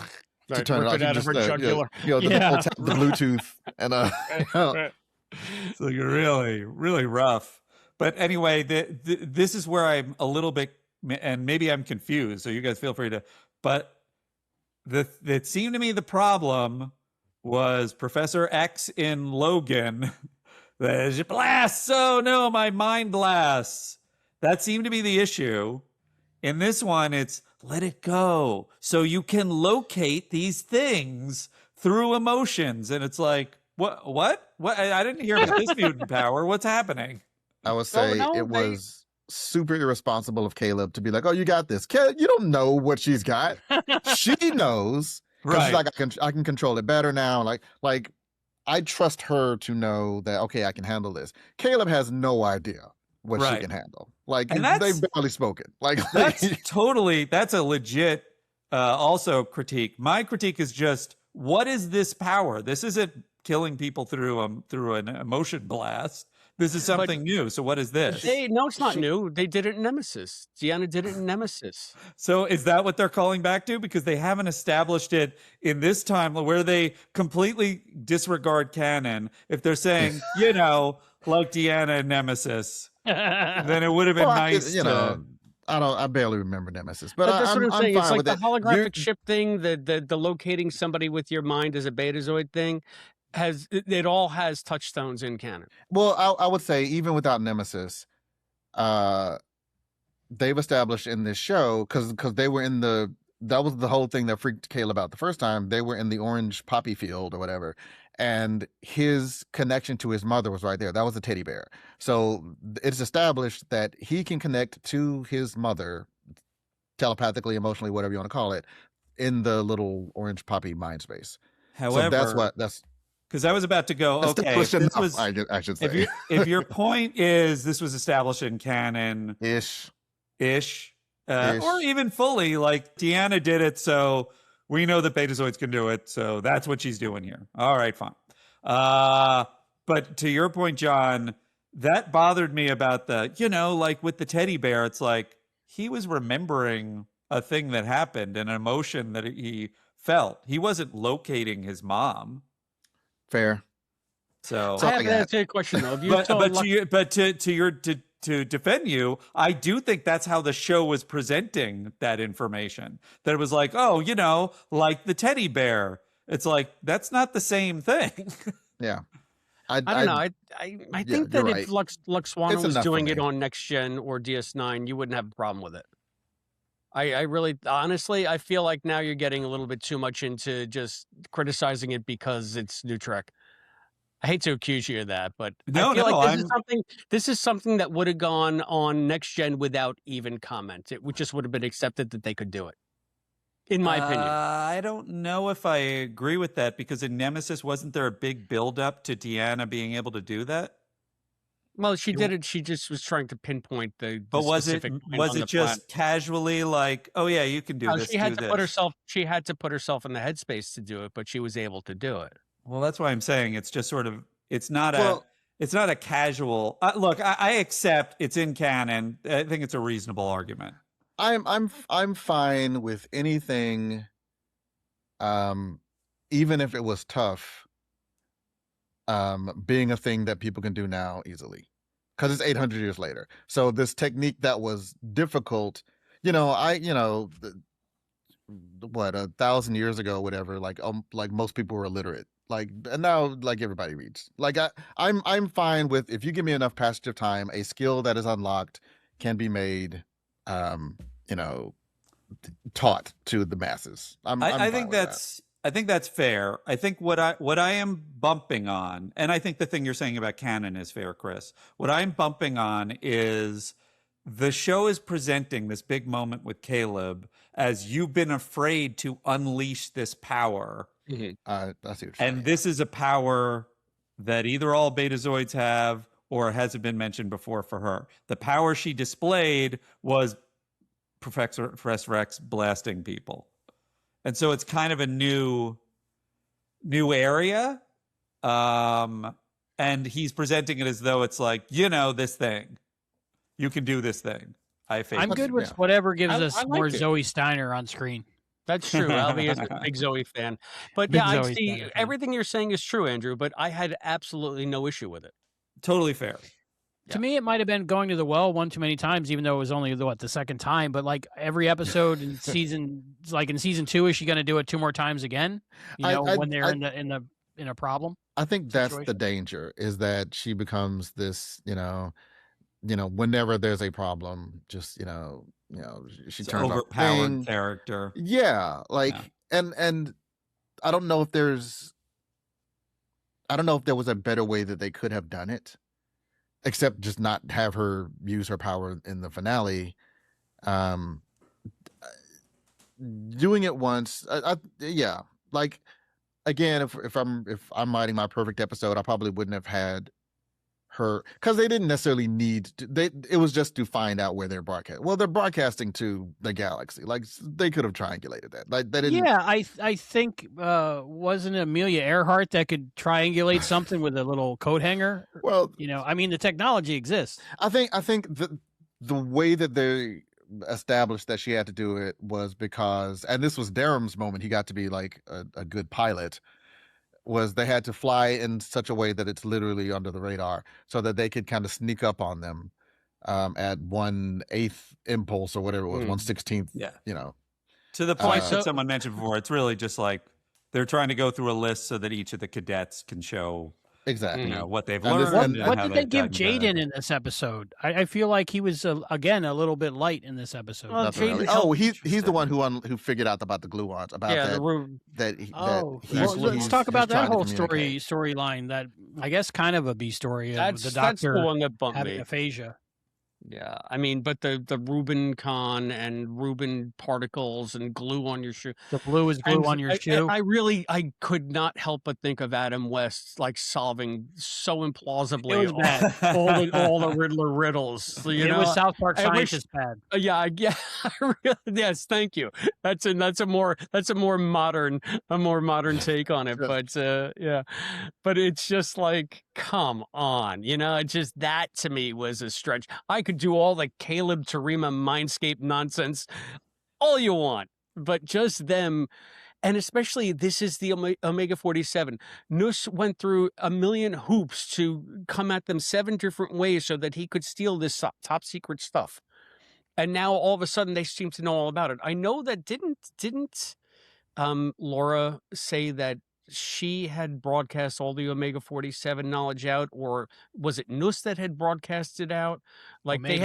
to turn it off. Out of her jugular. The Bluetooth and It's like really, really rough. But anyway, this is where I'm a little bit, and maybe I'm confused. So you guys feel free to. But it seemed to me the problem was Professor X in Logan. That blasts. Oh no, my mind blasts. That seemed to be the issue. In this one, it's let it go, so you can locate these things through emotions, and it's like. What? I didn't hear about this mutant power. What's happening? I would say it was super irresponsible of Caleb to be like, "Oh, you got this." Caleb, you don't know what she's got. She knows. Right. She's like, I can control it better now. Like, I trust her to know that. Okay, I can handle this. Caleb has no idea what she can handle. Like, they've barely spoken. That's a legit also critique. My critique is just, what is this power? This isn't killing people through an emotion blast. This is something new. So what is this? No, it's not new. They did it in Nemesis. Deanna did it in Nemesis. So is that what they're calling back to? Because they haven't established it in this time where they completely disregard canon. If they're saying, like Deanna in Nemesis, then it would have been nice. I barely remember Nemesis, but that's what I'm saying. It's like the holographic ship ship thing, the locating somebody with your mind as a betazoid thing. It all has touchstones in canon. Well, I would say even without Nemesis, they've established in this show because they were in that was the whole thing that freaked Caleb out the first time. They were in the orange poppy field or whatever, and his connection to his mother was right there. That was a teddy bear. So it's established that he can connect to his mother telepathically, emotionally, whatever you want to call it, in the little orange poppy mind space. However, so that's because I was about to go, okay, I should say. If your point is this was established in canon, ish, or even fully, like Deanna did it, so we know that betazoids can do it, so that's what she's doing here. All right, fine. But to your point, John, that bothered me about like with the teddy bear, it's like he was remembering a thing that happened, an emotion that he felt. He wasn't locating his mom. Fair. So I have to answer your question though. To defend you, I do think that's how the show was presenting that information. That it was like, oh, like the teddy bear. It's like that's not the same thing. Yeah. I don't know. I think that if Luxwana was doing it on Next Gen or DS9, you wouldn't have a problem with it. I really, honestly, I feel like now you're getting a little bit too much into just criticizing it because it's New Trek. I hate to accuse you of that, but I feel like this is something that would have gone on Next Gen without even comment. It just would have been accepted that they could do it, in my opinion. I don't know if I agree with that because in Nemesis, wasn't there a big buildup to Deanna being able to do that? Well, she did it. She just was trying to pinpoint the But was it specific point on the just casually like, oh yeah, you can do No, this? she had do to put this. herself. She had to put herself in the headspace to do it, but she was able to do it. Well, that's why I'm saying it's just sort of. It's not Well- a casual. Look, I accept it's in canon. I think it's a reasonable argument. I'm fine with anything, even if it was tough, being a thing that people can do now easily, because it's 800 years later. So this technique that was difficult, what 1,000 years ago, whatever. Like most people were illiterate. Like, and now like everybody reads. Like I'm fine with, if you give me enough passage of time, a skill that is unlocked can be made, taught to the masses. I think that's fair. I think what I am bumping on, and I think the thing you're saying about canon is fair, Chris. What I'm bumping on is the show is presenting this big moment with Caleb as you've been afraid to unleash this power. I see what you're saying. And this is a power that either all Betazoids have or hasn't been mentioned before for her. The power she displayed was Professor Rex blasting people. And so it's kind of a new area. And he's presenting it as though it's like, this thing. You can do this thing. I'm good with whatever gives us I more like it. Zoe Steiner on screen. That's true. Albie is a big Zoe fan. But Big yeah, I Zoe see fan, yeah. everything you're saying is true, Andrew, but I had absolutely no issue with it. Totally fair. To me, it might have been going to the well one too many times, even though it was only the second time. But like every episode in season 2, is she going to do it 2 more times again? When they're in a problem. I think that's the situation. danger, is that she becomes this, whenever there's a problem, just she It's turns off the overpowered thing. character. Yeah, and I don't know if there was a better way that they could have done it, except just not have her use her power in the finale. Doing it once, like, again, if I'm writing my perfect episode, I probably wouldn't have had her, because they didn't necessarily need to. It was just to find out where they're broadcasting. Well, they're broadcasting to the galaxy. Like, they could have triangulated that. Like, they didn't. Yeah, I think wasn't it Amelia Earhart that could triangulate something with a little coat hanger? Well, the technology exists. I think the way that they established that she had to do it was because, and this was Darum's moment, he got to be like a good pilot, was they had to fly in such a way that it's literally under the radar, so that they could kind of sneak up on them at 1/8 impulse or whatever it was, 1/16. Yeah. To the point that someone mentioned before, it's really just like they're trying to go through a list so that each of the cadets can show exactly what they've And this- learned. and What how did they they've give gotten better. Jaden in this episode? I feel like he was again a little bit light in this episode. Well, nothing really. Jaden Oh, helped- he's the one who figured out about the gluons, about yeah, that. the room. That he, Oh, that well, let's he's talk about that trying to whole communicate. storyline. That I guess kind of a B story of That's the that's the doctor one that bumped having me. aphasia. Yeah, I mean, but the Rubincon and Rubin particles and glue on your shoe. The blue is glue on your shoe. I could not help but think of Adam West like solving so implausibly It was bad. all the Riddler riddles. It was South Park I wish- Scientist bad. Yeah, yes, thank you. That's a more modern take on it. But yeah, but it's just like, come on, it's just, that to me was a stretch. I could do all the Caleb Tarima Mindscape nonsense all you want, but just them. And especially, this is the Omega 47. Nus went through a million hoops to come at them 7 different ways so that he could steal this top secret stuff. And now all of a sudden they seem to know all about it. I know that didn't Laura say that she had broadcast all the Omega 47 knowledge out, or was it Nus that had broadcasted out? Like they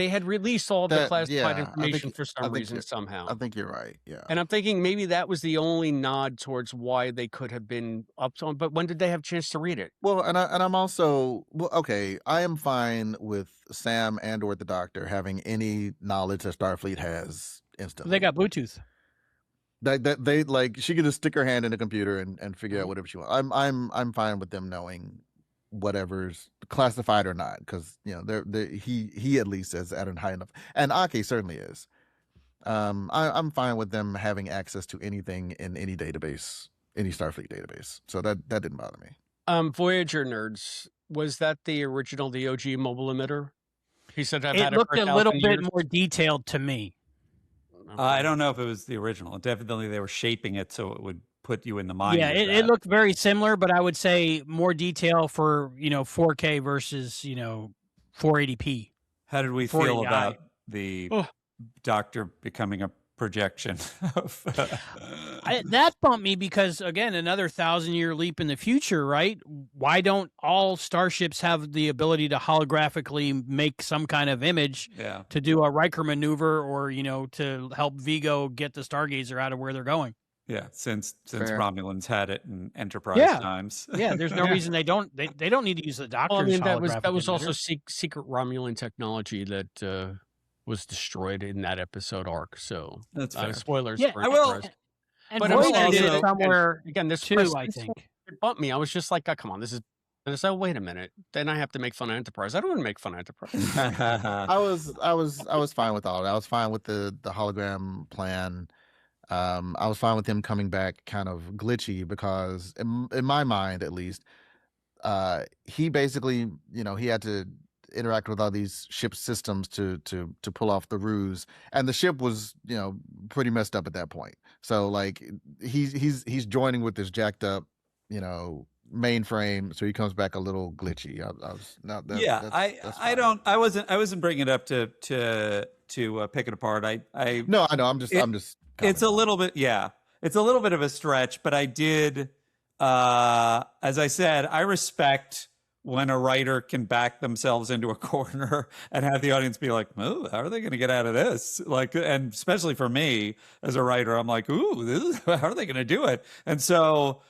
had released all the classified information for some reason somehow. I think you're right. Yeah. And I'm thinking maybe that was the only nod towards why they could have been up to. But when did they have a chance to read it? Well, I'm also okay. I am fine with Sam and or the Doctor having any knowledge that Starfleet has instantly. They got Bluetooth. They like, she could just stick her hand in a computer and figure out whatever she wants. I'm fine with them knowing whatever's classified or not, because he at least is at a high enough, and Ake certainly is. I'm fine with them having access to anything in any database, any Starfleet database. So that didn't bother me. Voyager nerds, was that the original DOG mobile emitter? He said I've It had it looked for a little 1,000 bit years. more detailed to me. I don't know if it was the original. Definitely, they were shaping it so it would put you in the mind. Yeah, of it that. looked very similar, but I would say more detail for 4K versus 480p. How did we 480i. feel about the Doctor becoming a projection? That bumped me because, again, another 1,000-year leap in the future, right? Why don't all starships have the ability to holographically make some kind of image to do a Riker maneuver or, to help Vigo get the Stargazer out of where they're going? Yeah, since Fair. Romulans had it in Enterprise times. Yeah, there's no reason they don't. They don't need to use the Doctor's Well, I mean, holographic that was also emitter. secret Romulan technology that was destroyed in that episode arc. So That's fair. spoilers. Yeah, for I will- Enterprise. And But I'm Voyager saying did also- it somewhere Again, this too, press- I this think. it bumped me. I was just like, oh, come on, this is. And I said, oh, wait a minute. Then I have to make fun of Enterprise. I don't want to make fun of Enterprise. I was fine with all that. I was fine with the hologram plan. I was fine with him coming back kind of glitchy because in my mind at least, he basically, he had to interact with all these ship systems to pull off the ruse, and the ship was, pretty messed up at that point. So like he's joining with this jacked up, mainframe, so he comes back a little glitchy. I was not that. Yeah, that's I fine. I wasn't bringing it up to pick it apart. No, I know. I'm just. It's a commenting. little bit, it's a little bit of a stretch, but I did, as I said, I respect when a writer can back themselves into a corner and have the audience be like, "Oh, how are they going to get out of this?" Like, and especially for me as a writer, I'm like, "Ooh, how are they going to do it?" And so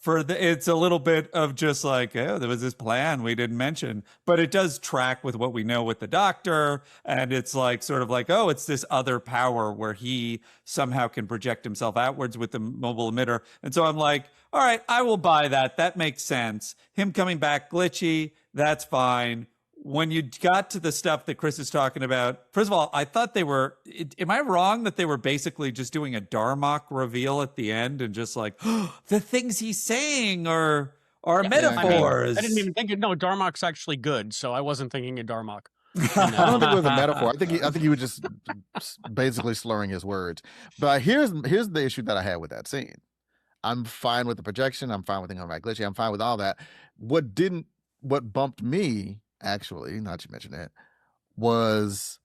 it's a little bit of just like, oh, there was this plan we didn't mention, but it does track with what we know with the Doctor, and it's like sort of like, oh, it's this other power where he somehow can project himself outwards with the mobile emitter. And so I'm like, all right, I will buy that. That makes sense. Him coming back glitchy, that's fine. When you got to the stuff that Chris is talking about, first of all, I thought they were, am I wrong that they were basically just doing a Darmok reveal at the end and just like, the things he's saying are metaphors? I didn't even think it. No, Darmok's actually good, so I wasn't thinking of Darmok. I don't think it was a metaphor. I think he was just basically slurring his words. But here's the issue that I had with that scene. I'm fine with the projection. I'm fine with him coming back glitchy. I'm fine with all that. What bumped me, actually, not to mention it, was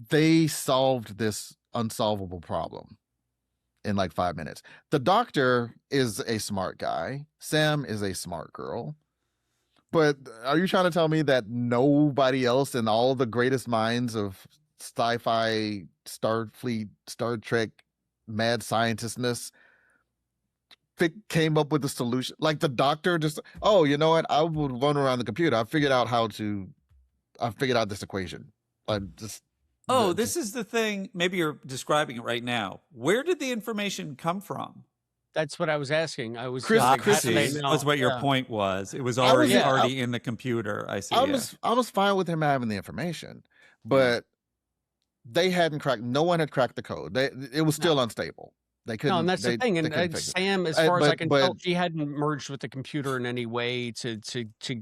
they solved this unsolvable problem in like 5 minutes. The Doctor is a smart guy. Sam is a smart girl. But are you trying to tell me that nobody else in all the greatest minds of sci-fi, Starfleet, Star Trek, mad scientistness came up with the solution? Like the Doctor just, oh, you know what? I would run around the computer. I figured out this equation. This is the thing. Maybe you're describing it right now. Where did the information come from? That's what I was asking. I was Chris- like, Chris how do they is- know? That's what your Yeah. point was. It was I was- already in the computer. I see. I was fine with him having the information, but they hadn't cracked. No one had cracked the code. It was still unstable. They couldn't. No, and that's the thing. they And couldn't fix it. Sam, as far as I but- can but- tell, she hadn't merged with the computer in any way to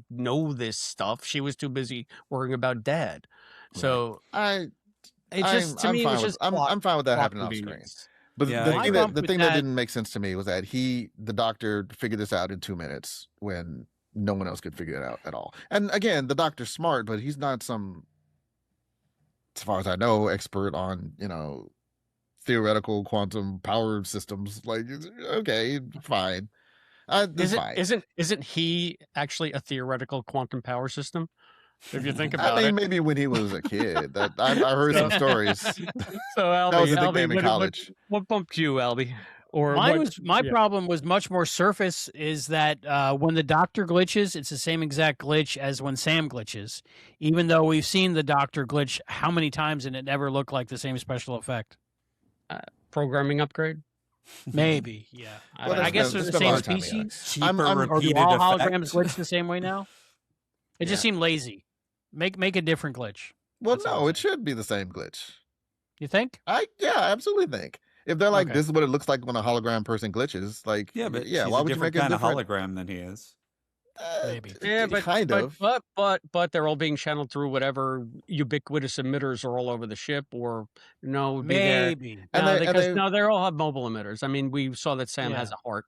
know this stuff. She was too busy worrying about Dad. So I it just to I'm me it fine was with just I'm fine with that plot happening off screen. convenience. But Yeah, the I thing agree. that the With thing that that- didn't make sense to me was that the Doctor figured this out in 2 minutes when no one else could figure it out at all. And again, the Doctor's smart, but he's not some, as far as I know, expert on theoretical quantum power systems. Like, okay, fine. It's fine. Isn't he actually a theoretical quantum power system? If you think I about mean, it. maybe when he was a kid. I heard some stories. So Albie, That was a Albie, nickname in what- college. What bumped you, Albie? Or My yeah. problem was much more surface. Is that when the Doctor glitches, it's the same exact glitch as when Sam glitches. Even though we've seen the Doctor glitch how many times and it never looked like the same special effect. Programming upgrade? Maybe, yeah. Well, I guess they're the that's been a same long time, yeah. species. Cheaper I'm- Or do repeated all effect. holograms glitch the same way now? It just Yeah. seemed lazy. Make a different glitch. Well, That's all I'm no, it saying. should be the same glitch. You think? I absolutely think. If they're like, Okay. this is what it looks like when a hologram person glitches, like, Yeah, but yeah, she's why a would you different make a kind of different? hologram than he is. Maybe. Yeah, kind of. but they're all being channeled through whatever ubiquitous emitters are all over the ship, or no, would be there. Maybe. And No, they- and because they- no, they all have mobile emitters. I mean, we saw that Sam has Yeah. a heart.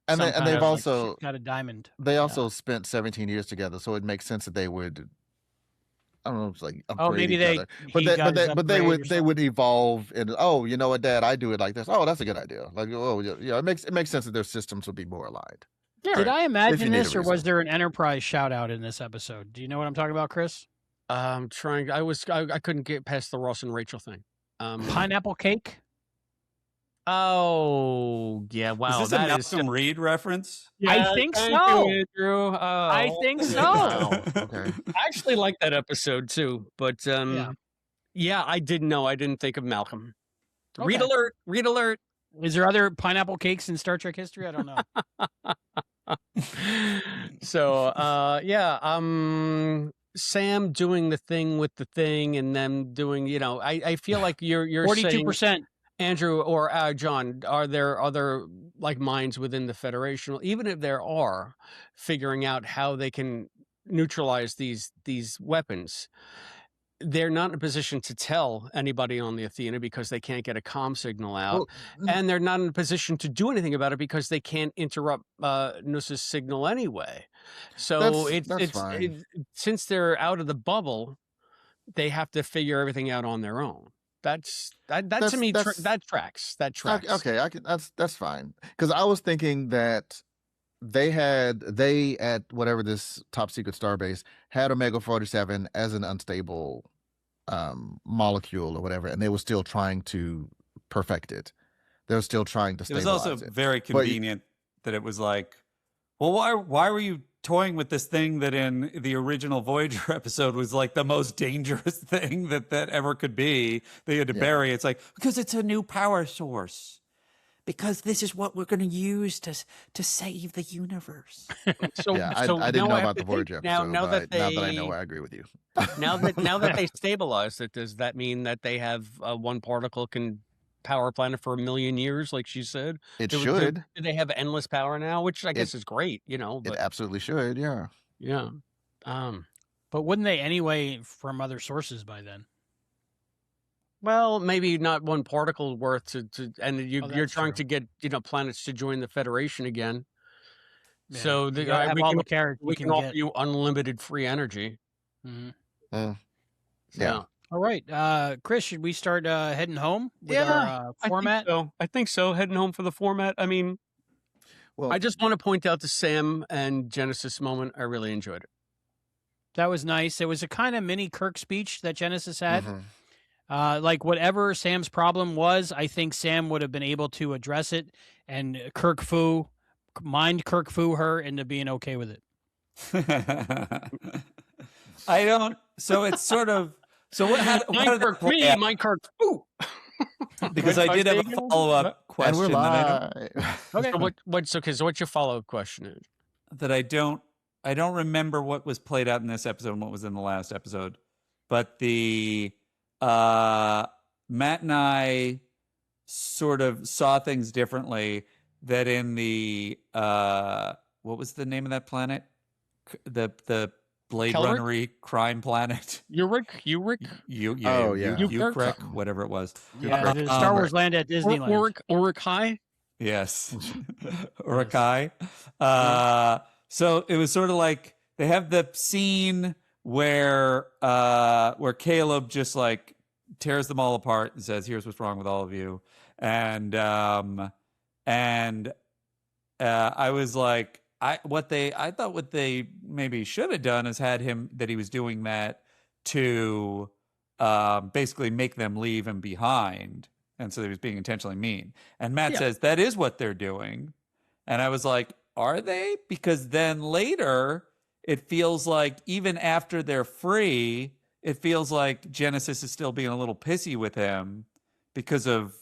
And Some they, and kind they've of, like, also Got a diamond. they Yeah. also spent 17 years together, so it makes sense that they would. I don't know, it's like upgrade Oh, maybe each they. other. he But they, got his but they upgrade or would something. evolve in. Oh, you know what, Dad? I do it like this. Oh, that's a good idea. Like, oh, yeah, it makes sense that their systems would be more aligned. Did I imagine need a this, or was reason. there an Enterprise shout out in this episode? Do you know what I'm talking about, Chris? I'm trying. I couldn't get past the Ross and Rachel thing. Pineapple cake? Oh yeah, wow, is this a that is. Malcolm Reed reference? I think thank so. you, Andrew. I think so. Wow. Okay. I actually like that episode too, but Yeah. yeah, I didn't know. I didn't think of Malcolm. Read Okay. alert! Read alert! Is there other pineapple cakes in Star Trek history? I don't know. So Sam doing the thing with the thing, and them doing, I feel like you're 42%. saying, Andrew or John, are there other like minds within the Federation, even if there are, figuring out how they can neutralize these weapons? They're not in a position to tell anybody on the Athena because they can't get a comm signal out. Well, And they're not in a position to do anything about it because they can't interrupt Nus's signal anyway. So That's fine. since they're out of the bubble, they have to figure everything out on their own. That to me that tracks. That tracks. Okay, that's fine. Because I was thinking that they at whatever this top secret starbase had Omega 47 as an unstable molecule or whatever, and they were still trying to perfect it. They were still trying to It was stabilize also it. very convenient that it was like, well, why were you toying with this thing that in the original Voyager episode was like the most dangerous thing that ever could be? They had to bury. It's like, because it's a new power source. Because this is what we're going to use to save the universe. So, Yeah, so I didn't now know have about to the Voyager think, episode. now that now that I know, I agree with you. now that they stabilized it, does that mean that they have one particle can power a planet for 1 million years, like she said? It Do should. they have endless power now? Which I guess is great, It but absolutely should. Yeah. yeah. But wouldn't they anyway from other sources by then? Well, maybe not one particle worth to and you're that's trying true. to get planets to join the Federation again. Yeah, So you gotta have we all can, the carrots we you can can offer get. you unlimited free energy. Mhm. Yeah. So, All right, Chris, should we start heading home with Yeah, our format? I think so. Heading home for the format. I mean, Well, I just want to point out the Sam and Genesis moment. I really enjoyed it. That was nice. It was a kind of mini Kirk speech that Genesis had. mhm. Like whatever Sam's problem was, I think Sam would have been able to address it and Kirk Fu her into being okay with it. I don't. So it's sort of. So what? How did that play out? my Kirk. Ooh. Because I did have a follow-up And question we're that live. Okay. So what's okay? So what's your follow-up question? I don't remember what was played out in this episode and what was in the last episode, but the Matt and I sort of saw things differently. That in the what was the name of that planet? The Blade Kelrick? Runner-y crime planet. Uric. Oh, yeah. Ukrek, whatever it was. Yeah, the Star Wars land at Disneyland. Uric High. Yes. Urukai. So it was sort of like they have the scene where Caleb just like tears them all apart and says, "Here's what's wrong with all of you." And I was like, I thought what they maybe should have done is had him that he was doing that to basically make them leave him behind. And so he was being intentionally mean. And Matt says that is what they're doing. And I was like, are they? Because then later it feels like even after they're free, it feels like Genesis is still being a little pissy with him because of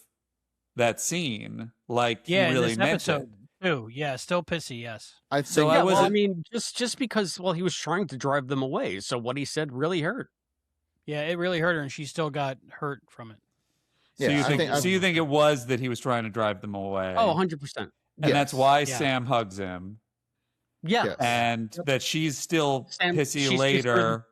that scene like he Yeah, in really this meant episode it. too. Yeah, still pissy. Yes. I So think I Yeah, well, I wasn't. mean, just because he was trying to drive them away. So what he said really hurt. Yeah, it really hurt her, and she still got hurt from it. So Yeah, you I think? think- So you think it was that he was trying to drive them away? Oh, 100%. and that's yes. why Yeah. Sam hugs him, Yeah. Yes. and that she's still Sam- pissy she's later.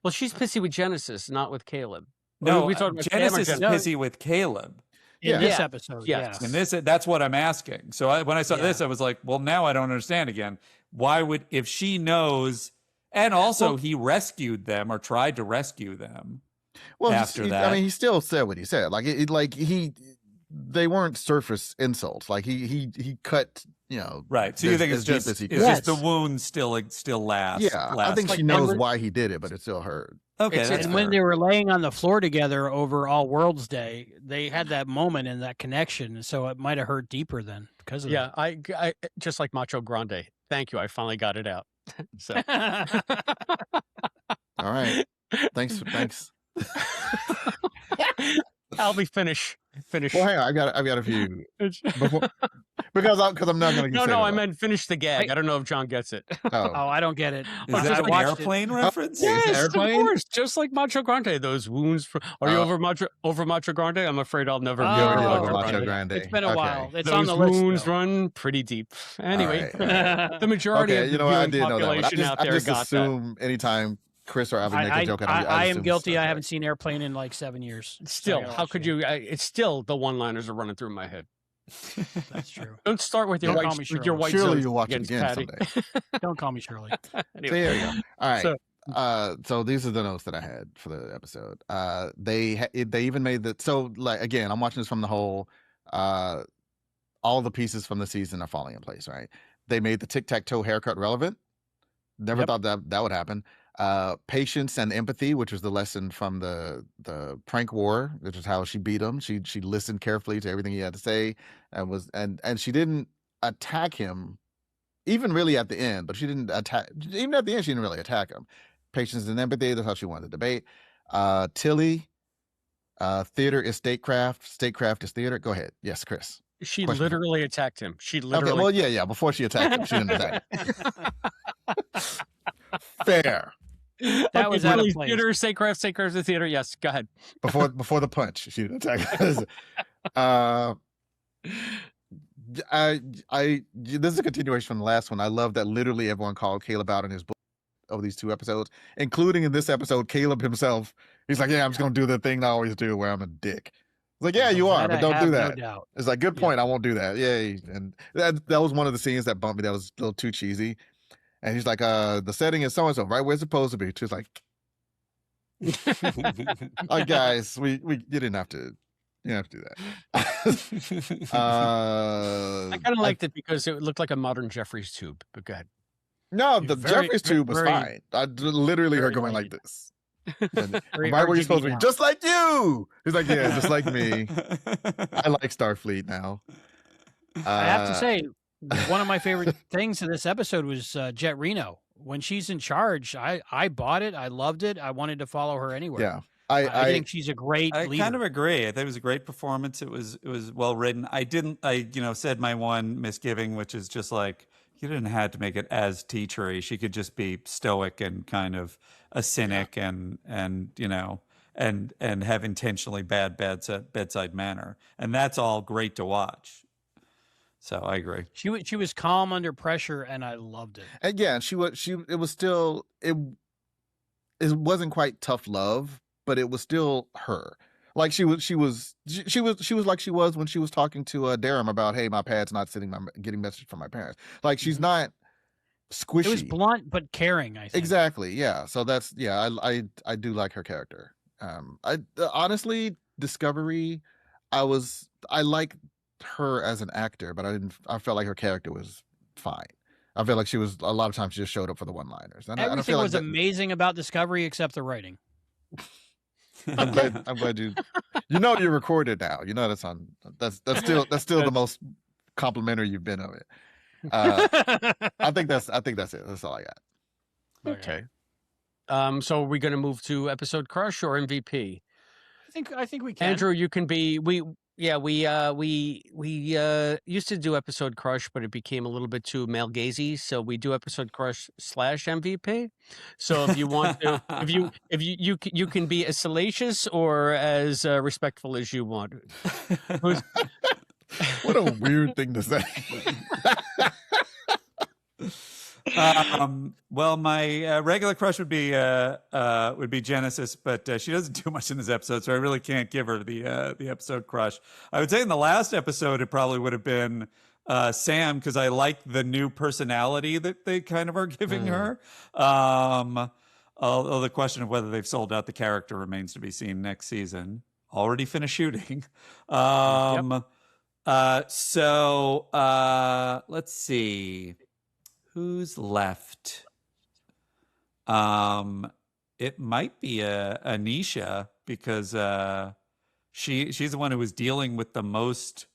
Well, she's pissy with Genesis, not with Caleb. No, we talking about Sam or Genesis is Genesis? pissy with Caleb. In Yeah. this Yeah. episode, Yes. And that's what I'm asking. So when I saw this, I was like, well, now I don't understand again. Why would, if she knows, and also he rescued them or tried to rescue them. Well, after that. I mean, he still said what he said. Like they weren't surface insults. Like he cut, Right. So you think as it's deep just as he it's could. just the wound still last. Yeah, I lasts. think like she knows Emily- why he did it, but it still hurt. Okay, It's- that's and fair. when they were laying on the floor together over All Worlds Day, they had that moment and that connection. So it might have hurt deeper then because of Yeah, I just like Macho Grande. Thank you. I finally got it out. So that. All right, thanks. Albie, finish. Well, hang on, I've got a few before, because I'm not going to. No, I meant finish the gag. I don't know if John gets it. Oh, Oh, I don't get it. Is I that just an watched it. airplane reference? Yeah. Yes, Airplane? of course. Just like Macho Grande, those wounds. Are you over Macho Grande? I'm afraid I'll never Oh, be already over looked at Macho Macho Grande. Grande. It's been a Okay. while. It's Those on the list. wounds though. run pretty deep. Anyway, All right. the majority Okay, of you the know what? I viewing did know that one. population out I there just got that. assume anytime Chris or Albie make a joke, I am assume guilty. it's I okay. haven't seen Airplane in like 7 years. Still, I gotta how watch could it. you? It's still the one-liners are running through my head. That's true. Don't start with your Don't white, call me with your Shirley. white Surely zones you'll watch it against again Patty. someday. Don't call me Shirley. So Anyway, here you go. All right. So- So these are the notes that I had for the episode. They even made the, so like again, I'm watching this from the whole. All the pieces from the season are falling in place. Right. They made the tic-tac-toe haircut relevant. Never thought that would happen. Patience and empathy, which was the lesson from the prank war, which is how she beat him. She listened carefully to everything he had to say, and she didn't attack him, even really at the end. But she didn't attack. Even at the end, she didn't really attack him. Patience and empathy. That's how she wanted to debate. Tilly, theater is statecraft. Statecraft is theater. Go ahead. Yes, Chris. she Question. literally attacked him. She Okay. literally. Well, yeah. Before she attacked him, she didn't attack him. Fair. That was out of Tilly's place. theater, statecraft is theater. Yes, go ahead. Before the punch, she didn't attack us. This is a continuation from the last one. I love that literally everyone called Caleb out in his book over these 2 episodes, including in this episode, Caleb himself. He's like, yeah, I'm just going to do the thing I always do where I'm a dick. It's like, yeah, you are, That but I don't do have that. No doubt. It's like, good point. I won't do that. Yay. And that was one of the scenes that bumped me. That was a little too cheesy. And he's like, the setting is so-and-so, right where it's supposed to be. She's like, guys, you didn't have to. You didn't have to do that. I kind of liked it because it looked like a modern Jeffrey's tube. But go ahead. No, You're the very- Jeffrey's tube was very- fine. Literally her very going like light. this. And Very right where you're supposed to be, RGB just like you. He's like, yeah, just like me. I like Starfleet now. I have to say, one of my favorite things in this episode was Jet Reno. When she's in charge, I bought it. I loved it. I wanted to follow her anywhere. Yeah, I think she's a great I leader. kind of agree. I think it was a great performance. It was well written. I said my one misgiving, which is just like, you didn't have to make it as teachery. She could just be stoic and kind of a cynic and have intentionally bad bedside manner. And that's all great to watch. So I agree. She was calm under pressure, and I loved it. and yeah, it wasn't quite tough love, but it was still her. Like she was like she was when she was talking to Darum about, hey, my pad's not getting messages from my parents. Like she's not squishy. It was blunt but caring, I think. Exactly. Yeah. So that's, yeah, I do like her character. Honestly, Discovery, I like her as an actor, but I felt like her character was fine. I feel like she was, a lot of times she just showed up for the one-liners. And I Everything feel like was amazing about Discovery except the writing. I'm glad you you recorded now. You know that's still the most complimentary you've been of it. I think that's it. That's all I got. Okay. So are we going to move to episode crush or MVP? I think we can. Andrew, you can be. Yeah, we used to do episode crush, but it became a little bit too male gazy. So we do episode crush / MVP. So if you want to, you can be as salacious or as respectful as you want. Who's- What a weird thing to say. Well, my regular crush would be Genesis, but she doesn't do much in this episode, so I really can't give her the episode crush. I would say in the last episode, it probably would have been Sam, because I like the new personality that they kind of are giving her. Although the question of whether they've sold out the character remains to be seen next season. Already finished shooting. So let's see. Who's left? It might be Anisha, because she's the one who was dealing with the most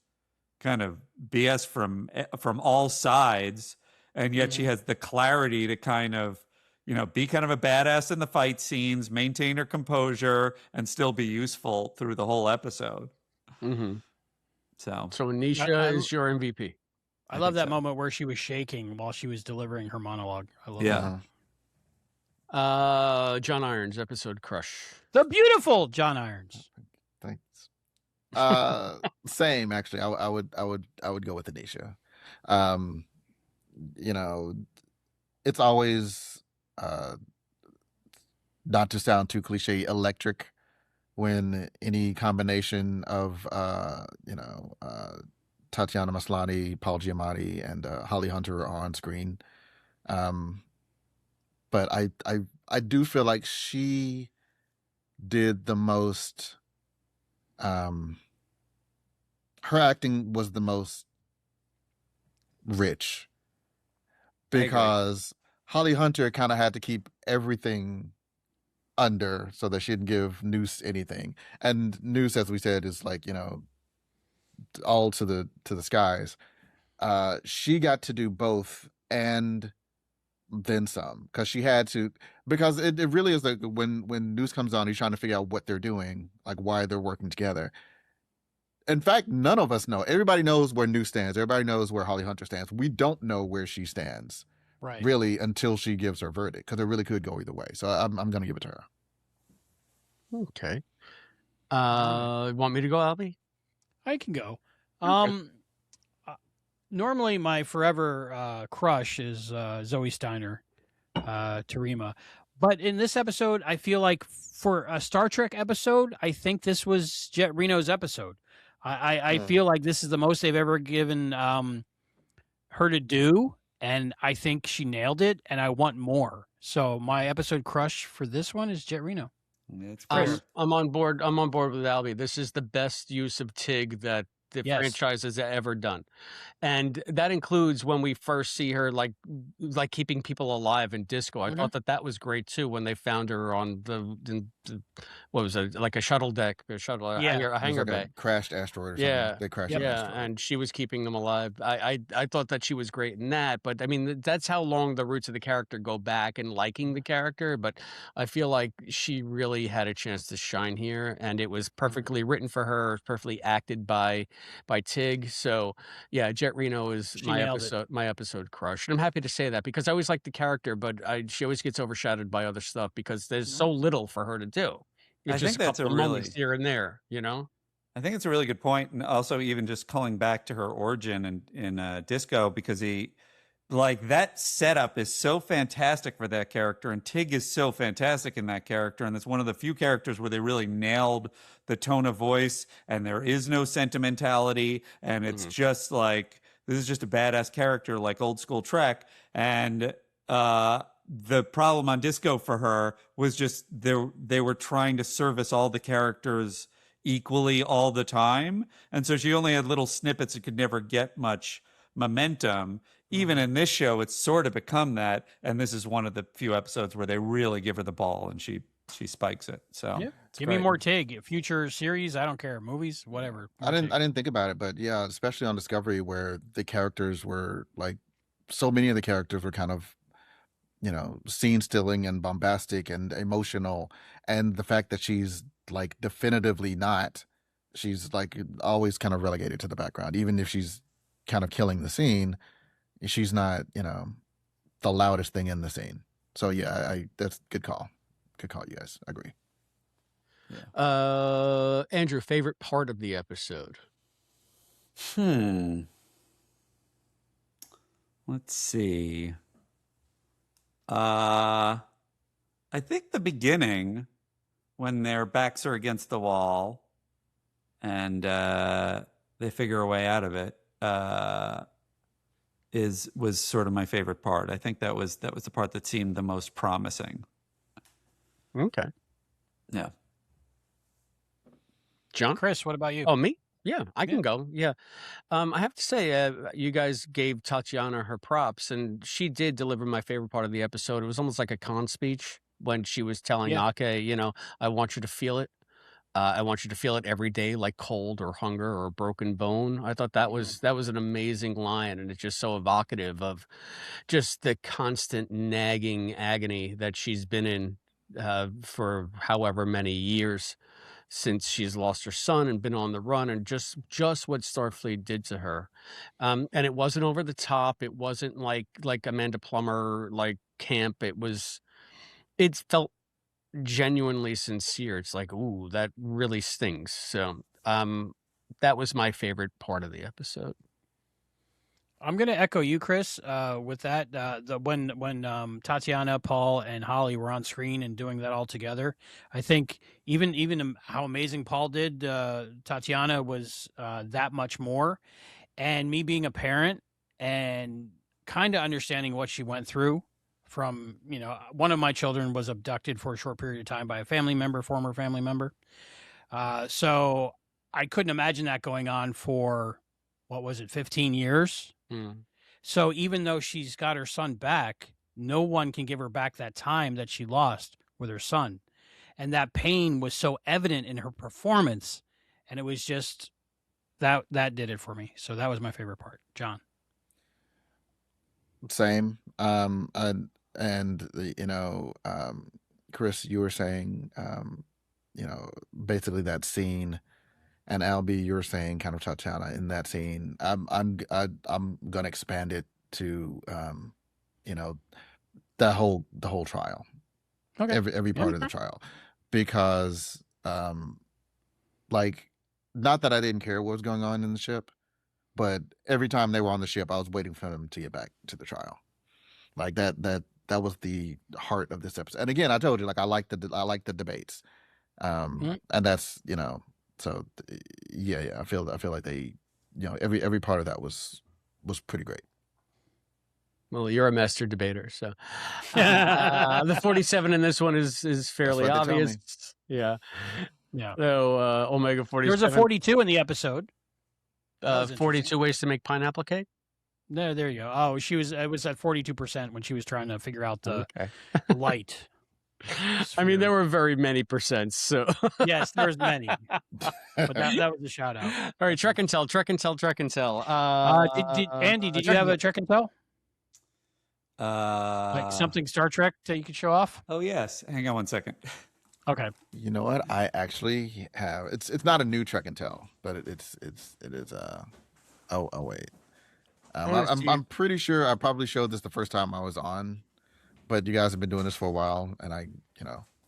kind of BS from all sides, and yet she has the clarity to kind of, be kind of a badass in the fight scenes, maintain her composure, and still be useful through the whole episode. Mm-hmm. So Anisha is your MVP. I love that moment where she was shaking while she was delivering her monologue. I love that. John Irons, episode crush. The beautiful John Irons. Thanks. Same, actually. I would go with Anisha. It's always, not to sound too cliche, electric when any combination of Tatiana Maslany, Paul Giamatti, and Holly Hunter are on screen. But I do feel like she did the most. Her acting was the most rich, because Holly Hunter kind of had to keep everything under so that she didn't give Noose anything. And Noose, as we said, is like, all to the skies. She got to do both and then some, because she had to, because it really is like when Noose comes on, he's trying to figure out what they're doing, like why they're working together. In fact, none of us know. Everybody knows where Noose stands. Everybody knows where Holly Hunter stands. We don't know where she stands, really, until she gives her verdict, because it really could go either way. So I'm going to give it to her. Okay. Want me to go, Albie? I can go. Normally my forever crush is Zoe Steiner, Terima. But in this episode, I feel like for a Star Trek episode, I think this was Jet Reno's episode. I feel like this is the most they've ever given her to do, and I think she nailed it, and I want more. So my episode crush for this one is Jet Reno. I'm on board with Albie. This is the best use of Tig that the franchise has ever done, and that includes when we first see her like keeping people alive in Disco. I thought that was great too, when they found her on the what was it, like a shuttle deck, a hangar bay, crashed asteroid or something. Yeah, they crashed. And she was keeping them alive. I thought that she was great in that, but I mean, that's how long the roots of the character go back and liking the character. But I feel like she really had a chance to shine here, and it was perfectly written for her, perfectly acted by Tig. So yeah, Jet Reno is my episode crush, and I'm happy to say that, because I always like the character, but she always gets overshadowed by other stuff because there's so little for her to do. It's just a couple of moments here and there, I think it's a really good point, and also even just calling back to her origin in Disco, because that setup is so fantastic for that character, and Tig is so fantastic in that character, and it's one of the few characters where they really nailed the tone of voice, and there is no sentimentality, and it's just like, this is just a badass character like old school Trek. And the problem on Disco for her was just they were trying to service all the characters equally all the time, and so she only had little snippets and could never get much momentum. Even in this show, it's sort of become that, and this is one of the few episodes where they really give her the ball and she spikes it. So give me more Tig. Future series, I don't care. Movies, whatever. I didn't think about it, but yeah, especially on Discovery, where the characters were like, so many of the characters were kind of, scene stealing and bombastic and emotional, and the fact that she's like definitively not, she's like always kind of relegated to the background. Even if she's kind of killing the scene, she's not, the loudest thing in the scene. So yeah, I that's good call. Good call, you guys. I agree. Andrew, favorite part of the episode? Let's see. I think the beginning, when their backs are against the wall and they figure a way out of it, was sort of my favorite part. I think that was the part that seemed the most promising. Okay. Yeah. John? Chris, what about you? Oh, me? Yeah, I can go. Yeah. I have to say, you guys gave Tatiana her props, and she did deliver my favorite part of the episode. It was almost like a con speech when she was telling Ake, I want you to feel it. I want you to feel it every day, like cold or hunger or a broken bone. I thought that was an amazing line, and it's just so evocative of just the constant nagging agony that she's been in for however many years since she's lost her son and been on the run, and just what Starfleet did to her. And it wasn't over the top. It wasn't like Amanda Plummer, like camp. It felt genuinely sincere. It's like, ooh, that really stings. So that was my favorite part of the episode. I'm going to echo you, Chris, with that. When Tatiana, Paul, and Holly were on screen and doing that all together, I think even how amazing Paul did, Tatiana was that much more. And me being a parent and kind of understanding what she went through from, one of my children was abducted for a short period of time by a former family member. So I couldn't imagine that going on for, 15 years? So even though she's got her son back, no one can give her back that time that she lost with her son. And that pain was so evident in her performance. And it was just that did it for me. So that was my favorite part. John. Same. Chris, you were saying, basically that scene. And Albie, you were saying kind of Tatiana in that scene. I'm gonna expand it to the whole trial. Okay. Every part of the trial. Because not that I didn't care what was going on in the ship, but every time they were on the ship, I was waiting for them to get back to the trial. Like that was the heart of this episode. And again, I told you, I like the debates. And that's, so yeah, I feel like they, every part of that was pretty great. Well, you're a master debater, so the 47 in this one is fairly obvious. Yeah. So Omega 47. There was a 42 in the episode. 42 ways to make pineapple cake. There you go. Oh, it was at 42% when she was trying to figure out the light. I mean, there were very many percents. So yes, there's many. But that was a shout out. All right, Trek and Tell. Andy, did you have a Trek and Tell? Like something Star Trek that you could show off? Oh yes. Hang on one second. Okay. You know what? I actually have. It's not a new Trek and Tell, but it is. Oh wait. I'm pretty sure I probably showed this the first time I was on. But you guys have been doing this for a while, and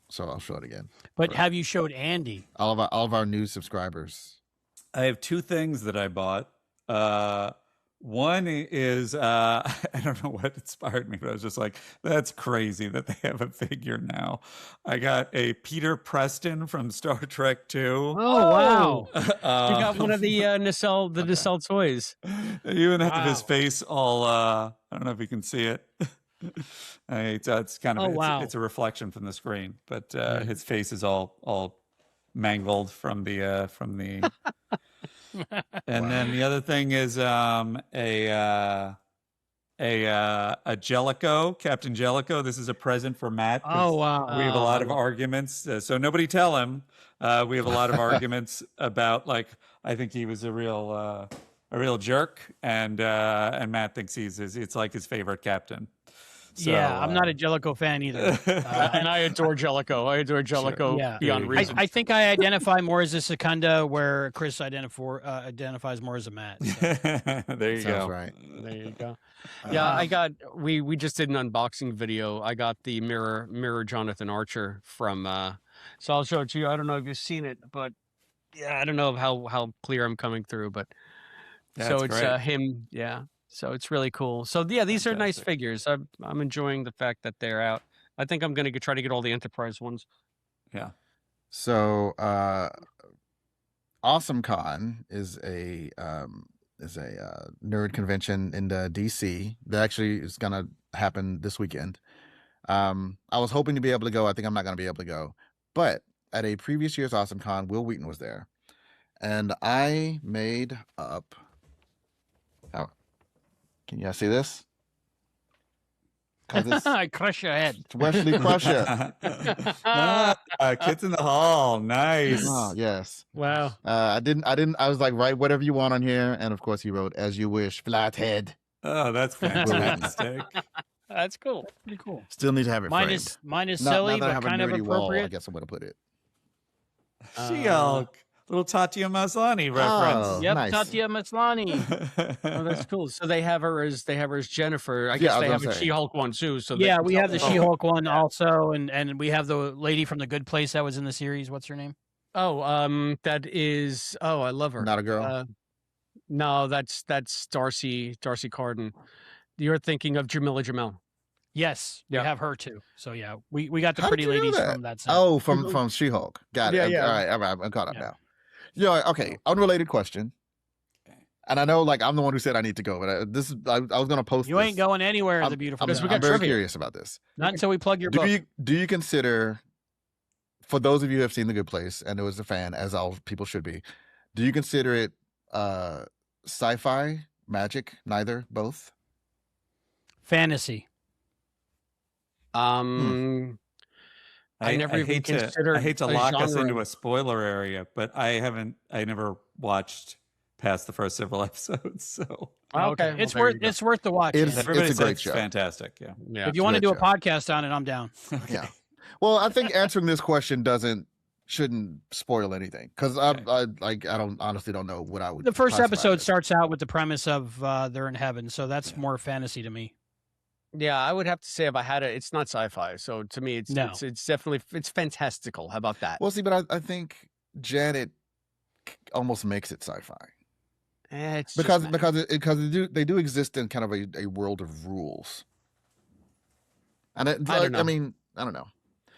so I'll show it again. But have you showed Andy? All of our new subscribers. I have two things that I bought. One is I don't know what inspired me, but I was just like, that's crazy that they have a figure now. I got a Peter Preston from Star Trek 2. Oh wow! You got one of the nacelle toys. You even have his face all. I don't know if you can see it. It's kind of it's a reflection from the screen, but his face is all mangled from the and then the other thing is a Jellicoe, Captain Jellicoe. This is a present for Matt. Oh wow! We have a lot of arguments, so nobody tell him. We have a lot of arguments about I think he was a real jerk, and Matt thinks it's like his favorite captain. Yeah, I'm not a Jellicoe fan either. And I adore Jellicoe. I adore Jellicoe Yeah. beyond reason. I think I identify more as a Secunda, where Chris identifies more as a Matt. So. There you Sounds go. right. There you go. Yeah, I got. We just did an unboxing video. I got the mirror Jonathan Archer from. So I'll show it to you. I don't know if you've seen it, but yeah, I don't know how clear I'm coming through, but so it's great. him. Yeah. So it's really cool. So yeah, these are nice Fantastic. figures. I'm enjoying the fact that they're out. I think I'm going to try to get all the Enterprise ones. Yeah. So, Awesome Con is a nerd convention in the DC that actually is gonna happen this weekend. I was hoping to be able to go. I think I'm not gonna be able to go, but at a previous year's Awesome Con, Will Wheaton was there, and I made up. Oh, can you guys see this? 'Cause it's I crush your head. Wesley Crusher. Kids in the Hall. Nice. Oh yes. Wow. I didn't. I was like, write whatever you want on here, and of course he wrote "As You Wish," Flathead. Oh, that's fantastic. That's cool. Pretty cool. Still need to have it Mine framed. is mine is Now silly, that I but have a kind of nerdy wall, I appropriate. guess I'm gonna put it. She-Hulk. Little Tatiana Maslany reference. Oh, Yep, nice. Tatia Maslany. Oh, that's cool. So they have her as Jennifer. I Yeah, guess I was they have gonna a say. She-Hulk one too. So Yeah, we have the Oh. She-Hulk one also, and we have the lady from The Good Place that was in the series. What's her name? Oh, that is. Oh, I love her. Not a girl. No, that's Darcy Carden. You're thinking of Jamila Jamel. Yes, Yeah. we have her too. So yeah, we got the How did pretty you know ladies that? from that set. Oh, from She-Hulk. Got it. Yeah, Okay, yeah. All right. I'm caught up Yeah. now. Yeah. Okay. Unrelated question. And I know, like, I'm the one who said I need to go, but I was gonna post. You this. ain't going anywhere, I'm, the beautiful. Because we John. I'm got very trivia. curious about this. Not until we plug your book. Do you consider, for those of you who have seen The Good Place and who is a fan, as all people should be, do you consider it sci-fi, magic, neither, both? Fantasy. I never even considered. I hate to a lock us genre. into a spoiler area, but I never watched past the first several episodes. So Okay, well, it's there you worth go. it's worth the watch. It's- yeah. everybody a says great it's show. fantastic. Yeah. Yeah. If you want to great do a show. podcast on it, I'm down. Yeah. Well, I think answering this question shouldn't spoil anything, because I honestly don't know what I would. The first classify episode it as. starts out with the premise of they're in heaven, so that's more fantasy to me. Yeah, I would have to say if I had it, it's not sci-fi. So to me, it's No. it's definitely fantastical. How about that? Well, see, but I think Janet almost makes it sci-fi It's because just they do exist in kind of a world of rules, and I don't know. I mean, I don't know.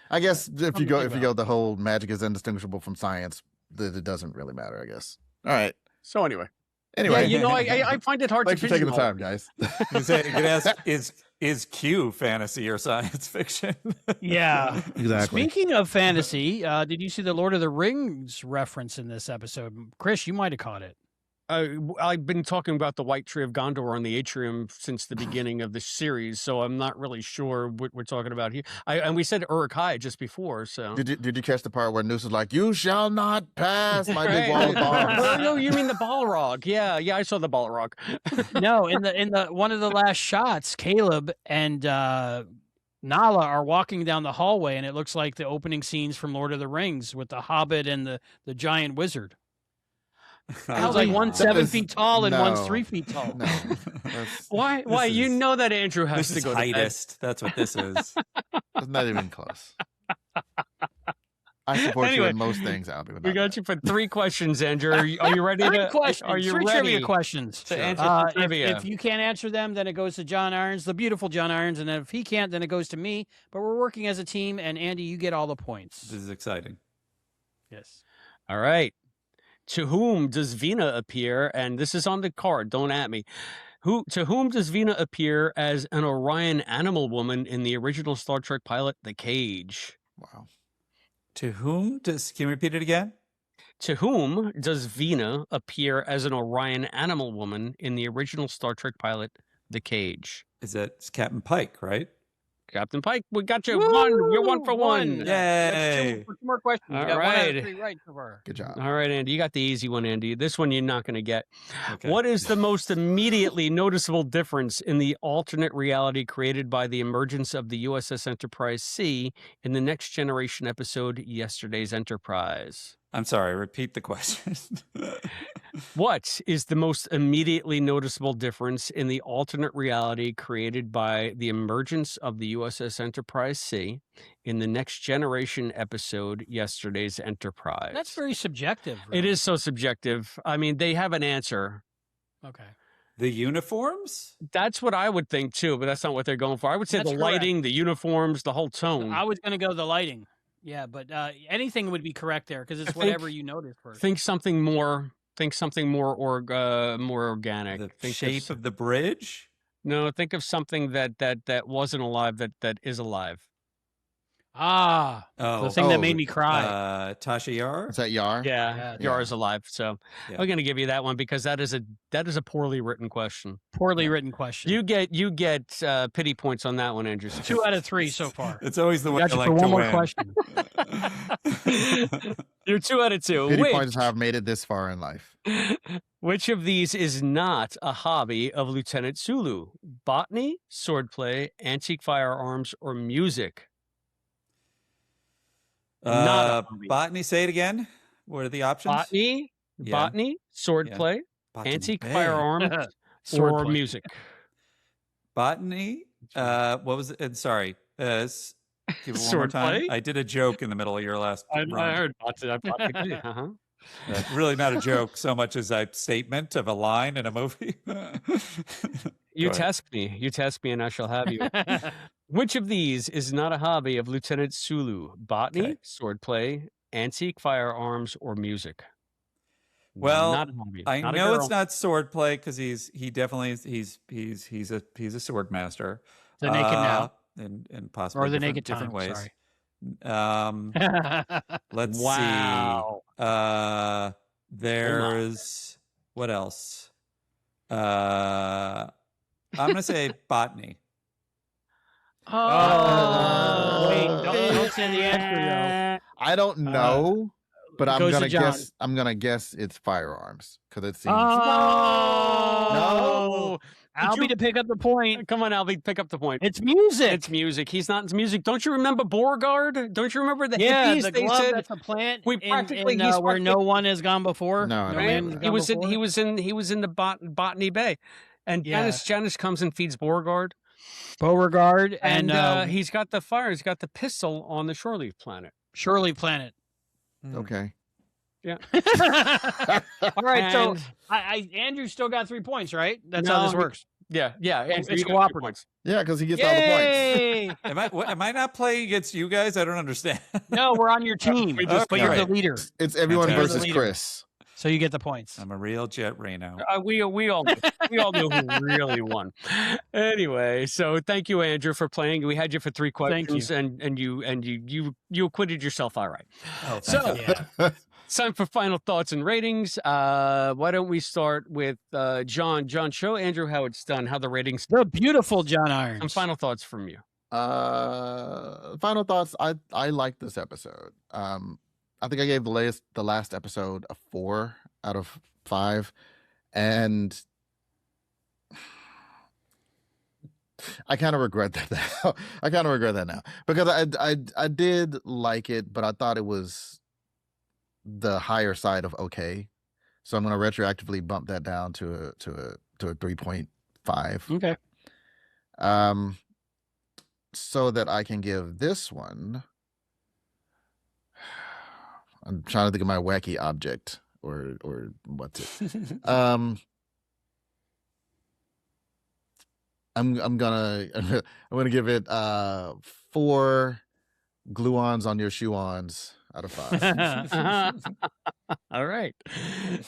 I guess if you go the whole magic is indistinguishable from science, that it doesn't really matter. I guess. All right. So anyway, Anyway, yeah, you know, I find it hard thanks to for taking the pigeonhole. time, guys. You could ask, is Q fantasy or science fiction? Yeah. Exactly. Speaking of fantasy, did you see the Lord of the Rings reference in this episode? Chris, you might have caught it. I've been talking about the White Tree of Gondor on the atrium since the beginning of the series, so I'm not really sure what we're talking about here. And we said Uruk-hai just before, so. Did you catch the part where Noose is like, "You shall not pass my big wall of Oh, bombs"? no, you mean the Balrog? Yeah, I saw the Balrog. No, in the one of the last shots, Caleb and Nala are walking down the hallway, and it looks like the opening scenes from Lord of the Rings with the Hobbit and the giant wizard. It was like one's 7 feet tall and one's 3 feet tall. No, that's Why? This You is- know that Andrew has This to is go to bed. heightest. That's what this is. not even close. I support you Anyway, in most things, Albie. but We not got that. you for 3 questions, Andrew. Are you ready Three to? questions. Are you Three ready trivia questions. to answer some trivia? If you can't answer them, then it goes to John Irons, the beautiful John Irons, and then if he can't, then it goes to me. But we're working as a team, and Andy, you get all the points. This is exciting. Yes. All right. To whom does Vina appear? And this is on the card. Don't at me. To whom does Vina appear as an Orion animal woman in the original Star Trek pilot, The Cage? Wow. To whom does? Can you repeat it again? To whom does Vina appear as an Orion animal woman in the original Star Trek pilot, The Cage? Is that it's Captain Pike, right? Captain Pike, we got you one. You're 1 for 1. That's Yay! 2 more questions. All You got 1 out right. of 3 right so far. Good job. All right, Andy. You got the easy one, Andy. This one you're not going to get. Okay. What is the most immediately noticeable difference in the alternate reality created by the emergence of the USS Enterprise C in the Next Generation episode Yesterday's Enterprise? I'm sorry. Repeat the question. What is the most immediately noticeable difference in the alternate reality created by the emergence of the USS Enterprise C in the Next Generation episode Yesterday's Enterprise? That's very subjective. It really. is so subjective. I mean, they have an answer. Okay. The uniforms? That's what I would think too, but that's not what they're going for. I would say That's the correct. lighting, the uniforms, the whole tone. I was going to go the lighting. Yeah, but anything would be correct there because it's think- whatever you notice first. Think something more. Think something more more organic. The Think shape of the bridge? no. Think of something that wasn't alive that is alive. Ah, Oh, the thing that made me cry. Tasha Yar? Is that Yar? Yeah, Yeah. Yar's alive. So Yeah. I'm going to give you that one because that is a poorly written question. Poorly written question. You get pity points on that one, Andrew. 2 out of 3 so far. It's always the way Got I you like for to one more win. question. You're 2 out of 2. Pity Which, points have made it this far in life. which of these is not a hobby of Lieutenant Sulu? Botany, swordplay, antique firearms, or music? Not a hobby. Botany, say it again. What are the options? Botany, Yeah. swordplay, Botany. antique Hey. firearms, or Swordplay. music. Botany. What was it? Sorry. Give it one more time. Swordplay? I did a joke in the middle of your last run. heard botany. Uh-huh. Really not a joke so much as a statement of a line in a movie. You Go ahead. task me, and I shall have you. Which of these is not a hobby of Lieutenant Sulu? Botany, Okay. swordplay, antique firearms, or music? Well, not a hobby. I not a know it's girl. not swordplay because he definitely is, he's a sword master. The naked now. and possibly Or the different, naked different time. ways. Sorry. Let's Wow. see. There's what else? I'm gonna say botany. Oh, wait, don't say the answer I don't know, but I'm goes to gonna John. guess. I'm gonna guess it's firearms because it seems. Oh, Albie you- to pick up the point. Come on, Albie, pick up the point. It's music. It's music. He's not into music. Don't you remember Beauregard? Don't you remember the yeah, hippies? the They glove said that's a plant. we in- practically- in, he's where no practically- one has gone before. No, I No don't man know has that. gone before? he was in the Botany Bay, and Yeah. Janice comes and feeds Beauregard, Beauregard and and he's got the fire. He's got the pistol on the shore leaf planet. Shirley Planet. Okay. All right, so And- Andrew still got 3 points, right? That's No, how this he- works. Yeah. Andrew, It's you got 2 cooperative. points. Yeah, because he gets all the points. Yay! Am I not playing against you guys? I don't understand. No, we're on your team, We just- but you're okay. the leader, It's everyone Fantastic. versus Leader. Chris. so you get the points. I'm a real jet Ray now. We all knew who really won. Anyway, so thank you, Andrew, for playing. We had you for 3 Thank questions, and you acquitted yourself all right. Oh, So- thank you. Yeah. It's time for final thoughts and ratings. Why don't we start with John? John, show Andrew how it's done, how the ratings. The beautiful John Some Irons. final thoughts from you. Final thoughts. I like this episode. I think I gave the last episode a 4 out of 5, and I kind of regret that now. I kind of regret that now because I did like it, but I thought it was the higher side of okay. So I'm going to retroactively bump that down to a 3.5. Okay. So that I can give this one. I'm trying to think of my wacky object or what's it. I'm gonna give it 4 glue-ons on your shoe-ons out of 5. All right.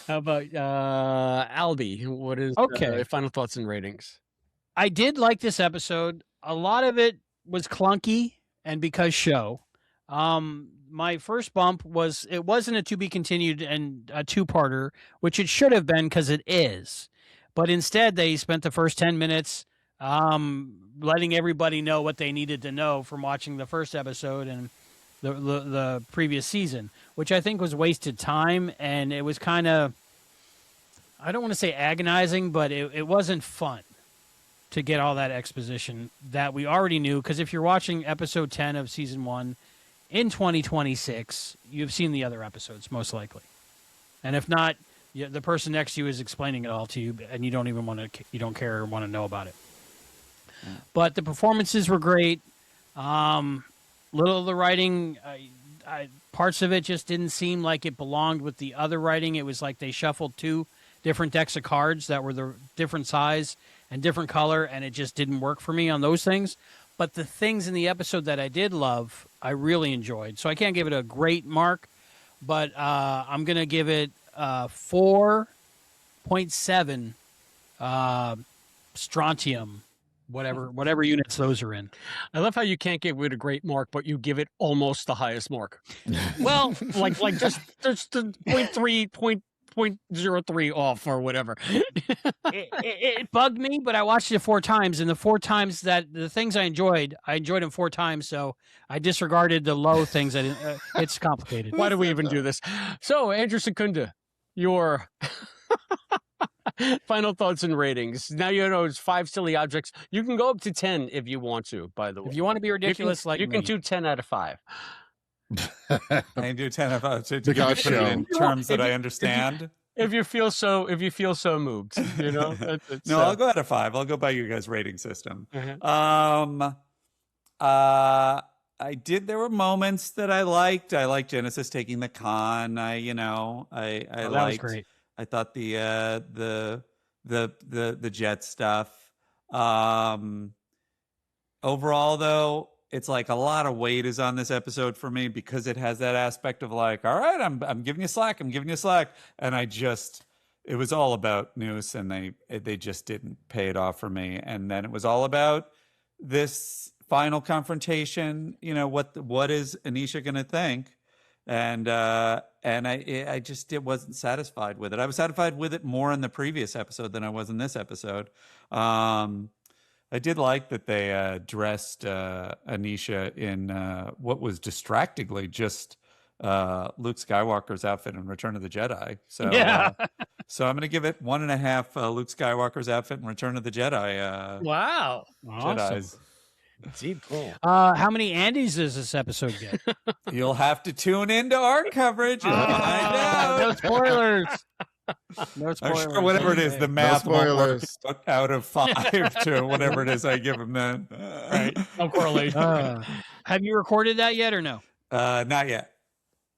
How about Albie? What is Okay. final thoughts and ratings? I did like this episode. A lot of it was clunky and because show. My first bump was it wasn't a to be continued and a 2-parter, which it should have been because it is. But instead, they spent the first 10 minutes letting everybody know what they needed to know from watching the first episode and the previous season, which I think was wasted time, and it was kind of, I don't want to say agonizing, but it wasn't fun to get all that exposition that we already knew, because if you're watching episode 10 of season 1 in 2026, you've seen the other episodes, most likely. And if not, the person next to you is explaining it all to you, and you don't even you don't care or want to know about it. But the performances were great. Little of the writing, parts of it just didn't seem like it belonged with the other writing. It was like they shuffled 2 different decks of cards that were the different size and different color, and it just didn't work for me on those things. But the things in the episode that I did love, I really enjoyed. So I can't give it a great mark, but I'm going to give it 4.7 strontium, whatever units those are in. I love how you can't give it a great mark, but you give it almost the highest mark. Well, like just the 0.03 off or whatever. It bugged me, but I watched it 4 times, and the 4 times that the things I enjoyed them 4 times. So I disregarded the low things. I didn't. It's complicated. Why do we even do this? So, Andrew Secunda, your final thoughts and ratings. Now you know it's 5 silly objects. You can go up to 10 if you want to. By the way, if you want to be ridiculous, you can do 10 out of 5. I can do 10 of to The give God it show. in terms that I understand. If you feel so moved, you know. No, I'll go out of 5. I'll go by you guys' rating system. Uh-huh. There were moments that I liked. I liked Genesis taking the con. I that was liked. great. I thought the jet stuff. Overall, though, it's like a lot of weight is on this episode for me because it has that aspect of like, all right, I'm giving you slack, and it was all about Noose, and they just didn't pay it off for me. And then it was all about this final confrontation. What is Anisha going to think? And I just wasn't satisfied with it. I was satisfied with it more in the previous episode than I was in this episode. I did like that they dressed Anisha in what was distractingly just Luke Skywalker's outfit in Return of the Jedi. So Yeah. so I'm going to give it 1.5 Luke Skywalker's outfit in Return of the Jedi. Wow. Jedis. Deep cool. How many Andys does this episode get? You'll have to tune into our coverage and find out. No spoilers. No I'm spoilers. sure whatever it is, the math No won't work spoilers. out of 5 to whatever it is I give him then. Right. No correlation. Have you recorded that yet or no? Not yet.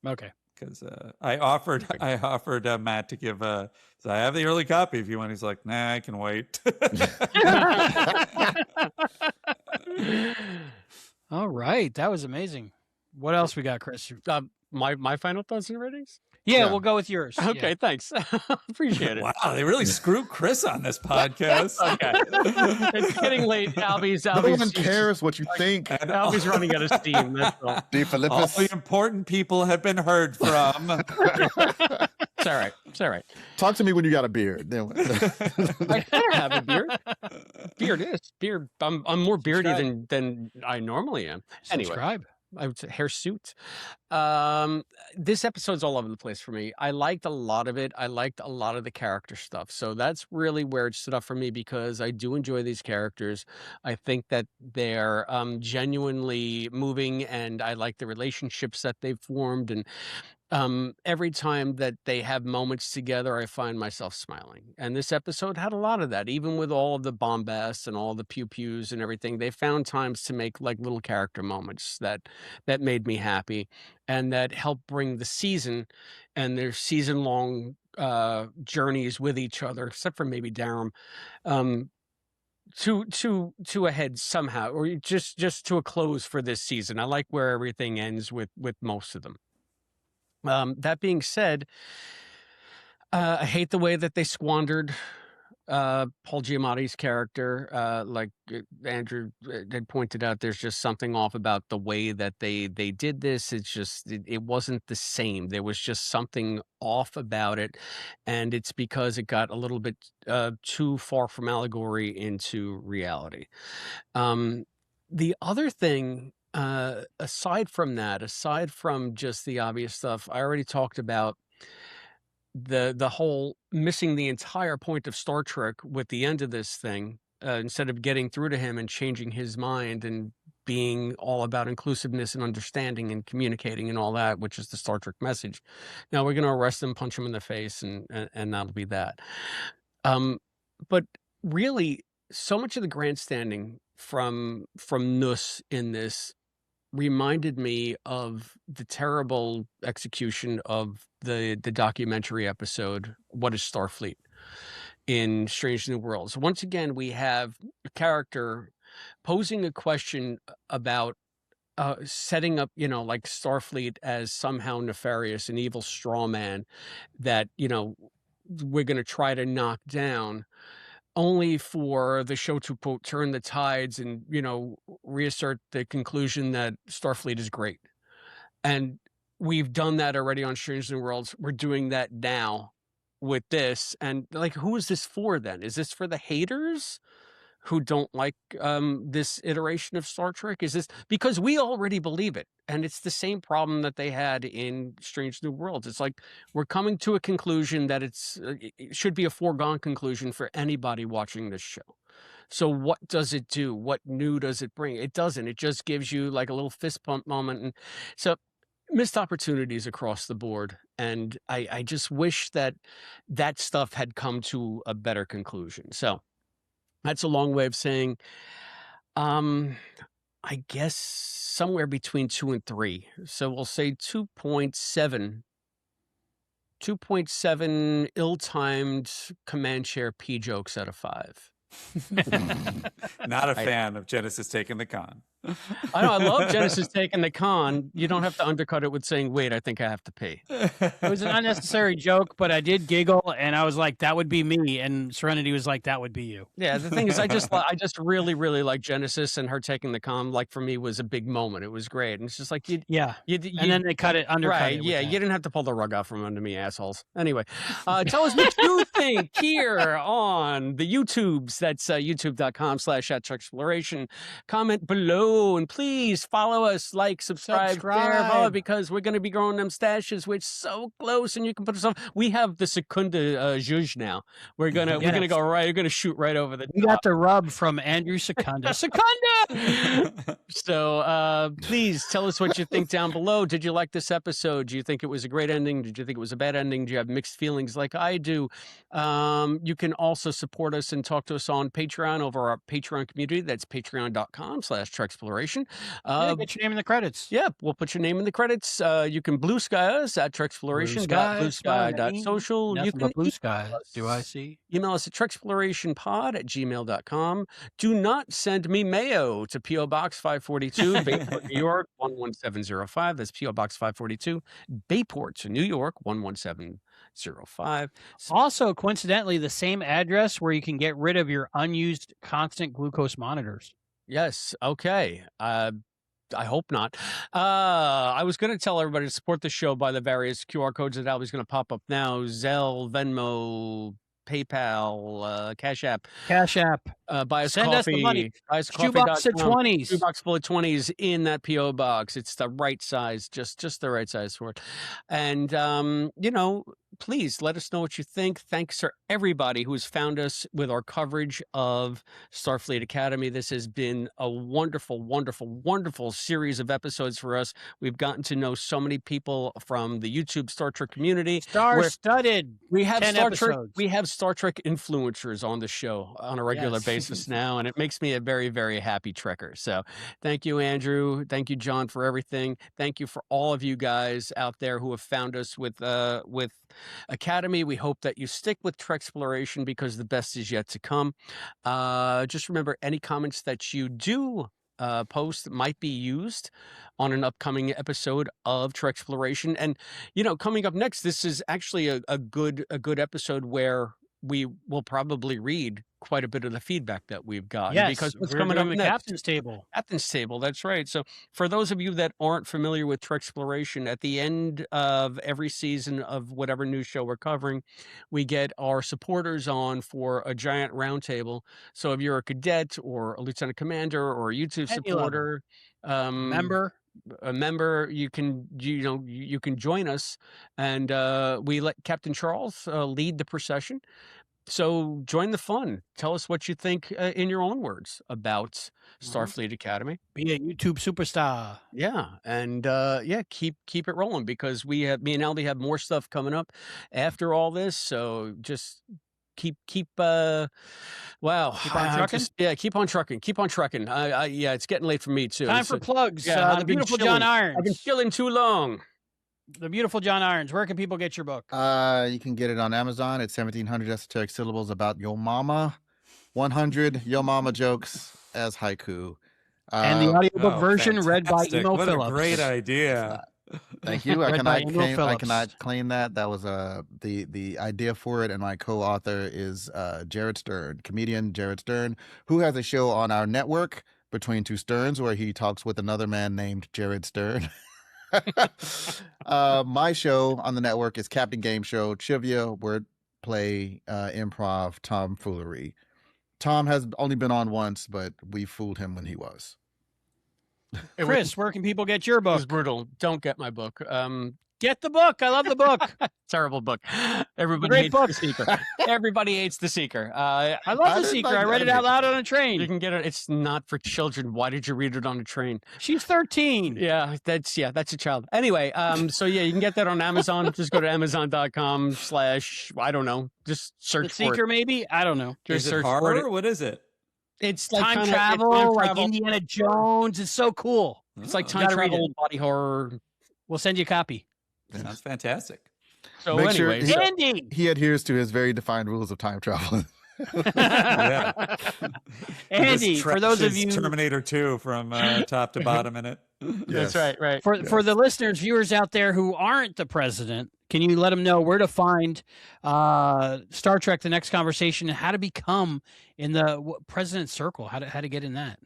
Okay. Because I offered Matt to give so I have the early copy if you want. He's like, nah, I can wait. All right. That was amazing. What else we got, Chris? My final thoughts and ratings? Yeah, Yeah. we'll go with yours. Okay, Yeah. thanks. Appreciate it. Wow, they really screw Chris on this podcast. Okay. It's getting late. No one cares what you think. And Albie's running out of steam. That's all. D. all Philippus. the important people have been heard from. It's all right. It's all right. Talk to me when you got a beard. I better have a beard. Beard. I'm more beardy than I normally am. Anyway. Subscribe. I would say hirsute. This episode's all over the place for me. I liked a lot of it. I liked a lot of the character stuff. So that's really where it stood up for me because I do enjoy these characters. I think that they're genuinely moving, and I like the relationships that they've formed. And every time that they have moments together, I find myself smiling. And this episode had a lot of that, even with all of the bombast and all the pew-pews and everything. They found times to make like little character moments that made me happy and that helped bring the season and their season-long journeys with each other, except for maybe Darum, to a head somehow, or just to a close for this season. I like where everything ends with most of them. That being said, I hate the way that they squandered Paul Giamatti's character, like Andrew had pointed out, there's just something off about the way that they did this. It's just it wasn't the same. There was just something off about it, and it's because it got a little bit too far from allegory into reality. The other thing, aside from that, aside from just the obvious stuff, I already talked about the whole missing the entire point of Star Trek with the end of this thing, instead of getting through to him and changing his mind and being all about inclusiveness and understanding and communicating and all that, which is the Star Trek message. Now we're going to arrest him, punch him in the face, and that'll be that. But really, so much of the grandstanding from Nuss in this reminded me of the terrible execution of the documentary episode, What is Starfleet, in Strange New Worlds. Once again, we have a character posing a question about setting up, like Starfleet as somehow nefarious, an evil straw man that, we're going to try to knock down, only for the show to, quote, turn the tides and, reassert the conclusion that Starfleet is great. And we've done that already on Strange New Worlds. We're doing that now with this. And like, who is this for then? Is this for the haters who don't like this iteration of Star Trek? Is this because we already believe it? And it's the same problem that they had in Strange New Worlds. It's like we're coming to a conclusion that it should be a foregone conclusion for anybody watching this show. So what does it do? What new does it bring? It doesn't. It just gives you like a little fist pump moment. And so missed opportunities across the board. And I just wish that stuff had come to a better conclusion. So that's a long way of saying, I guess somewhere between 2 and 3. So we'll say 2.7. 2.7 ill-timed command chair P jokes out of 5. Not a fan of Genesis taking the con. I know, I love Genesis taking the con. You don't have to undercut it with saying, wait, I think I have to pee. It was an unnecessary joke, but I did giggle, and I was like, that would be me. And Serenity was like, that would be you. Yeah, the thing is, I just really, really like Genesis, and her taking the con, like, for me, was a big moment. It was great. And it's just like, and then they undercut right, it. Yeah, you didn't have to pull the rug out from under me, assholes. Anyway, tell us what you think here on the YouTubes. That's youtube.com/@Treksploration. Comment below. And please follow us, like, subscribe. Share, follow, because we're going to be growing them stashes. We're so close, and you can put us on. We have the Secunda zhuzh now. We're gonna go right. We're gonna shoot right over the. We got the rub from Andrew Secunda. Secunda. So please tell us what you think down below. Did you like this episode? Do you think it was a great ending? Did you think it was a bad ending? Do you have mixed feelings like I do? You can also support us and talk to us on Patreon over our Patreon community. That's patreon.com/Treksploration. Get your name in the credits. Yeah, we'll put your name in the credits. You can blue sky us at Treksploration.bluesky.social. You can blue skies. Do I see? Email us at treksplorationpod@gmail.com. Do not send me mayo to P.O. Box 542, Bayport, New York 11705. That's P.O. Box 542, Bayport, New York 11705. Also, coincidentally, the same address where you can get rid of your unused constant glucose monitors. Yes. Okay. I hope not. I was going to tell everybody to support the show by the various QR codes that Albie's going to pop up now. Zelle, Venmo, PayPal, Cash App. Buy us Send coffee. us the money. Buy us Shoebox of 20s. Shoebox full of 20s in that P.O. box. It's the right size, just the right size for it. And, please let us know what you think. Thanks for everybody who's found us with our coverage of Starfleet Academy. This has been a wonderful, wonderful, wonderful series of episodes for us. We've gotten to know so many people from the YouTube Star Trek community. Star-studded. We have 10 Star Trek. episodes. We have Star Trek influencers on the show on a regular basis now, and it makes me a very, very happy Trekker. So, thank you, Andrew. Thank you, John, for everything. Thank you for all of you guys out there who have found us with Academy. We hope that you stick with Treksploration because the best is yet to come. Just remember, any comments that you do post might be used on an upcoming episode of Treksploration. And coming up next, this is actually a good episode where we will probably read quite a bit of the feedback that we've gotten. Yes, because what's we're coming doing up the next? captain's table. Captain's table, that's right. So for those of you that aren't familiar with Treksploration, at the end of every season of whatever new show we're covering, we get our supporters on for a giant roundtable. So if you're a cadet or a lieutenant commander or a YouTube Any level. supporter, Member. a member, you can join us, and we let Captain Charles lead the procession. So join the fun. Tell us what you think in your own words about Starfleet Academy. Be a YouTube superstar. Yeah, and keep it rolling, because me and Albie have more stuff coming up after all this. So just keep wow. Keep on trucking? Keep on trucking. Keep on trucking. Yeah, it's getting late for me too. Time It's, for plugs. yeah, The I've been beautiful John chilling. I've been Irons. chilling too long. The beautiful John Irons. Where can people get your book? You can get it on Amazon. It's 1,700 esoteric syllables about your mama. 100 yo mama jokes as haiku. And the audiobook version read by fantastic. Emo What Phillips. a great idea. Thank you. I Read by Emil I Phillips. cannot claim that. That was the idea for it, and my co-author is Jared Stern, comedian Jared Stern, who has a show on our network, Between Two Sterns, where he talks with another man named Jared Stern. My show on the network is Captain Game Show, trivia, wordplay, improv, tomfoolery. Tom has only been on once, but we fooled him when he was. Chris, where can people get your It was book? brutal. Don't get my book. Get the book. I love the book. Terrible book. Everybody Great hates book. The Seeker. Everybody hates The Seeker. I love I The didn't Seeker. like I read it out loud on a train. You can get it. It's not for children. Why did you read it on a train? She's 13. Yeah, that's a child. Anyway, so yeah, you can get that on Amazon. Just go to Amazon.com/ I don't know. Just The search for Seeker, it. maybe? I don't know. Just Is it search for horror? What is it? It's like Time kinda- it's travel, time like travel. Indiana Jones. It's so cool. It's like Oh, time gotta read travel, body horror. We'll send you a copy. sounds fantastic. So Make sure anyway, he- Andy! He adheres to his very defined rules of time travel. Yeah. Andy, Just for those of trashes you Terminator 2 from top to bottom in it. that's right. for the listeners, viewers out there who aren't the president, can you let them know where to find Star Trek: The Next Conversation and how to become in the president's circle? How to get in that?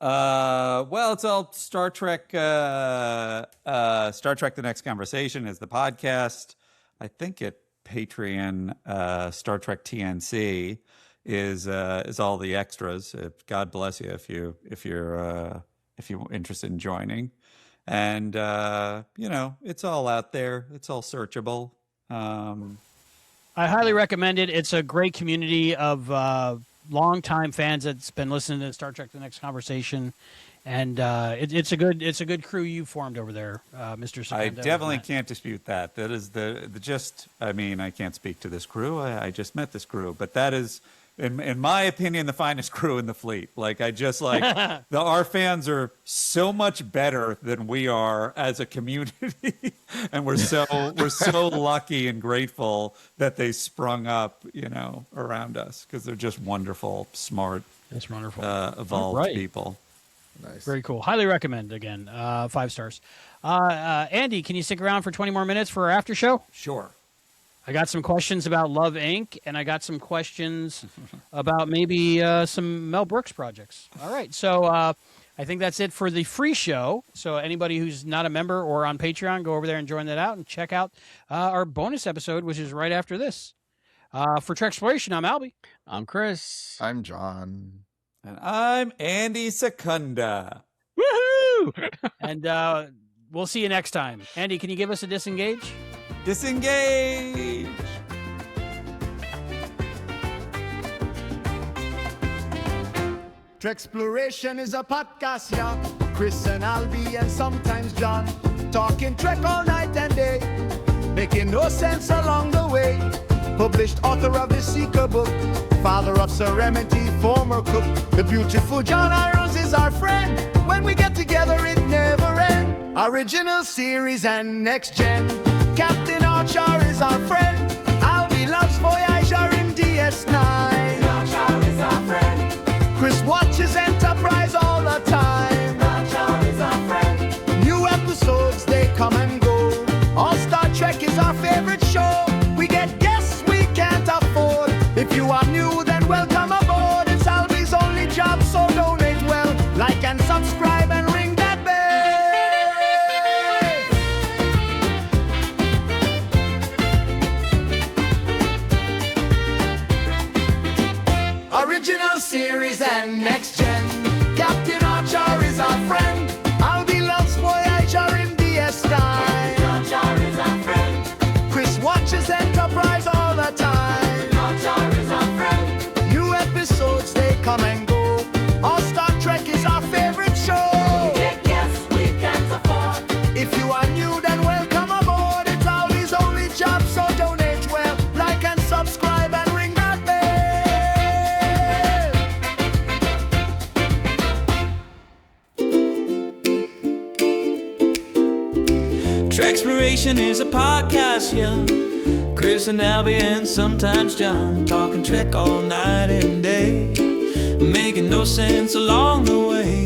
Well, it's all Star Trek. Star Trek: The Next Conversation is the podcast. I think at Patreon, Star Trek TNC is all the extras. God bless you if you're interested in joining. And it's all out there. It's all searchable. I highly recommend it. It's a great community of longtime fans that's been listening to Star Trek: The Next Conversation, and it's a good crew you formed over there, Mr. I Secunda. definitely can't dispute that. That is the gist. I mean, I can't speak to this crew. I just met this crew, but that is, in my opinion, the finest crew in the fleet. Like, I just like our fans are so much better than we are as a community, and we're so lucky and grateful that they sprung up, around us, because they're just wonderful, smart, That's wonderful. evolved Right. people. Nice. Very cool. Highly recommend. Again, 5 stars. Andy, can you stick around for 20 more minutes for our after show? Sure. I got some questions about Love Inc., and I got some questions about maybe some Mel Brooks projects. All right, so I think that's it for the free show. So anybody who's not a member or on Patreon, go over there and join that out and check out our bonus episode, which is right after this. For Treksploration, I'm Albie. I'm Chris. I'm John. And I'm Andy Secunda. Woohoo! And we'll see you next time. Andy, can you give us a disengage? Disengage. Treksploration is a podcast, yeah. Chris and Albie and sometimes John talking Trek all night and day, making no sense along the way. Published author of the Seeker book, father of Serenity, former cook. The beautiful John Irons is our friend. When we get together, it never ends. Original series and next gen. Captain Archer is our friend. Albie loves Voyager in DS9. Archer is our friend. Chris watches Enterprise all the time. Archer is our friend. New episodes, they come and go. All Star Trek is our favorite show. We get guests we can't afford. you are new, then welcome aboard. It's Albie's only job, so donate well. Like and subscribe and ring that bell. Original series and next gen. Captain Archer is our friend. Albie loves Voyager in DS9. Chris watches Enterprise all the time. New episodes, they come and go. All Star Trek is our favorite show. Yes, we can't afford. If you are new, then welcome aboard. It's Albie's only job, so donate well. Like and subscribe and ring that bell. Treksploration is a podcast, yeah. Chris and Albie and sometimes John, talking Trek all night and day, making no sense along the way.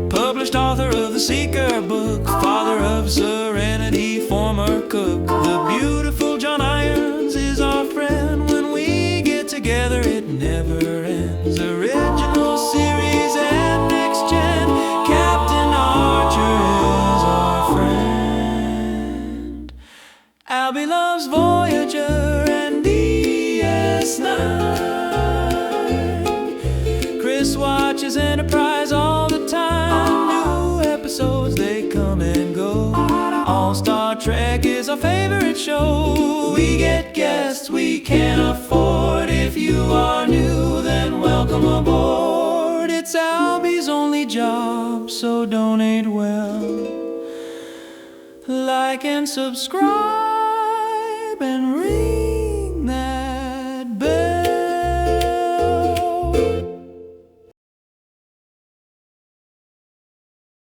Published author of the Seeker book, father of Serenity, former cook. The beautiful John Irons is our friend. When we get together, it never ends. Original series and next gen. Captain Archer is our friend. Albie loves Voyager and DS9. Chris watches Enterprise all the time. New episodes, they come and go. All Star Trek is our favorite show. We get guests we can't afford. If you are new, then welcome aboard. It's Albie's only job, so donate well. Like and subscribe and read.